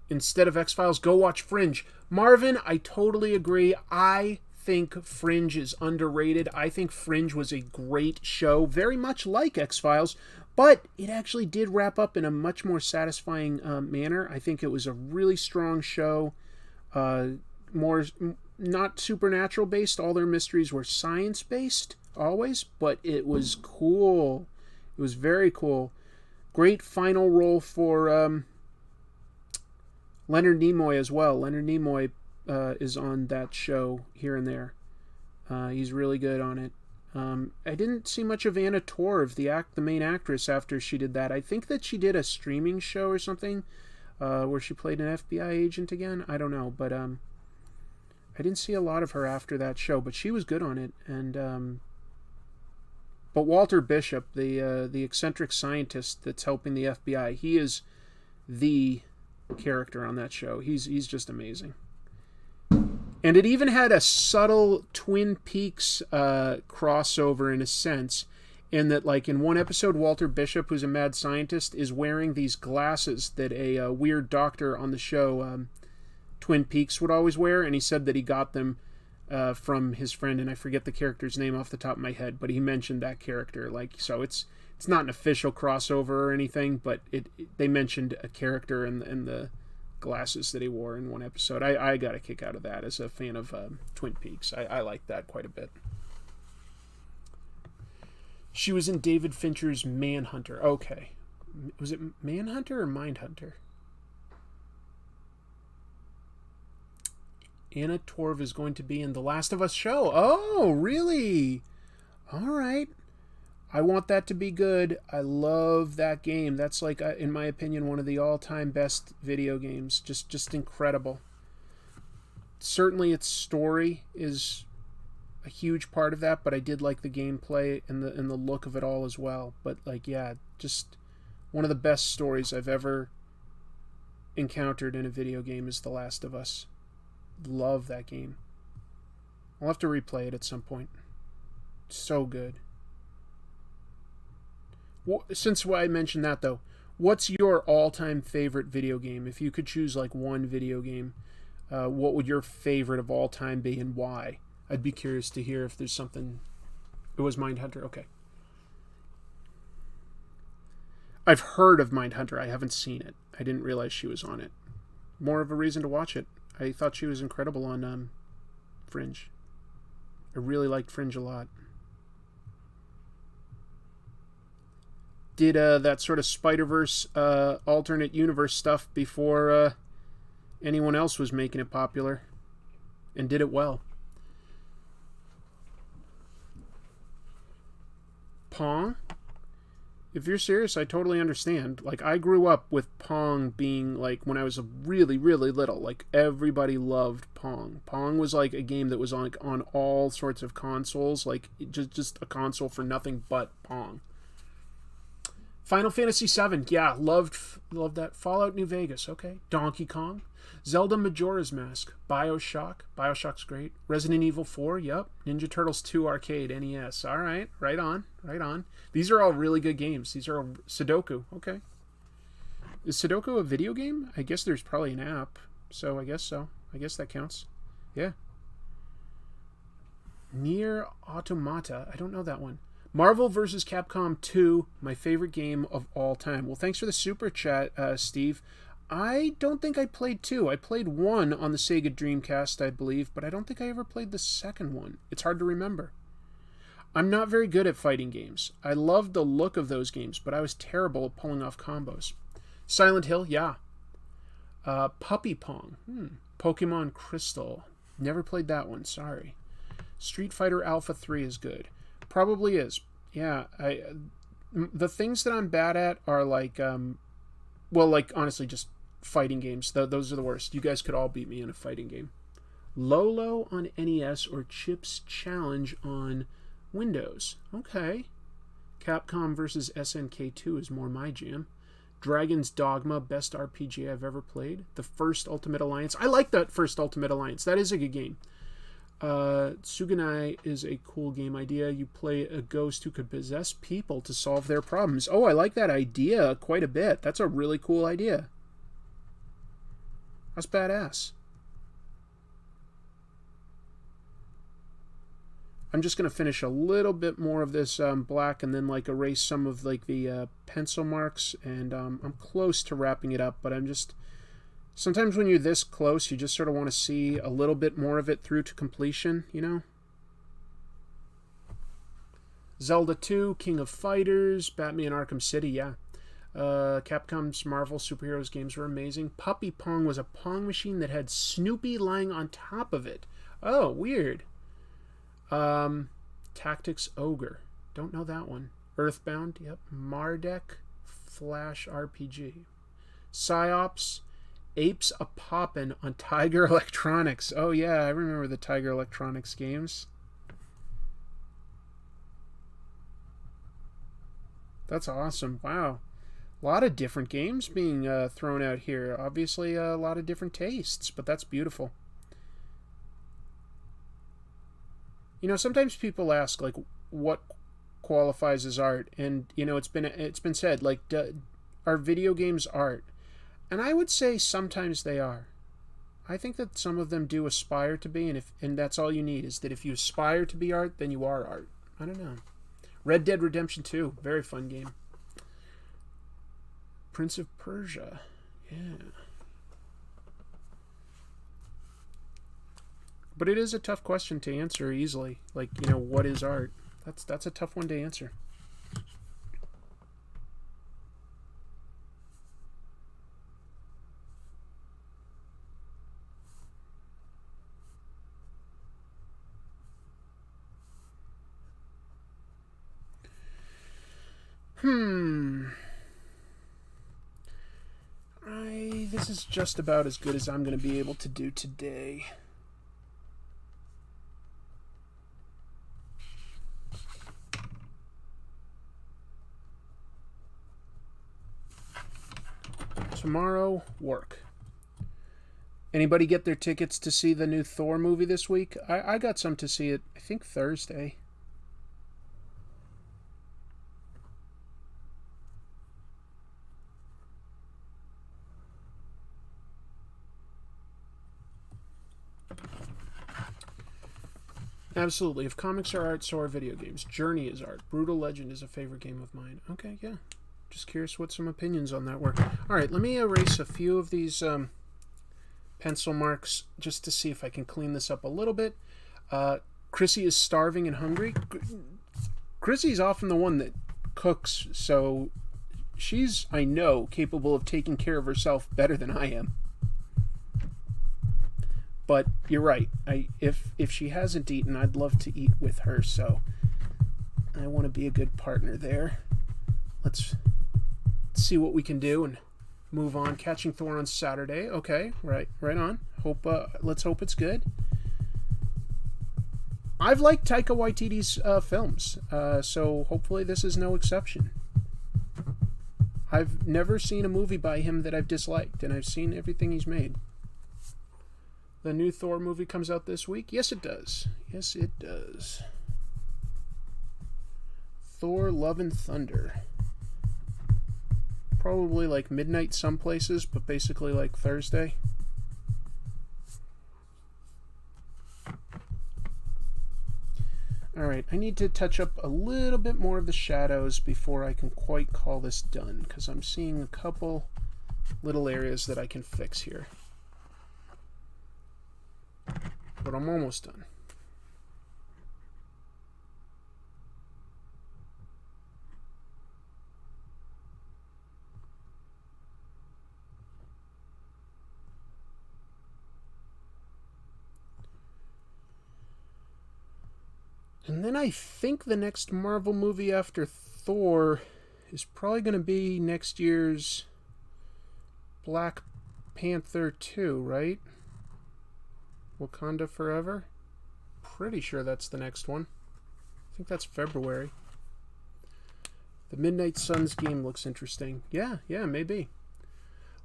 Instead of X-Files, go watch Fringe. Marvin, I totally agree. I think Fringe is underrated. I think Fringe was a great show, very much like X-Files, but it actually did wrap up in a much more satisfying manner. I think it was a really strong show, more not supernatural based. All their mysteries were science based always, but it was cool. It was very cool. Great final role for Leonard Nimoy as well. Leonard Nimoy is on that show here and there. He's really good on it. I didn't see much of Anna Torv, the main actress, after she did that. I think that she did a streaming show or something where she played an FBI agent again. I don't know, but I didn't see a lot of her after that show, but she was good on it. And but Walter Bishop, the eccentric scientist that's helping the FBI, he is the character on that show. He's just amazing. And it even had a subtle Twin Peaks crossover in a sense, in that, like, in one episode, Walter Bishop, who's a mad scientist, is wearing these glasses that a weird doctor on the show Twin Peaks would always wear, and he said that he got them from his friend, and I forget the character's name off the top of my head, but he mentioned that character. Like, so it's not an official crossover or anything, but they mentioned a character in the glasses that he wore in one episode. I got a kick out of that as a fan of Twin Peaks. I like that quite a bit. She was in David Fincher's Manhunter. Okay. Was it Manhunter or Mindhunter? Anna Torv is going to be in The Last of Us show. Oh, really? All right. I want that to be good. I love that game. That's like, in my opinion, one of the all-time best video games. Just incredible. Certainly its story is a huge part of that, but I did like the gameplay and the look of it all as well. But like, yeah, just one of the best stories I've ever encountered in a video game is The Last of Us. Love that game. I'll have to replay it at some point. So good. Since I mentioned that, though, what's your all-time favorite video game? If you could choose like one video game, what would your favorite of all time be and why? I'd be curious to hear if there's something. It was Mindhunter. Okay. I've heard of Mindhunter. I haven't seen it. I didn't realize she was on it. More of a reason to watch it. I thought she was incredible on Fringe. I really liked Fringe a lot. Did that sort of Spider-Verse alternate universe stuff before anyone else was making it popular, and did it well. Pong? If you're serious, I totally understand. Like, I grew up with Pong being, like, when I was really, really little. Like, everybody loved Pong. Pong was, like, a game that was on all sorts of consoles. Like, just a console for nothing but Pong. Final Fantasy VII, yeah, loved that. Fallout New Vegas, okay. Donkey Kong, Zelda Majora's Mask, Bioshock's great. Resident Evil 4, yep. Ninja Turtles 2 Arcade, NES, all right, right on. These are all really good games. These are all Sudoku, okay. Is Sudoku a video game? I guess there's probably an app, so. I guess that counts. Yeah. Nier Automata, I don't know that one. Marvel vs. Capcom 2, my favorite game of all time. Well, thanks for the super chat, Steve. I don't think I played 2. I played 1 on the Sega Dreamcast, I believe, but I don't think I ever played the second one. It's hard to remember. I'm not very good at fighting games. I loved the look of those games, but I was terrible at pulling off combos. Silent Hill, yeah. Puppy Pong. Pokemon Crystal. Never played that one, sorry. Street Fighter Alpha 3 is good. Probably is. Yeah. The things that I'm bad at are like, honestly, just fighting games. Those are the worst. You guys could all beat me in a fighting game. Lolo on NES or Chips Challenge on Windows. Okay. Capcom vs. SNK 2 is more my jam. Dragon's Dogma, best RPG I've ever played. The First Ultimate Alliance. I like that First Ultimate Alliance. That is a good game. Suganai is a cool game idea. You play a ghost who could possess people to solve their problems. Oh, I like that idea quite a bit. That's a really cool idea. That's badass. I'm just going to finish a little bit more of this black and then like erase some of like the pencil marks, and I'm close to wrapping it up, but I'm just... Sometimes when you're this close, you just sort of want to see a little bit more of it through to completion, you know? Zelda 2, King of Fighters, Batman Arkham City, yeah. Capcom's Marvel superheroes games were amazing. Puppy Pong was a Pong machine that had Snoopy lying on top of it. Oh, weird. Tactics Ogre. Don't know that one. Earthbound, yep. Mardek, Flash RPG. Psyops, Apes a Poppin' on Tiger Electronics. Oh yeah, I remember the Tiger Electronics games. That's awesome. Wow. A lot of different games being thrown out here. Obviously a lot of different tastes, but that's beautiful. You know, sometimes people ask like what qualifies as art, and you know, it's been said like are video games art? And I would say sometimes they are. I think that some of them do aspire to be, and that's all you need, is that if you aspire to be art, then you are art. I don't know. Red Dead Redemption 2, very fun game. Prince of Persia, yeah. But it is a tough question to answer easily. Like, you know, what is art? That's a tough one to answer. This is just about as good as I'm going to be able to do today. Tomorrow, work. Anybody get their tickets to see the new Thor movie this week? I got some to see it, I think, Thursday. Absolutely. If comics are art, so are video games. Journey is art. Brutal Legend is a favorite game of mine. Okay, yeah. Just curious what some opinions on that were. All right, let me erase a few of these pencil marks just to see if I can clean this up a little bit. Chrissy is starving and hungry. Chrissy's often the one that cooks, so she's, I know, capable of taking care of herself better than I am. But you're right. If she hasn't eaten, I'd love to eat with her, so I want to be a good partner there. Let's see what we can do and move on. Catching Thor on Saturday. Okay, right on. Let's hope it's good. I've liked Taika Waititi's films, so hopefully this is no exception. I've never seen a movie by him that I've disliked, and I've seen everything he's made. The new Thor movie comes out this week? Yes, it does. Yes, it does. Thor Love and Thunder. Probably like midnight some places, but basically like Thursday. Alright, I need to touch up a little bit more of the shadows before I can quite call this done, because I'm seeing a couple little areas that I can fix here. But I'm almost done. And then I think the next Marvel movie after Thor is probably going to be next year's Black Panther 2, right? Wakanda Forever? Pretty sure that's the next one. I think that's February. The Midnight Suns game looks interesting. Yeah, maybe.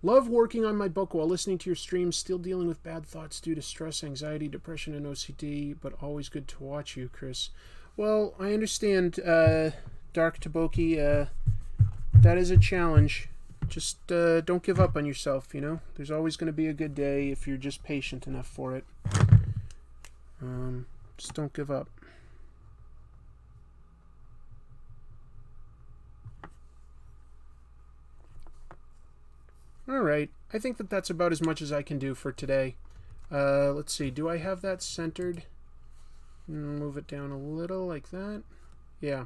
Love working on my book while listening to your streams, still dealing with bad thoughts due to stress, anxiety, depression, and OCD, but always good to watch you, Chris. Well, I understand, Dark Taboki, that is a challenge. Just don't give up on yourself, you know? There's always going to be a good day if you're just patient enough for it. Just don't give up. Alright, I think that's about as much as I can do for today. Let's see, do I have that centered? Move it down a little like that. Yeah.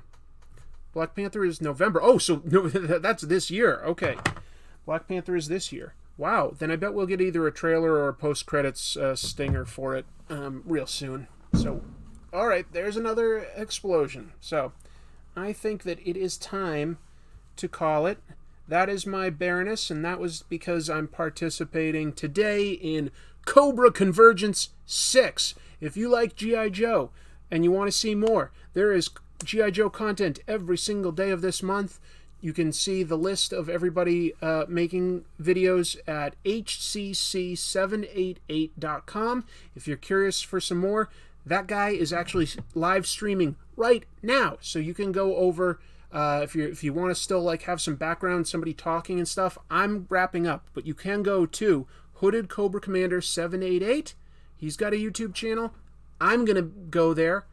Black Panther is November. Oh, so no, that's this year. Okay. Black Panther is this year. Wow. Then I bet we'll get either a trailer or a post-credits stinger for it real soon. So, all right. There's another explosion. So, I think that it is time to call it. That is my Baroness, and that was because I'm participating today in Cobra Convergence 6. If you like G.I. Joe and you want to see more, there is G.I. Joe content every single day of this month. You can see the list of everybody making videos at hcc788.com. If you're curious for some more, that guy is actually live streaming right now. So you can go over, if you want to still like have some background, somebody talking and stuff. I'm wrapping up, but you can go to Hooded Cobra Commander 788. He's got a YouTube channel. I'm going to go there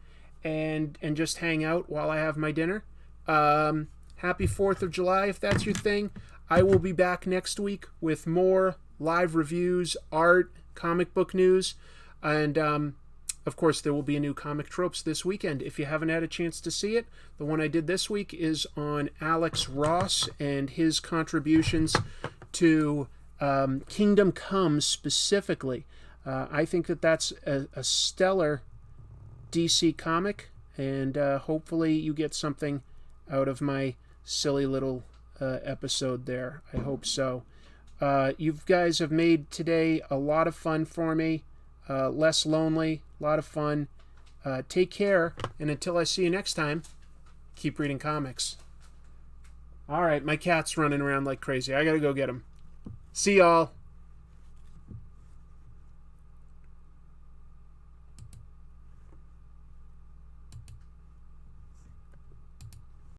and just hang out while I have my dinner. Happy 4th of July if that's your thing. I will be back next week with more live reviews, art, comic book news, and of course there will be a new Comic Tropes this weekend. If you haven't had a chance to see it, the one I did this week is on Alex Ross and his contributions to Kingdom Come specifically. I think that's a stellar DC comic, and hopefully you get something out of my silly little episode there. I hope so. You guys have made today a lot of fun for me. Less lonely, a lot of fun. Take care, and until I see you next time, keep reading comics. All right, my cat's running around like crazy. I gotta go get him. See y'all.